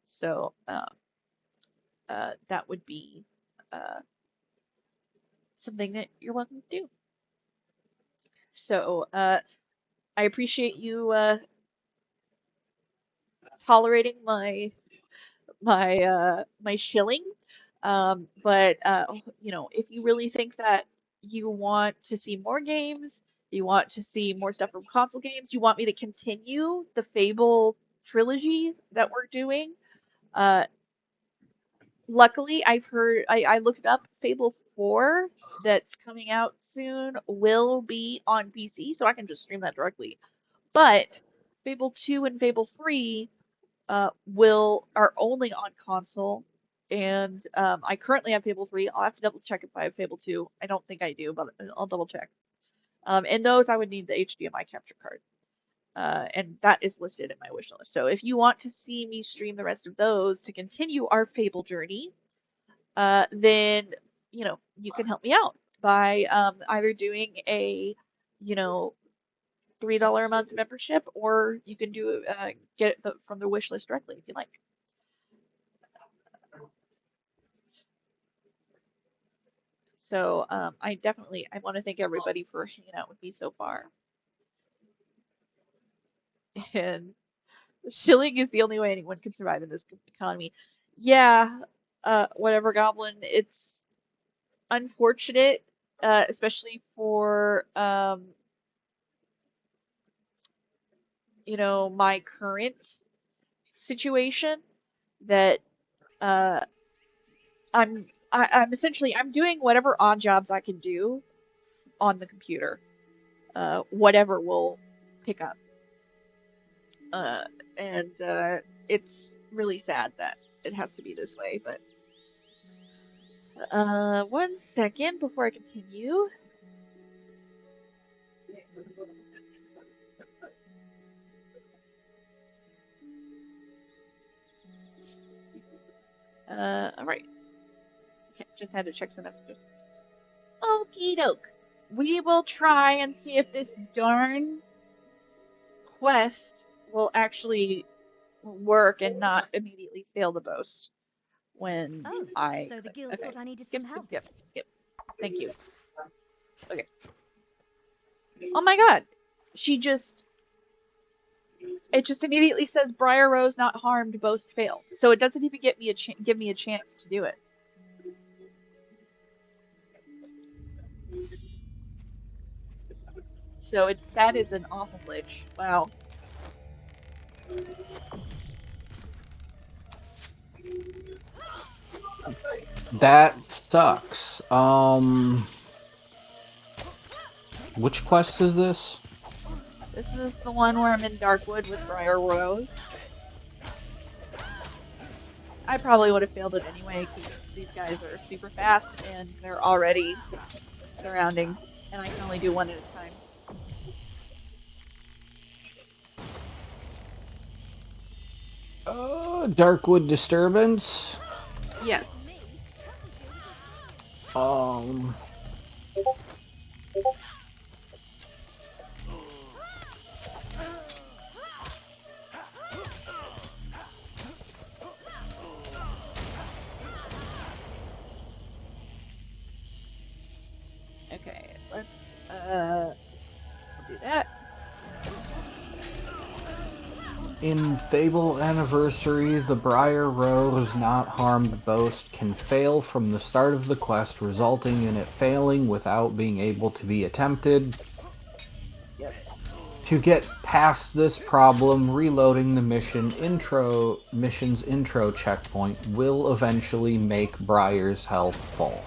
So that would be something that you're welcome to do. So I appreciate you tolerating my shilling. But you know, if you really think that you want to see more games, you want to see more stuff from console games, you want me to continue the Fable trilogy that we're doing, uh, luckily I've heard I looked it up, Fable 4 that's coming out soon will be on PC, so I can just stream that directly. But Fable 2 and Fable 3 are only on console, and I currently have Fable 3. I'll have to double check if I have Fable 2. I don't think I do, but I'll double check. And those I would need the HDMI capture card. And that is listed in my wish list. So if you want to see me stream the rest of those to continue our Fable journey, then you know you can help me out by either doing a you know $3 a month membership, or you can do get it from the wish list directly if you like. So I want to thank everybody for hanging out with me so far. And shilling is the only way anyone can survive in this economy. Yeah, whatever, Goblin. It's unfortunate, especially for you know, my current situation that I'm essentially I'm doing whatever odd jobs I can do on the computer. Whatever will pick up. And it's really sad that it has to be this way, but 1 second before I continue. All right. Just had to check some messages. Okie doke. We will try and see if this darn quest will actually work and not immediately fail the boast when So the guild okay. thought I needed Skip. some help. Skip. Thank you. Okay. Oh my god. It just immediately says Briar Rose not harmed, boast failed. So it doesn't even give me a chance to do it. So that is an awful glitch. Wow. That sucks. Which quest is this? This is the one where I'm in Darkwood with Briar Rose. I probably would have failed it anyway because these guys are super fast and they're already surrounding, and I can only do one at a time. Darkwood disturbance. Yes. Okay, let's do that. In Fable Anniversary, the Briar Rose not harmed boast can fail from the start of the quest, resulting in it failing without being able to be attempted. Yep. To get past this problem, reloading the mission's intro checkpoint will eventually make Briar's health full.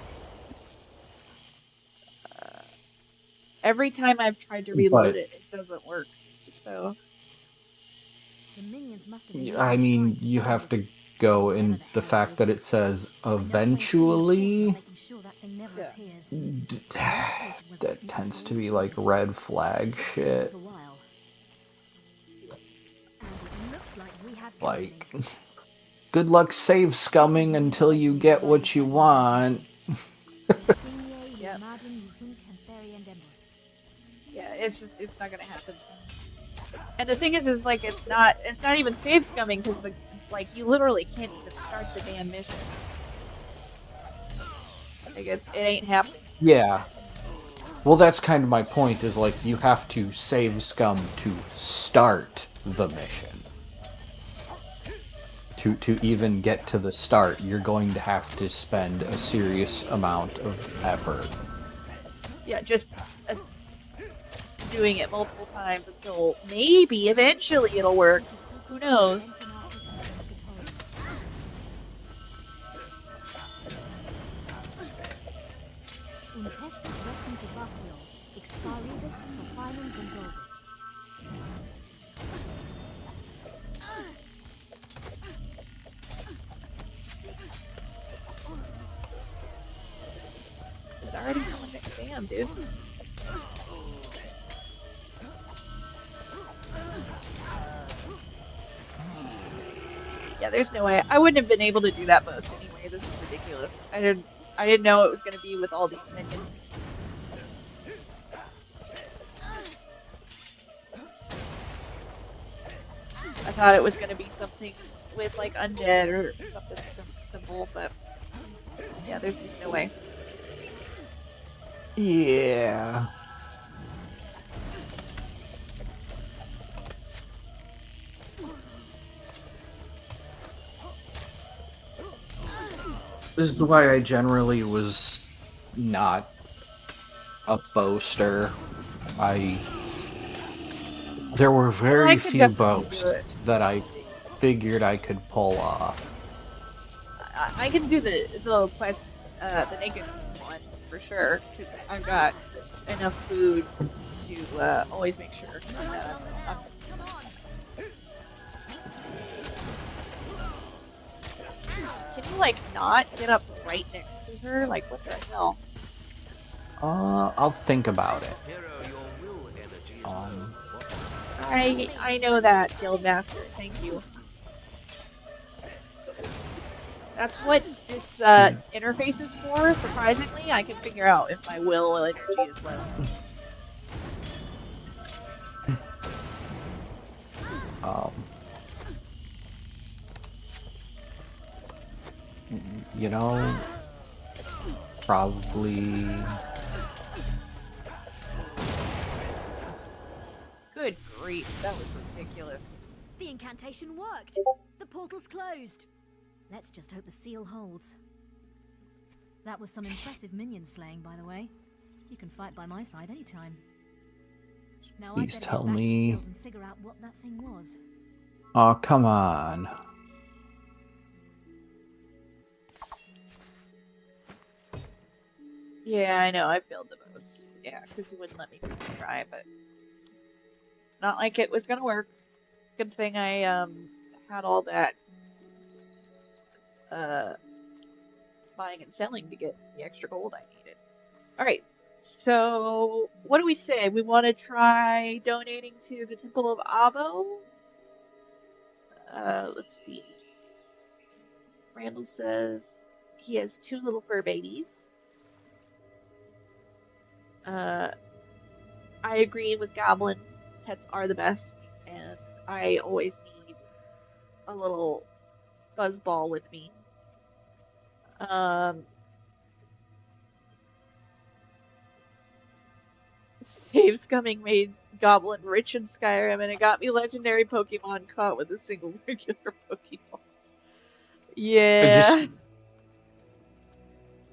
Every time I've tried to reload it doesn't work. So The minions must have been I using mean, shrine to you slow have us. to go Whatever in the the hell it fact is. that it says I know a way of sealing the portal eventually. and making sure that thing never Yeah. appears. Location was That tends to be beautiful like place. red flag shit. Took a while. And it looks like we have Like, company. good luck save scumming until you get what you want. Yep. Yeah, it's not gonna happen. And the thing is like it's not even save scumming because like you literally can't even start the damn mission. Like it ain't happening. Yeah. Well, that's kind of my point, is like you have to save scum to start the mission. To even get to the start, you're going to have to spend a serious amount of effort. Yeah, just doing it multiple times until maybe eventually it'll work. Who knows? There's already someone next. Damn, dude. Yeah, there's no way. I wouldn't have been able to do that boast anyway. This is ridiculous. I didn't know it was going to be with all these minions. I thought it was going to be something with like undead or something simple, but yeah, there's just no way. Yeah. This is why I generally was not a boaster. There were very few boasts that I figured I could pull off. I can do the quest, the naked one for sure, because I've got enough food to always make sure I'm Can you like not get up right next to her? Like what the hell? I'll think about it. I know that, Guildmaster. Thank you. That's what this interface is for. Surprisingly, I can figure out if my will energy is low. You know, probably. Good grief, that was ridiculous. The incantation worked. The portal's closed. Let's just hope the seal holds. That was some impressive minion slaying, by the way. You can fight by my side anytime. Now Please I tell better get back to the me. guild and figure out what that thing was. Oh, come on. Yeah, I know, I failed the most. Yeah, because you wouldn't let me try, but not like it was gonna work. Good thing I had all that buying and selling to get the extra gold I needed. Alright, so what do we say? We want to try donating to the Temple of Abo? Let's see. Randall says he has 2 little fur babies. I agree with Goblin. Pets are the best, and I always need a little fuzzball with me. Saves coming made Goblin rich in Skyrim, and it got me legendary Pokemon caught with a single regular Pokeballs. Yeah.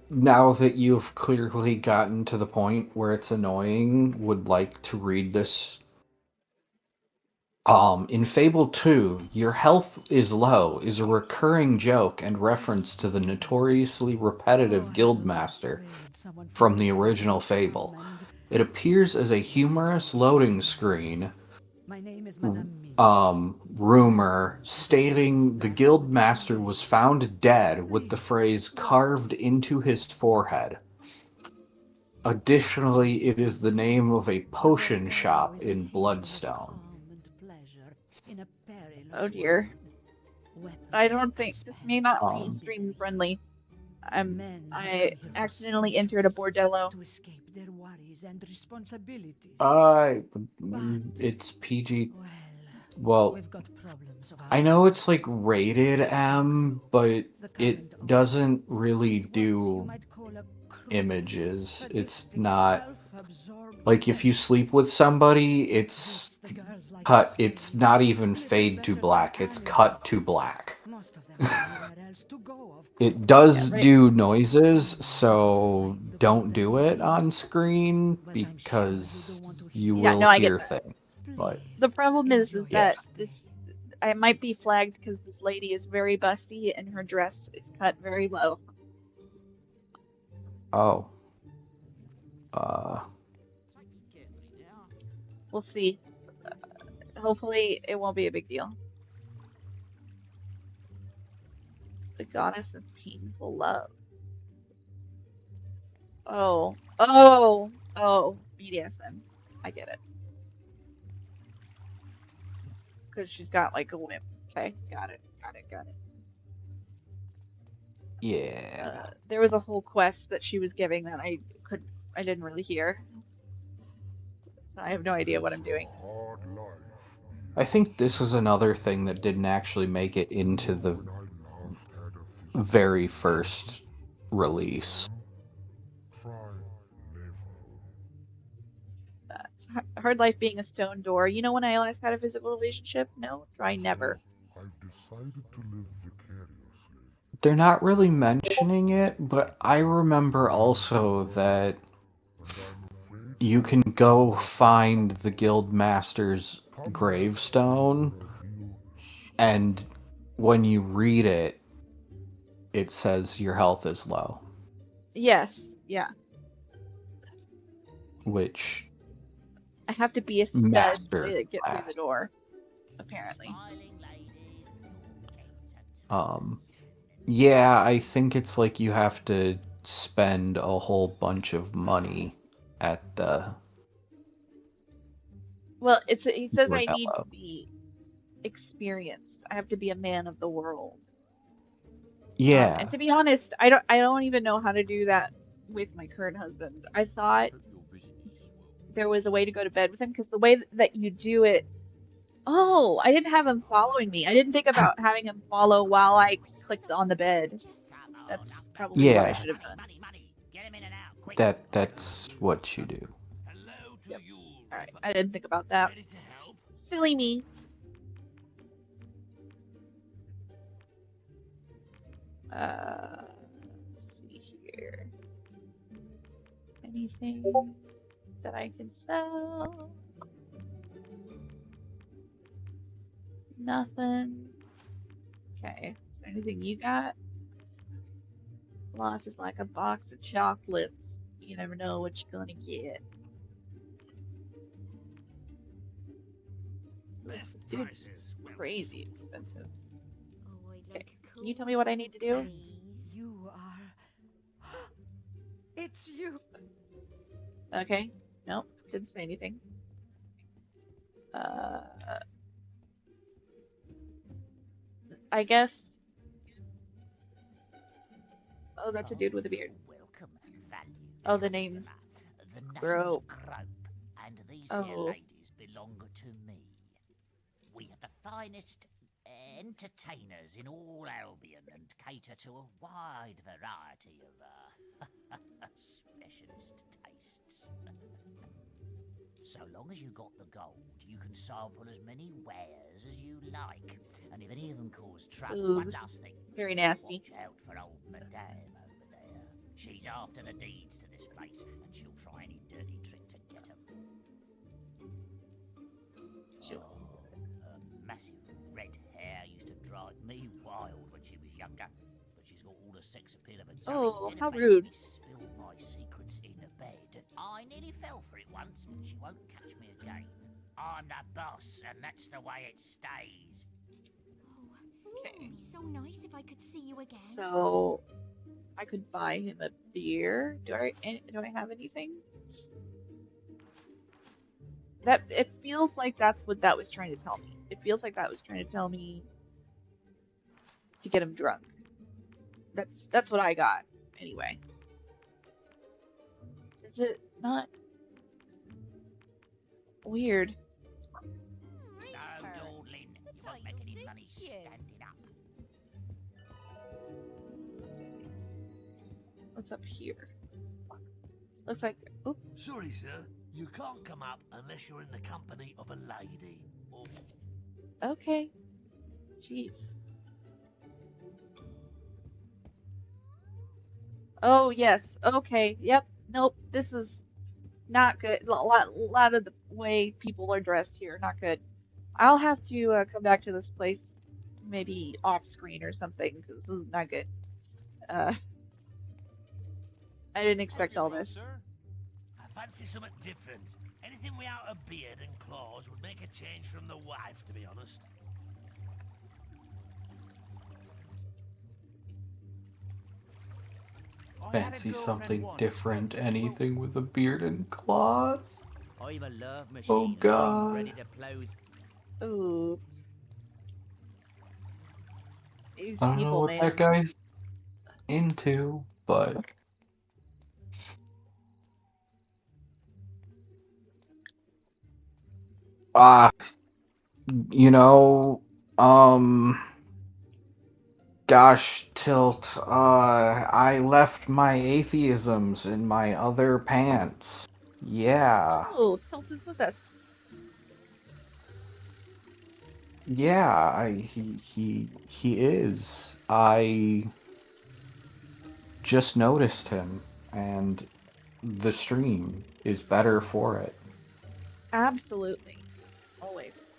Now that you've clearly gotten to the point where it's annoying, would like to read this. In Fable 2, your health is low is a recurring joke and reference to the notoriously repetitive Guildmaster from the original Fable. It appears as a humorous loading screen rumor stating the Guildmaster was found dead with the phrase carved into his forehead. Additionally, it is the name of a potion shop in Bloodstone. Oh dear. I don't think this may not be stream friendly. I accidentally entered a bordello. It's PG. Well, I know it's like rated M, but it doesn't really do images. It's not like if you sleep with somebody, it's cut. It's not even fade to black. It's cut to black. It does do noises, so don't do it on screen because you will hear things. But the problem is that this I might be flagged because this lady is very busty and her dress is cut very low. Oh. We'll see. Hopefully it won't be a big deal. The goddess of painful love. Oh. BDSM. I get it. Because she's got like a whip. Okay, got it. Yeah. There was a whole quest that she was giving that I didn't really hear. So I have no idea what I'm doing. I think this was another thing that didn't actually make it into the very first release. Hard life being a stone door. You know when I last had a physical relationship? No, try never. They're not really mentioning it, but I remember also that you can go find the Guildmaster's gravestone, and when you read it, it says your health is low. Yes, yeah. Which I have to be a stud to get through the door, apparently. Yeah, I think it's like you have to spend a whole bunch of money at the... Well, he says I need to be experienced. I have to be a man of the world. Yeah. And to be honest, I don't even know how to do that with my current husband. I thought there was a way to go to bed with him because the way that you do it. Oh, I didn't have him following me. I didn't think about having him follow while I clicked on the bed. That's probably what I should have done. That's what you do. Yep. All right, I didn't think about that. Silly me. Let's see here. Anything that I can sell? Nothing. Okay. Is there anything you got? Life is like a box of chocolates. You never know what you're gonna get. Dude, it's crazy expensive. Okay. Can you tell me what I need to do? You are. It's you. Okay. Nope. Didn't say anything. I guess. Oh, that's a dude with a beard. Welcome, valued Oh, the name's customer. The name's Grope. Grope, and these Oh. here ladies belong to me. We are the finest entertainers in all Albion and cater to a wide variety of specialist tastes. So long as you got the gold, you can sample as many wares as you like. And if any of them cause trouble, Ooh, one this last is thing. very nasty. Watch out for old Madame over there. She's after the deeds to this place, and she'll try any dirty trick to get 'em. Her massive red hair used to drive me wild when she was younger. But she's got all the sex appeal of a Oh, instead how of making rude. me spill my secrets in bed. I nearly fell for it once, but she won't catch me again. I'm the boss, and that's the way it stays. Okay. It'd be so nice if I could see you again. So I could buy him a beer. Do I have anything? That it feels like that's what that was trying to tell me. It feels like that was trying to tell me to get him drunk. That's what I got anyway. Is it not weird? No dawdling. You won't make any money standing up. What's up here? Looks like. Oop. Sorry, sir. You can't come up unless you're in the company of a lady. Or... Okay. Jeez. Oh yes. Okay. Yep. Nope. This is not good. A lot of the way people are dressed here, not good. I'll have to come back to this place, maybe off screen or something, because this is not good. I didn't expect all this. Sir? I fancy something different. Anything without a beard and claws would make a change from the wife, to be honest. Fancy something different, anything with a beard and claws? I've a love machine. Oh god. Ready to play with. Ooh. These I don't know people, what man. that guy's into, but you know, gosh, Tilt, I left my atheisms in my other pants. Yeah. Oh, Tilt is with us. Yeah, he is. I just noticed him, and the stream is better for it. Absolutely. Always.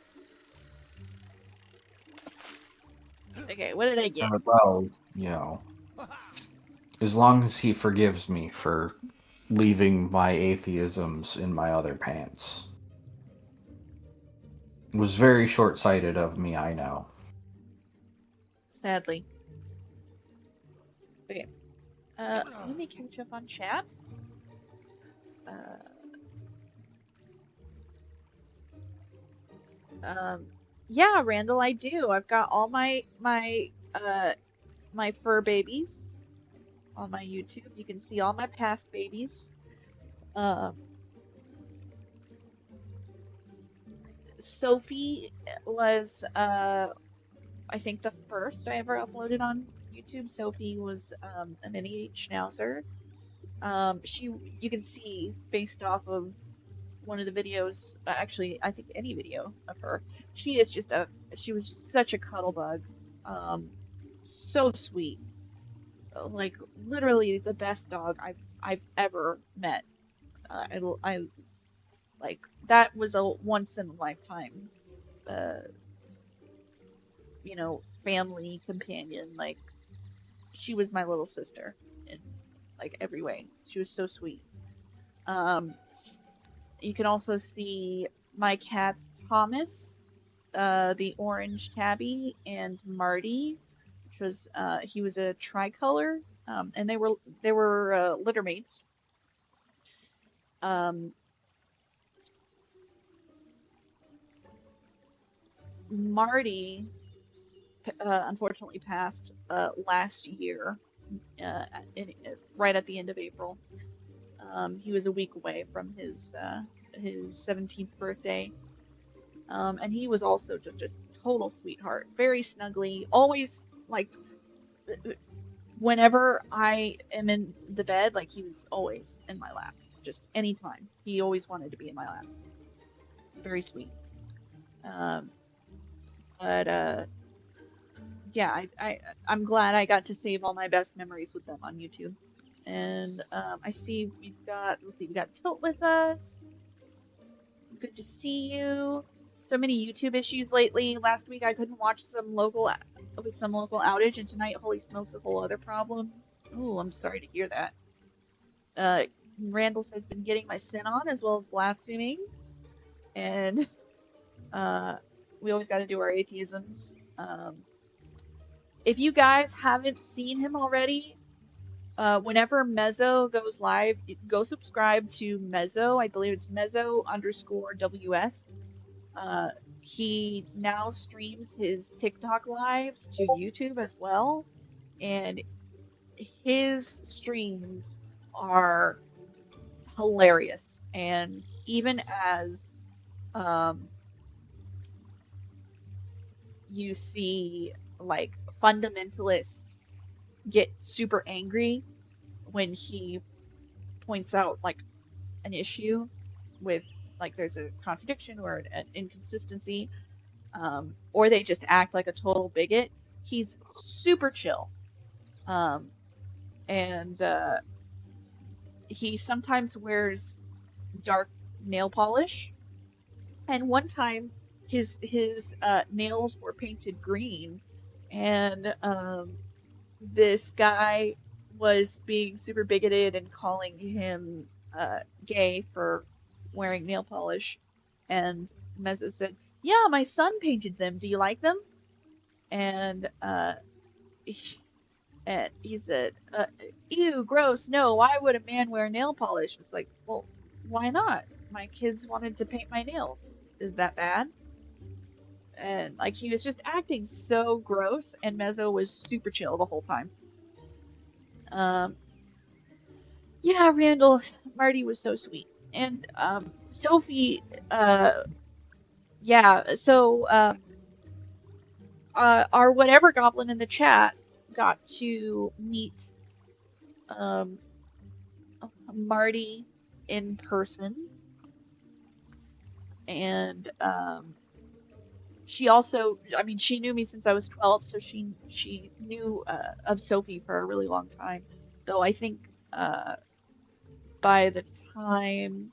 Okay, what did I get? Well, you know, as long as he forgives me for leaving my atheisms in my other pants. It was very short-sighted of me, I know. Sadly. Okay. Let me catch up on chat. Yeah, Randall, I do. I've got all my fur babies on my YouTube. You can see all my past babies. Sophie was I think the first I ever uploaded on YouTube. Sophie was a mini schnauzer. You can see based off of one of the videos, actually I think any video of her, she was such a cuddle bug. So sweet. Like literally the best dog I've ever met. I like that was a once in a lifetime family companion. Like she was my little sister in like every way. She was so sweet. You can also see my cats Thomas, the orange tabby, and Marty which was he was a tricolor, and they were litter mates. Marty unfortunately passed last year, right at the end of April. He was a week away from his 17th birthday. And he was also just a total sweetheart, very snuggly, always like whenever I am in the bed, like he was always in my lap, just anytime. He always wanted to be in my lap. Very sweet. But yeah, I'm glad I got to save all my best memories with them on YouTube. And I see we got Tilt with us. Good to see you. So many YouTube issues lately. Last week I couldn't watch some local outage, and tonight, holy smokes, a whole other problem. Oh, I'm sorry to hear that. Randall's has been getting my sin on as well as blaspheming, and we always got to do our atheisms. If you guys haven't seen him already, whenever Mezzo goes live, go subscribe to Mezzo. I believe it's Mezzo_WS. He now streams his TikTok lives to YouTube as well, and his streams are hilarious. And even as you see like fundamentalists get super angry when he points out like an issue with like there's a contradiction or an inconsistency, or they just act like a total bigot. He's super chill, and he sometimes wears dark nail polish. And one time, his nails were painted green, and this guy was being super bigoted and calling him gay for wearing nail polish. And Mezzo said, "Yeah, my son painted them. Do you like them?" And he said, "Ew, gross. No, why would a man wear nail polish?" It's like, well, why not? My kids wanted to paint my nails. Is that bad? And like he was just acting so gross, and Mezzo was super chill the whole time. Yeah, Randall, Marty was so sweet. And Sophie, yeah, so our whatever goblin in the chat got to meet Marty in person. And she also, I mean, she knew me since I was 12, so she knew of Sophie for a really long time. Though I think by the time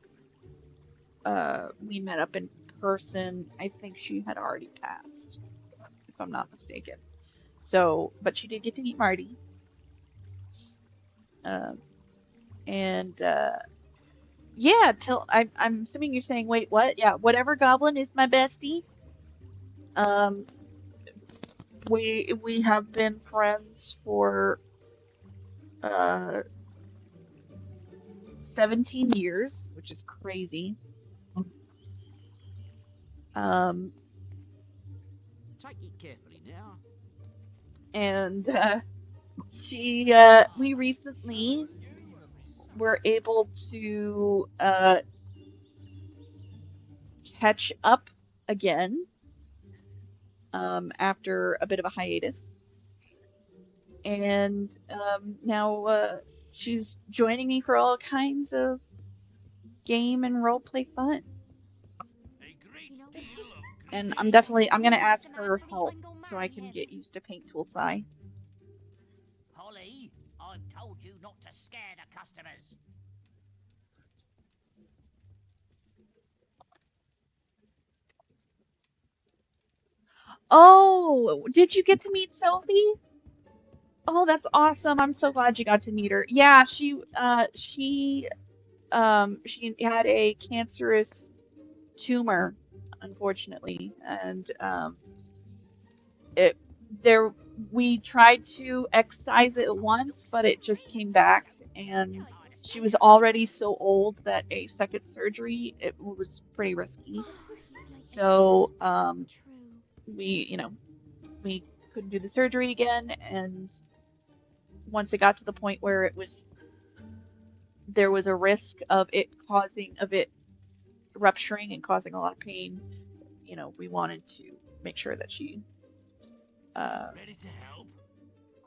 we met up in person, I think she had already passed, if I'm not mistaken. So, but she did get to meet Marty. And yeah, I'm assuming you're saying, wait, what? Yeah, whatever goblin is my bestie. We have been friends for 17 years, which is crazy. Take it carefully now. And we recently were able to catch up again after a bit of a hiatus. And now she's joining me for all kinds of game and roleplay fun. And I'm gonna ask her help so I can get used to Paint Tool Sai. Holly, I've told you not to scare the customers. Oh, did you get to meet Sophie? Oh, that's awesome. I'm so glad you got to meet her. Yeah, she had a cancerous tumor, unfortunately, and we tried to excise it once, but it just came back, and she was already so old that a second surgery, it was pretty risky. So, we couldn't do the surgery again, and once it got to the point where there was a risk of it rupturing and causing a lot of pain, we wanted to make sure that she Ready to help?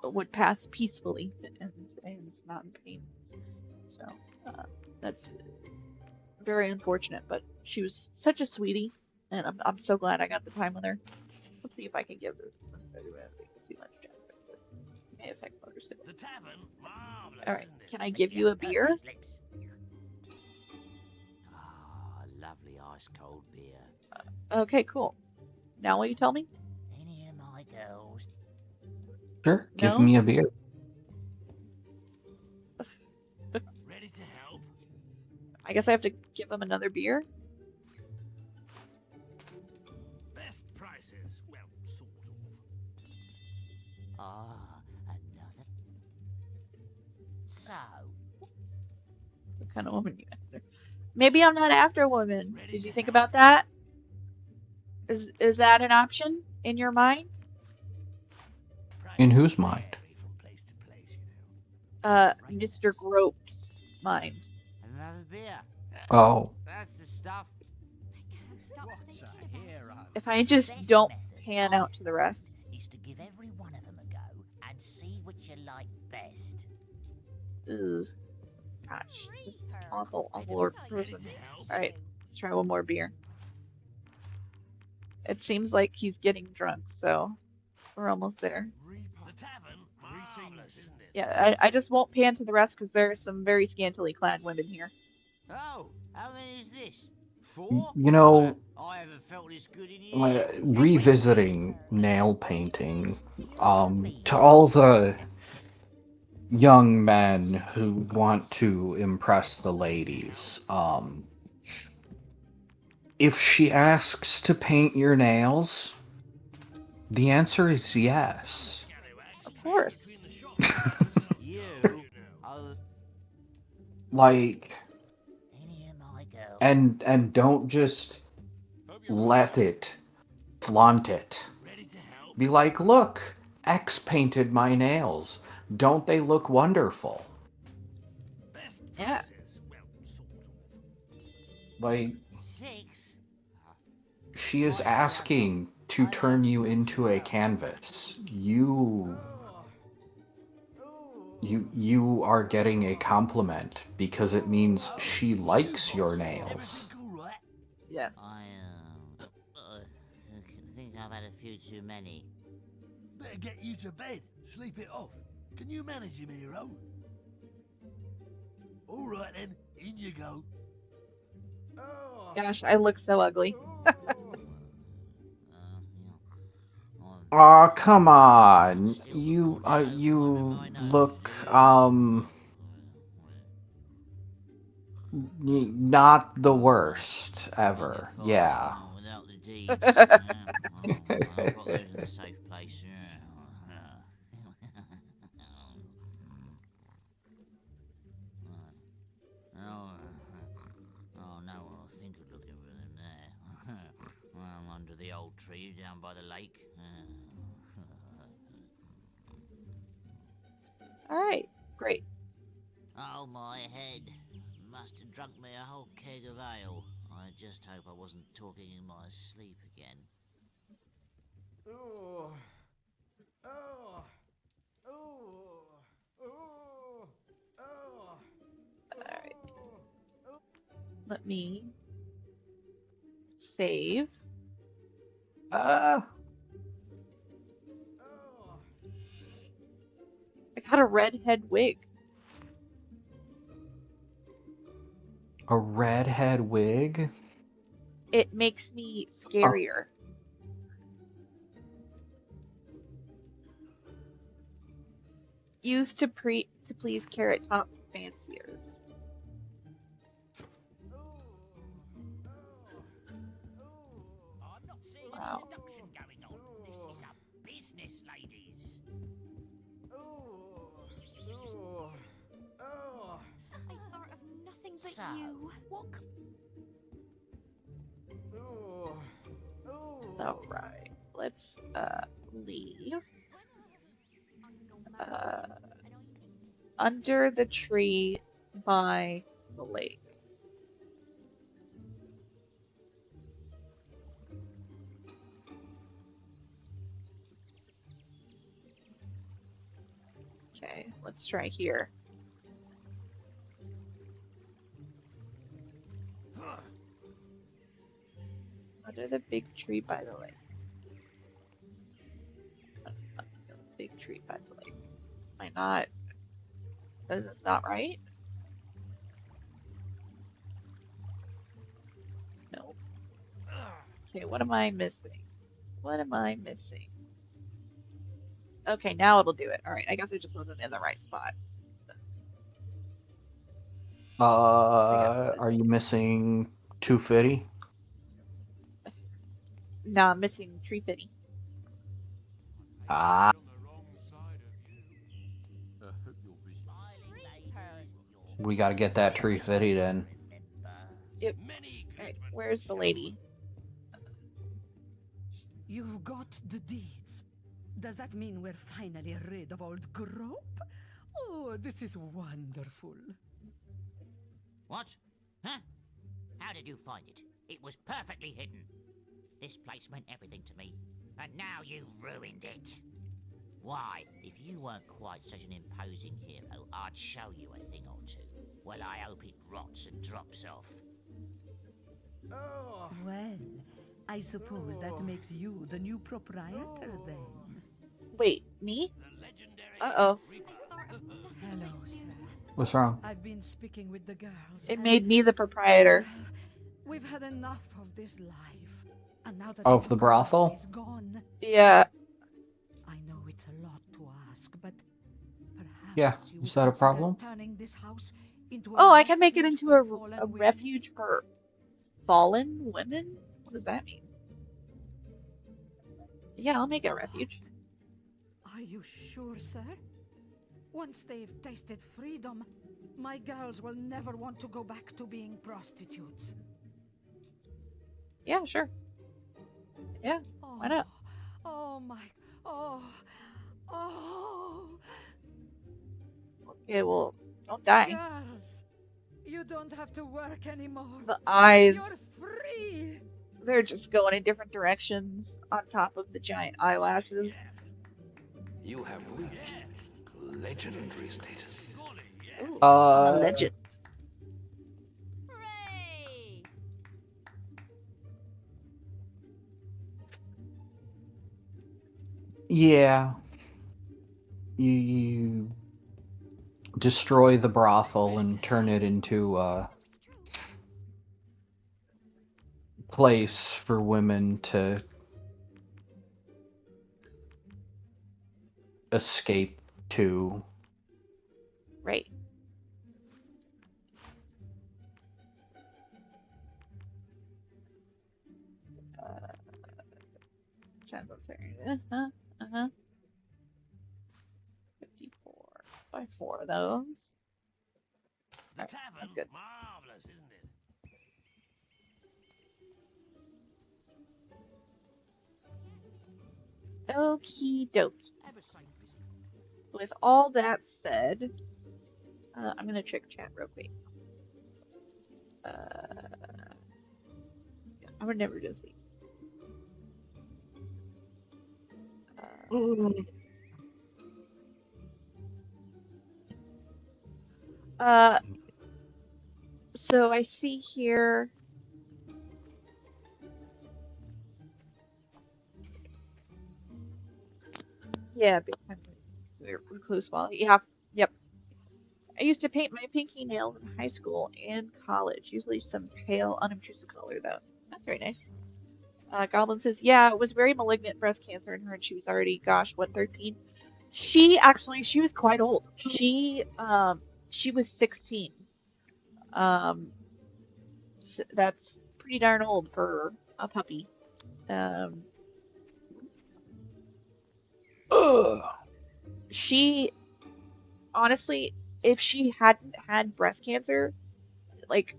would pass peacefully and not in pain. So that's very unfortunate, but she was such a sweetie, and I'm so glad I got the time with her. Let's see if I can give her too much. May affect motor skills. The tavern, marvelous. All right, can I give you a beer? Lovely ice cold beer. Okay, cool. Now will you tell me? Any of my girls? Sure, give No? me a beer. Ready to help? I guess I have to give them another beer. Best prices, well, sort of. Another. So. What kind of woman you after? Maybe I'm not after a woman. Did you think about that? Is that an option in your mind? In whose mind? Mr. Grope's mind. Another beer. Oh. That's the stuff. What's a hero? If I just don't pan out to the rest. Is to give every one of them a go and see which you like best. Ugh. Gosh, just awful person. Alright, let's try one more beer. It seems like he's getting drunk, so we're almost there. The tavern, marvelous, isn't it? Yeah, I just won't pan to the rest because there are some very scantily clad women here. Oh, how many is this? 4? You know, I haven't felt this good in years. revisiting nail painting, to all the young men who want to impress the ladies, if she asks to paint your nails, the answer is yes. Of course. Like, and don't just let it, flaunt it. Be like, look, X painted my nails. Don't they look wonderful? Yeah. Like, she is asking to turn you into a canvas. You are getting a compliment because it means she likes your nails. Yes. I think I've had a few too many. Better get you to bed. Sleep it off. Can you manage him, hero? All right then, in you go. Gosh, I look so ugly. Aw, come on. You look, not the worst ever. Yeah. Without the deeds. I've got those in a safe place. Oh, no one will think of looking for them there. Under the old tree down by the lake. Alright, great. Oh, my head. Must have drunk me a whole keg of ale. I just hope I wasn't talking in my sleep again. Oh. Oh. Oh. Oh. Oh. Alright. Let me save. I got a redhead wig. A redhead wig? It makes me scarier. Used to please Carrot Top fanciers. I'm not seeing Wow. any seduction going on. This is a business, ladies. like you. What? All right, let's leave. Under the tree by the lake. Okay, let's try here. Under the big tree by the lake. Under the big tree by the lake. Am I not? Is this not right? No. Okay, what am I missing? What am I missing? Okay, now it'll do it. All right, I guess I just wasn't in the right spot. Are you missing 250? No, I'm missing 350. Ah. We gotta get that tree fitted in. Yep. Alright, where's the lady? You've got the deeds. Does that mean we're finally rid of old Grope? Oh, this is wonderful. What? Huh? How did you find it? It was perfectly hidden. This place meant everything to me, and now you've ruined it. Why, if you weren't quite such an imposing hero, I'd show you a thing or two. Well, I hope it rots and drops off. Oh. Well, I suppose that makes you the new proprietor then. Wait, me? Uh-oh. Hello, sir. What's wrong? I've been speaking with the girls. It made me the proprietor. We've had enough of this life. And now that Of the brothel? is gone, Yeah. I know it's a lot to ask, but perhaps Yeah, you is that a consider problem? turning this house into Oh, I can make it refuge into for a fallen women? refuge for fallen women? What does that mean? Yeah, I'll make it a refuge. Are you sure, sir? Once they've tasted freedom, my girls will never want to go back to being prostitutes. Yeah, sure. Yeah, why not? Oh my, oh. Okay, well, don't die. Girls, you don't have to work anymore. The eyes, You're free. they're just going in different directions on top of the giant eyelashes. You have reached legendary status. Ooh, I'm a legend. Hooray! Yeah. You destroy the brothel and turn it into a place for women to escape to. Right. Uh-huh. 54. Buy 4 of those. The Alright, tavern, that's good. marvelous, isn't it? Okie dokie. With all that said, I'm gonna check chat real quick. I'm gonna never just see. So I see here. Yeah, big time recluse wall. Yeah, yep. I used to paint my pinky nails in high school and college. Usually some pale, unobtrusive color, though. That's very nice. Goblin says, yeah, it was very malignant breast cancer in her, and she was already, gosh, what, 13? She was quite old. She was 16. So that's pretty darn old for a puppy. She, honestly, if she hadn't had breast cancer, like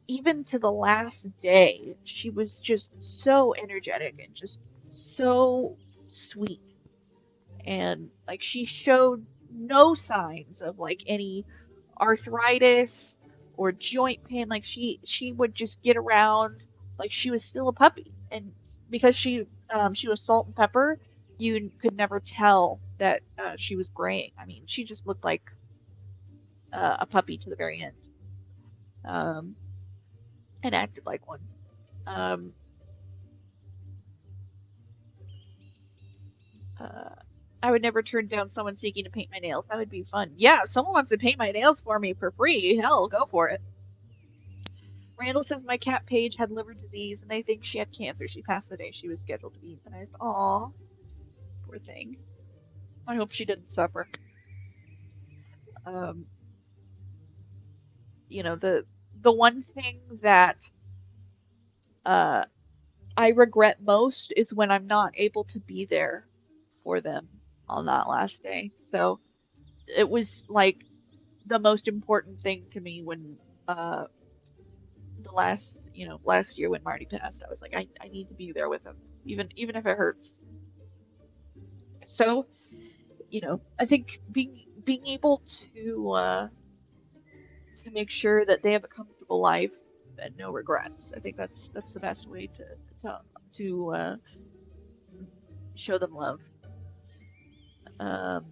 even to the last day, she was just so energetic and just so sweet. And like she showed no signs of like any arthritis or joint pain. Like she would just get around like she was still a puppy. And because she was salt and pepper, you could never tell that she was graying. I mean, she just looked like a puppy to the very end, um, and acted like one. Um, uh, I would never turn down someone seeking to paint my nails. That would be fun. Yeah, if someone wants to paint my nails for me for free, hell, go for it. Randall says my cat Paige had liver disease and they think she had cancer. She passed the day she was scheduled to be euthanized. Aw, poor thing. I hope she didn't suffer. Um, the one thing that uh, I regret most is when I'm not able to be there for them on that last day. So it was like the most important thing to me when uh, last year when Marty passed. I was like, I need to be there with him, even if it hurts. So, I think being able to make sure that they have a comfortable life and no regrets. I think that's the best way to show them love. Um,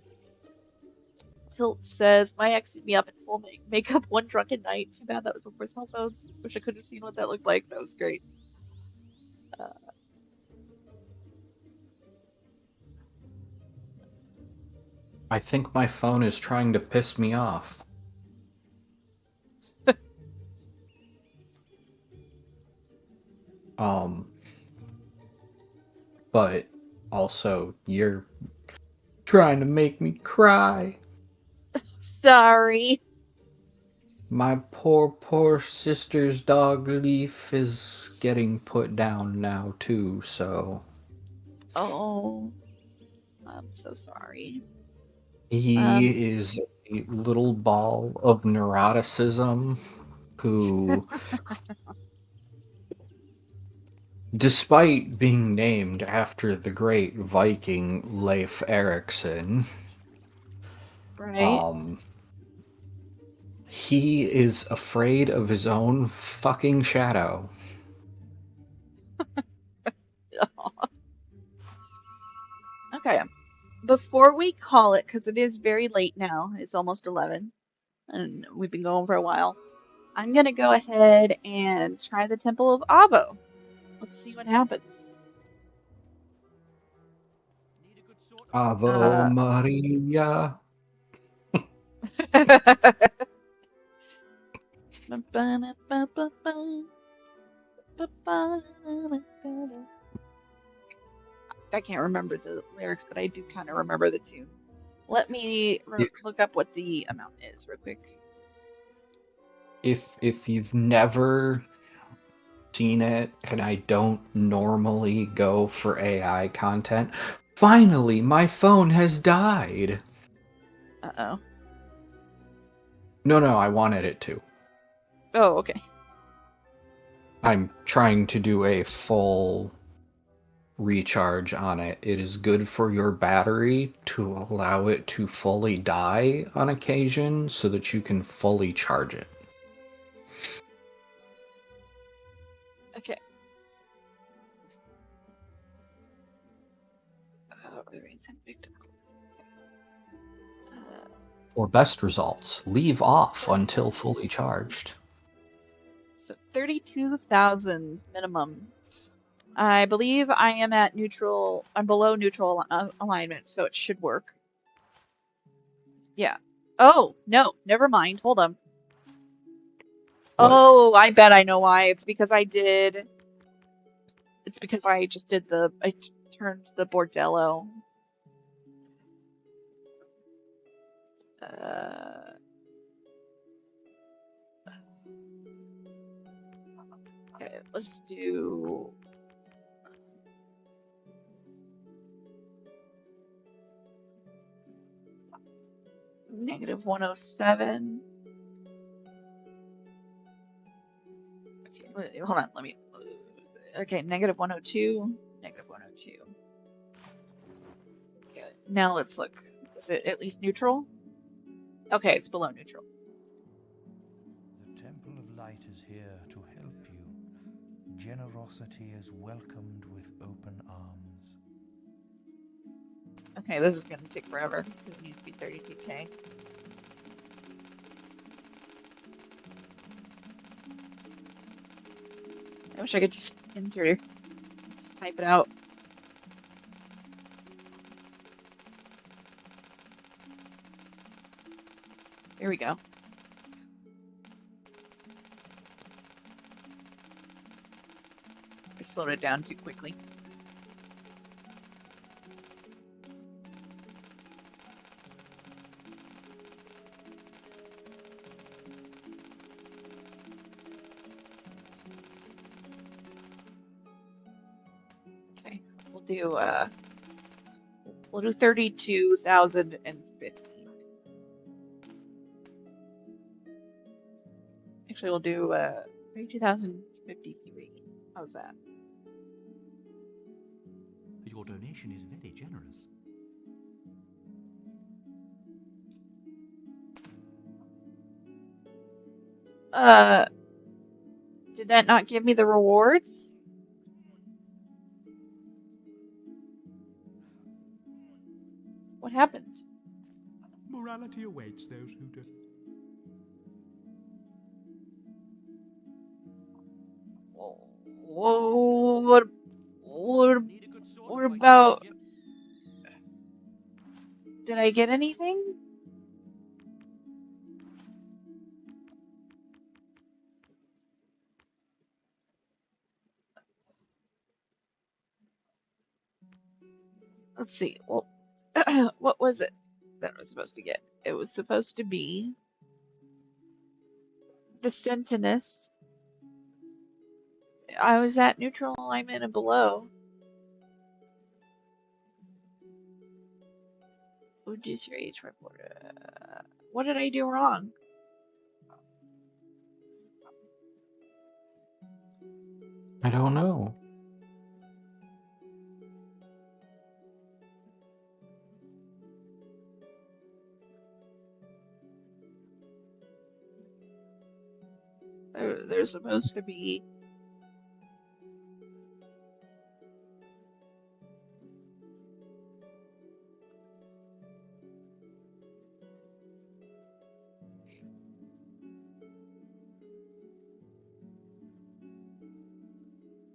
Tilt says my ex hit me up in full makeup one drunken night. Too bad that was before cell phones. Wish I could have seen what that looked like. That was great. I think my phone is trying to piss me off. But also you're trying to make me cry. Sorry. My poor sister's dog Leaf is getting put down now too, so Oh, I'm so sorry. he is a little ball of neuroticism who despite being named after the great Viking Leif Erikson, Right? he is afraid of his own fucking shadow. Okay. Before we call it, because it is very late now, it's almost 11, and we've been going for a while, I'm going to go ahead and try the Temple of Avo. Let's see what happens. Ave Maria. I can't remember the lyrics, but I do kind of remember the tune. Let me look up what the amount is real quick. If you've never seen it, and I don't normally go for AI content, finally my phone has died. Uh-oh. No, I wanted it to. Oh, okay. I'm trying to do a full recharge on it. It is good for your battery to allow it to fully die on occasion so that you can fully charge it. Okay. For best results, leave off until fully charged. So 32,000 minimum. I believe I am at neutral. I'm below neutral alignment, so it should work. Yeah. Oh, no. Never mind. Hold on. What? Oh, I bet I know why. It's because I just did I turned the bordello. Okay, let's do -107. Hold on, let me. Okay, negative 102, negative 102. Okay, now let's look. Is it at least neutral? Okay, it's below neutral. The Temple of Light is here to help you. Generosity is welcomed with open arms. Okay, this is gonna take forever because it needs to be 32K. I wish I could just enter, just type it out. Here we go. I slowed it down too quickly. Okay, we'll do 32,050. Actually, we'll do 32,053. How's that? Your donation is very generous. Did that not give me the rewards? What happened? Morality awaits those who do. Whoa, what about... Did I get anything? Let's see. Well, what was it that I was supposed to get? It was supposed to be the Sentinus. I was at neutral alignment and below. Reduce your age report. What did I do wrong? I don't know. There's supposed to be...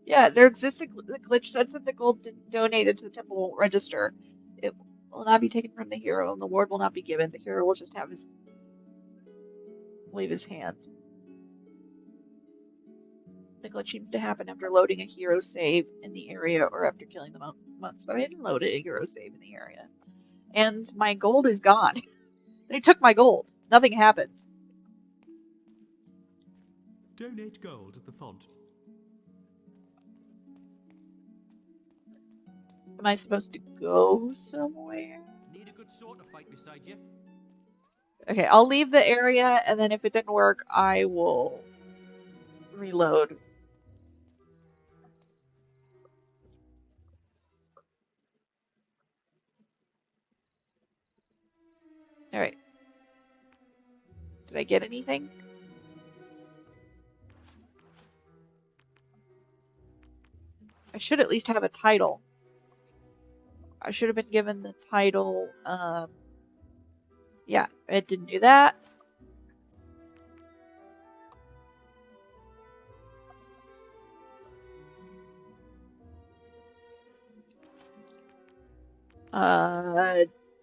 Yeah, there exists a glitch such that the gold donated to the temple won't register. It will not be taken from the hero, and the ward will not be given. The hero will just have leave his hand. The glitch seems to happen after loading a hero save in the area or after killing the monks, but I didn't load a hero save in the area. And my gold is gone. They took my gold. Nothing happened. Donate gold at the font. Am I supposed to go somewhere? Need a good sword to fight beside you. Okay, I'll leave the area, and then if it didn't work, I will reload. Alright. Did I get anything? I should at least have a title. I should have been given the title, yeah, it didn't do that.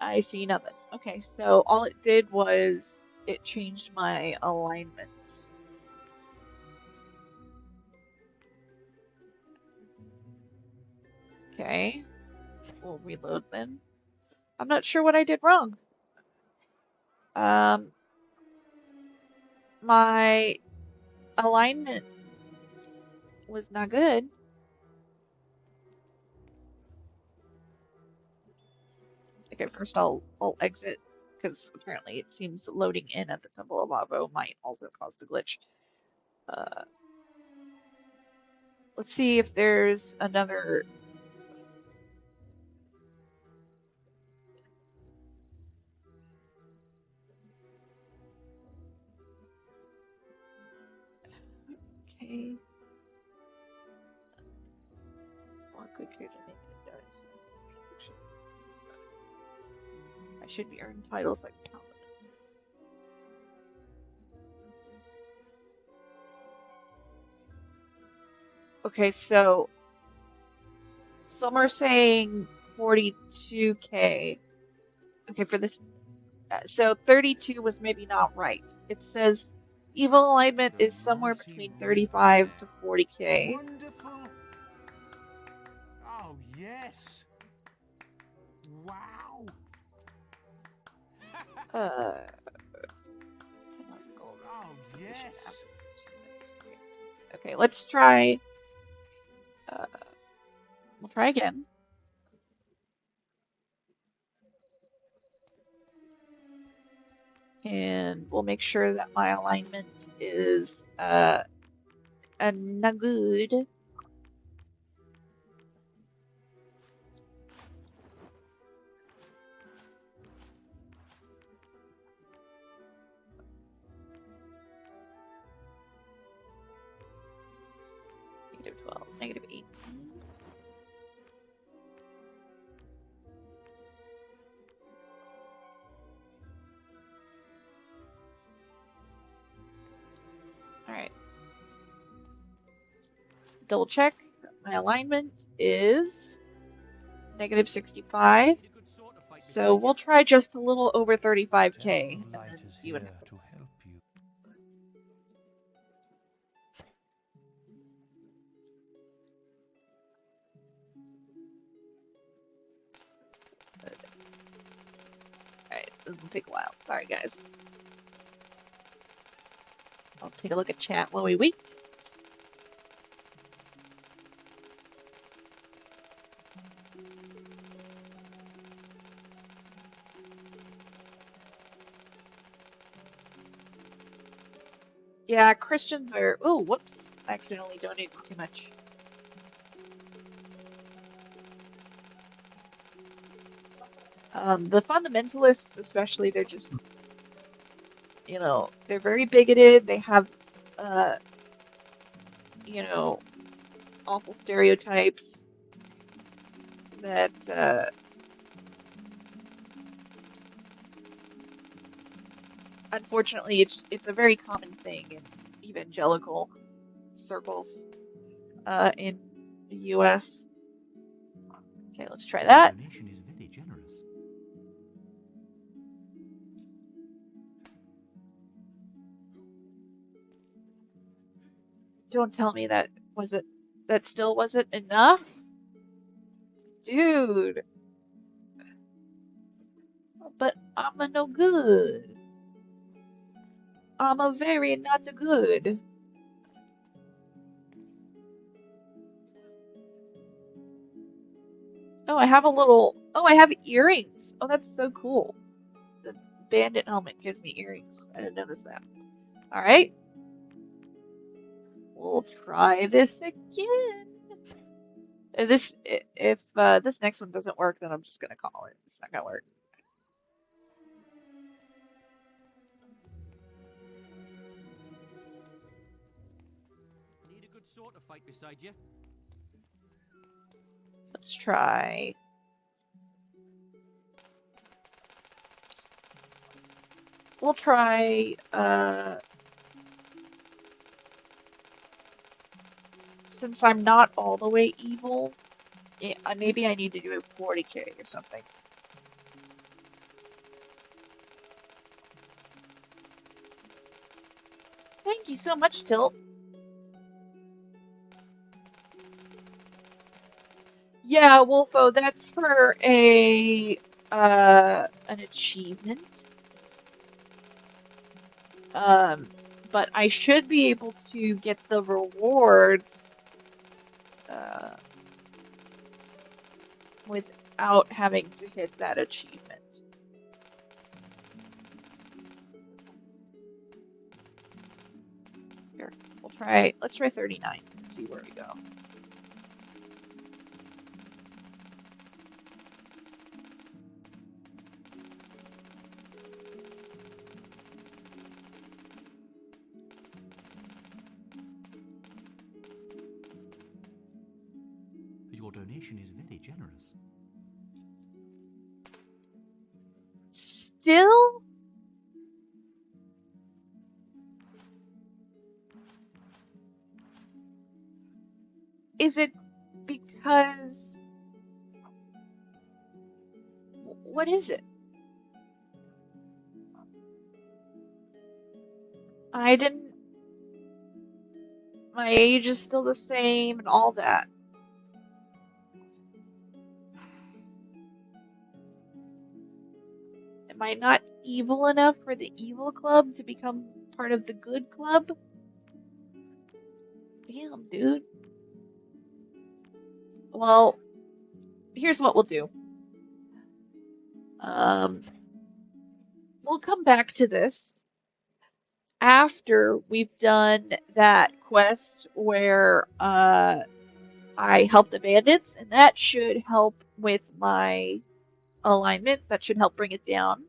I see nothing. Okay, so all it did was it changed my alignment. Okay, we'll reload then. I'm not sure what I did wrong. My alignment was not good. Okay, first I'll exit, because apparently it seems loading in at the Temple of Avo might also cause the glitch. Let's see if there's another. Okay. Well, good create a negative notice. I should be earning titles like Paladin. Okay, so some are saying 42K. Okay, for this. So 32 was maybe not right. It says evil alignment is somewhere between 35 to 40K. Wonderful. Oh, yes. Wow. 10,000 gold. Oh, yes. Okay, let's try. We'll try again. And we'll make sure that my alignment is not good. -12, -18. All right. Double check. My alignment is -65. So we'll try just a little over 35K and then see what happens. Alright, this will take a while. Sorry, guys. I'll take a look at chat while we wait. Yeah, Christians are... Oh, whoops. I accidentally donated too much. The fundamentalists, especially, they're just... You know, they're very bigoted. They have, you know, awful stereotypes that, unfortunately, it's a very common thing in evangelical circles in the US. Okay, let's try that. Your donation is very generous. Don't tell me that still wasn't enough? Dude. But I'm a no good. I'm a very not a good. Oh, I have a little... Oh, I have earrings. Oh, that's so cool. The bandit helmet gives me earrings. I didn't notice that. Alright. We'll try this again. If this next one doesn't work, then I'm just gonna call it. It's not gonna work. Need a good sword to fight beside you. Let's try. We'll try, since I'm not all the way evil, maybe I need to do a 40K or something. Thank you so much, Tilt. Yeah, Wolfo, that's for an achievement. But I should be able to get the rewards without having to hit that achievement. Here, let's try 39 and see where we go. Your donation is very generous. Still? Is it because... What is it? I didn't... My age is still the same and all that. Am I not evil enough for the evil club to become part of the good club? Damn, dude. Well, here's what we'll do. We'll come back to this after we've done that quest where I help the bandits, and that should help with my alignment. That should help bring it down.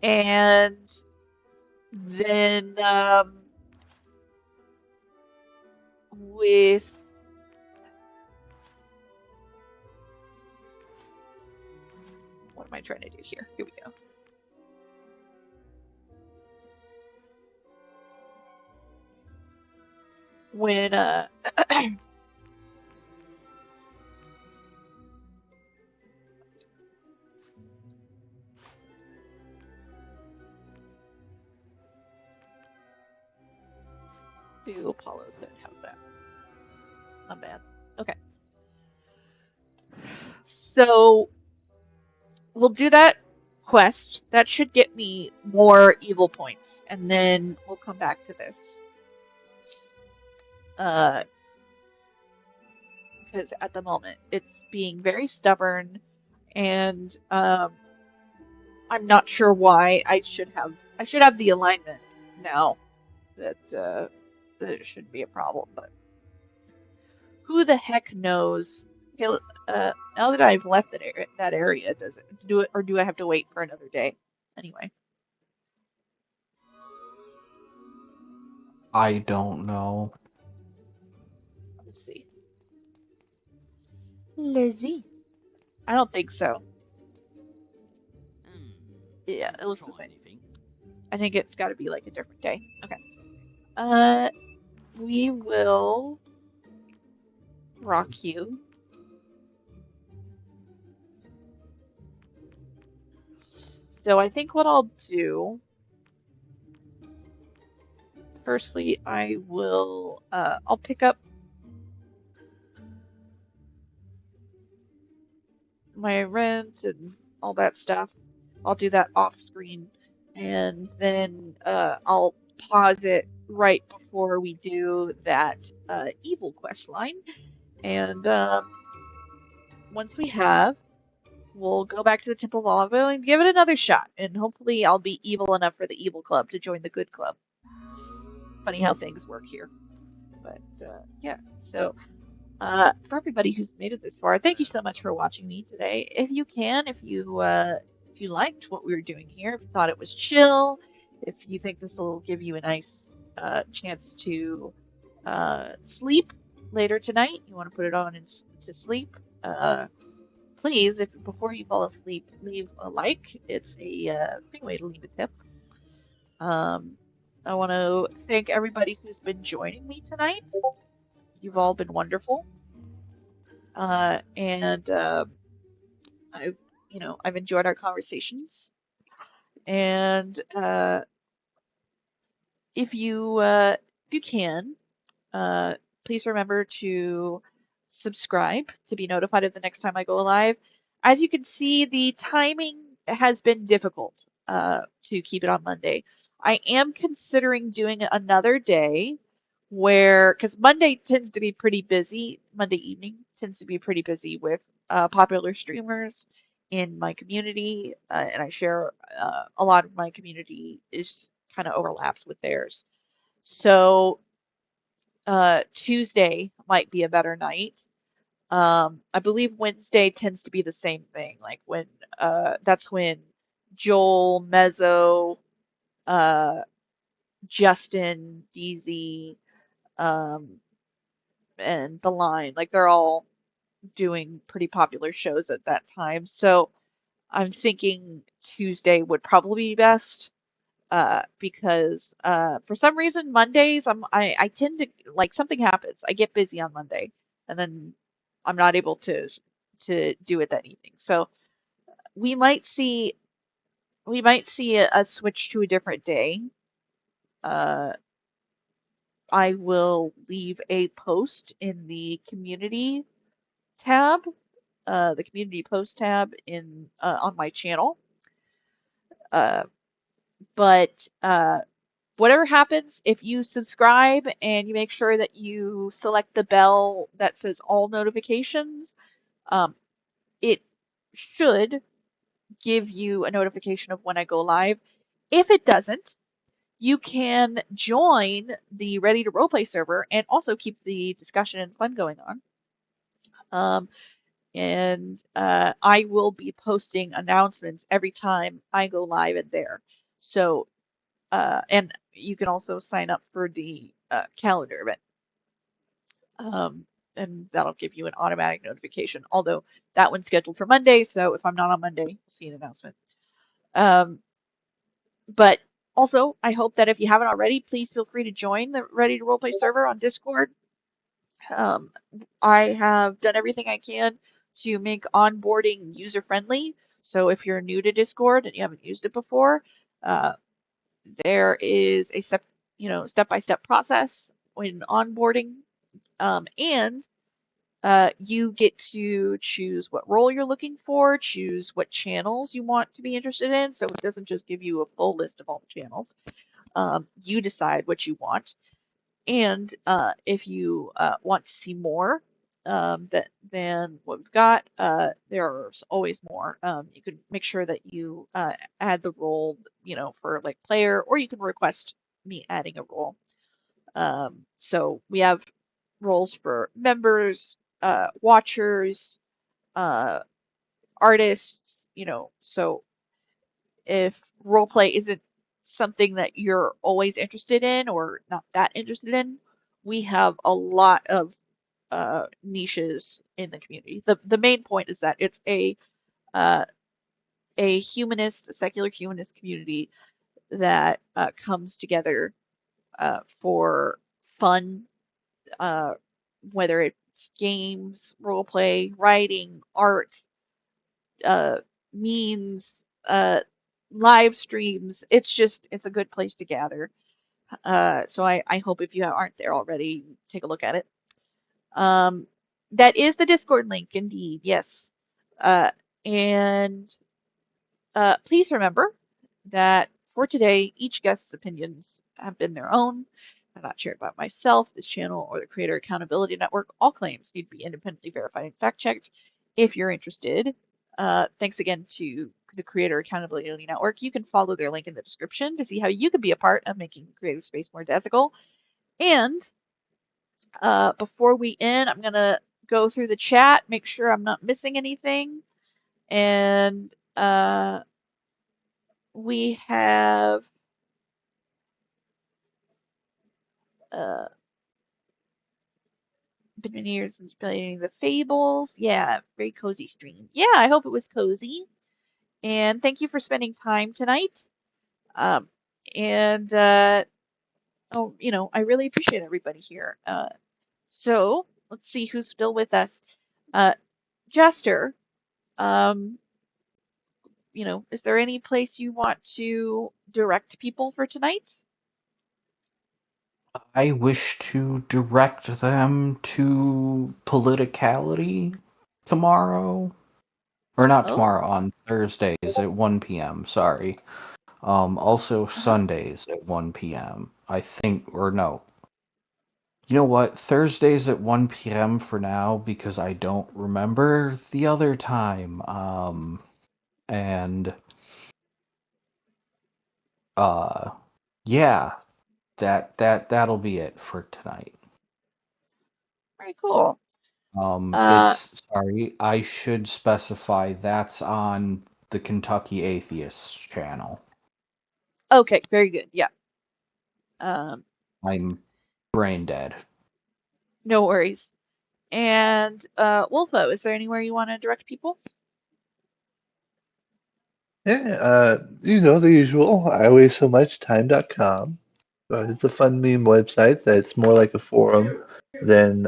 And then with what am I trying to do here? Here we go. When do Apollo's hood. How's that? Not bad. Okay. So we'll do that quest. That should get me more evil points, and then we'll come back to this. Because at the moment it's being very stubborn, and I'm not sure why. I should have the alignment now. That it shouldn't be a problem, but who the heck knows? Okay, now that I've left that area, does it do it, or do I have to wait for another day? Anyway, I don't know. let's see. Lizzie, I don't think so. Yeah, it looks the same. I think it's got to be like a different day. Okay. We will rock you. So I think what I'll do, firstly, I will, I'll pick up my rent and all that stuff. I'll do that off screen, and then I'll pause it right before we do that evil quest line. And once we have, we'll go back to the Temple of Lava and give it another shot. And hopefully I'll be evil enough for the evil club to join the good club. Funny how things work here. But yeah, so for everybody who's made it this far, thank you so much for watching me today. If you can, if you liked what we were doing here, if you thought it was chill, if you think this will give you a nice chance to sleep later tonight, you want to put it on to sleep, please, if before you fall asleep, leave a like. It's a great way to leave a tip. I want to thank everybody who's been joining me tonight. You've all been wonderful. And I've enjoyed our conversations. And if you can, please remember to subscribe to be notified of the next time I go live. As you can see, the timing has been difficult to keep it on Monday. I am considering doing another day where, because Monday tends to be pretty busy, Monday evening tends to be pretty busy with popular streamers in my community, and I share a lot of my community is kind of overlaps with theirs. So Tuesday might be a better night. I believe Wednesday tends to be the same thing. Like when that's when Joel, Mezzo, Justin, DZ, and the line, like they're all doing pretty popular shows at that time. So I'm thinking Tuesday would probably be best. Because for some reason Mondays I tend to like something happens. I get busy on Monday and then I'm not able to do it that evening. So we might see a switch to a different day. Uh, I will leave a post in the community tab, the community post tab in on my channel. Uh, but whatever happens, if you subscribe and you make sure that you select the bell that says all notifications, um, it should give you a notification of when I go live. If it doesn't, you can join the Ready to Roleplay server and also keep the discussion and fun going on. And I will be posting announcements every time I go live in there. So, and you can also sign up for the calendar event. And that'll give you an automatic notification, although that one's scheduled for Monday, so if I'm not on Monday, you'll see an announcement. But also, I hope that if you haven't already, please feel free to join the Ready to Roleplay server on Discord. I have done everything I can to make onboarding user-friendly. So if you're new to Discord and you haven't used it before, there is a step-by-step process when onboarding, and you get to choose what role you're looking for, choose what channels you want to be interested in. So it doesn't just give you a full list of all the channels. You decide what you want. And if you want to see more than what we've got, there's always more. You can make sure that you add the role, for like player, or you can request me adding a role. So we have roles for members, watchers, artists, so if roleplay isn't something that you're always interested in or not that interested in, we have a lot of niches in the community. The main point is that it's a humanist, a secular humanist community that comes together for fun, uh, whether it's games, roleplay, writing, art, memes, live streams. It's a good place to gather. So I hope if you aren't there already, take a look at it. That is the Discord link, indeed. Yes. Uh, and please remember that for today, each guest's opinions have been their own. I'm not shared by myself, this channel, or the Creator Accountability Network. All claims need to be independently verified and fact-checked. If you're interested, thanks again to the Creator Accountability Network. You can follow their link in the description to see how you can be a part of making creative space more ethical. And before we end, I'm going to go through the chat, make sure I'm not missing anything. And we have been many years since playing the Fables. Yeah, very cozy stream. Yeah, I hope it was cozy. And thank you for spending time tonight. Um, and I really appreciate everybody here. So let's see who's still with us. Jester, um, is there any place you want to direct people for tonight? I wish to direct them to Politicality tomorrow. Or not tomorrow, on Thursdays at 1 p.m., sorry. Also Sundays at 1 p.m. I think, or no. You know what? Thursdays at 1 p.m. for now, because I don't remember the other time. And yeah, that'll be it for tonight. Very cool. Sorry, I should specify that's on the Kentucky Atheists channel. Okay, very good. Yeah. I'm brain dead. No worries. And Wolfo, is there anywhere you want to direct people? Yeah, the usual. iWasteSoMuchTime.com. It's a fun meme website that's more like a forum than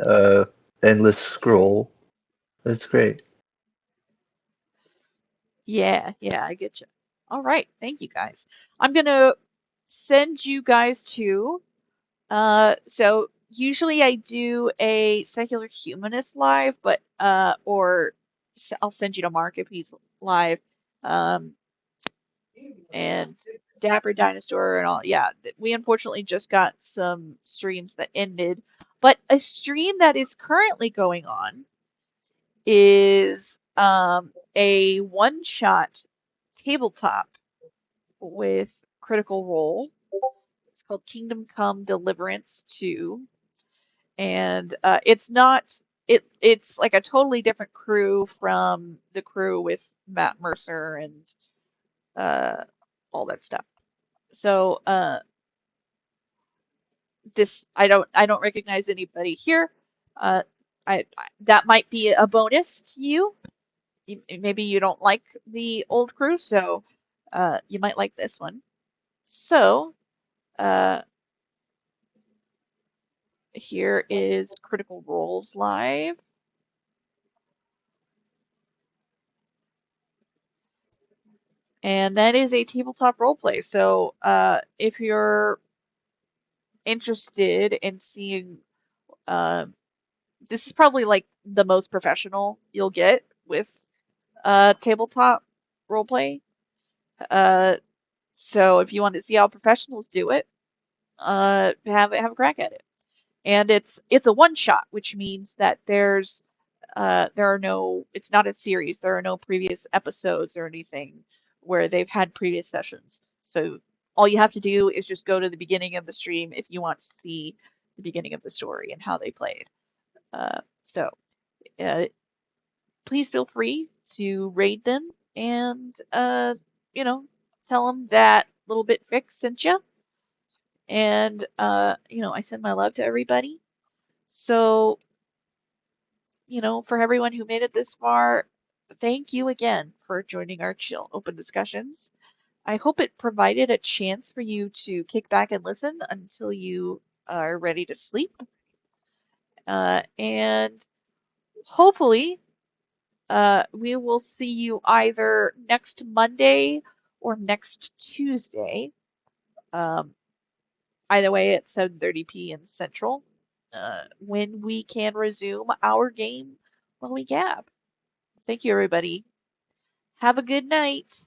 endless scroll. That's great. Yeah, I get you. All right, thank you guys. I'm gonna send you guys to. So usually I do a secular humanist live, but I'll send you to Mark if he's live. Um, and Dapper Dinosaur and all. Yeah, we unfortunately just got some streams that ended, but a stream that is currently going on is a one-shot tabletop with Critical Role. It's called Kingdom Come Deliverance 2, and it's like a totally different crew from the crew with Matt Mercer and uh, all that stuff. So this I don't recognize anybody here. Uh, that might be a bonus to you. Maybe you don't like the old crew, so you might like this one. So uh, here is Critical Roles Live. And that is a tabletop roleplay. So if you're interested in seeing, this is probably like the most professional you'll get with tabletop roleplay. Uh, so if you want to see how professionals do it, have a crack at it. And it's a one shot, which means that there are no, it's not a series. There are no previous episodes or anything where they've had previous sessions. So all you have to do is just go to the beginning of the stream if you want to see the beginning of the story and how they played. So uh, please feel free to raid them and you know, tell them that Little Bit Fix sent you. And I send my love to everybody. So for everyone who made it this far, thank you again for joining our chill open discussions. I hope it provided a chance for you to kick back and listen until you are ready to sleep. And hopefully, we will see you either next Monday or next Tuesday. Um, Either way, at 7:30 p.m. Central, when we can resume our game while we gab. Thank you, everybody. Have a good night.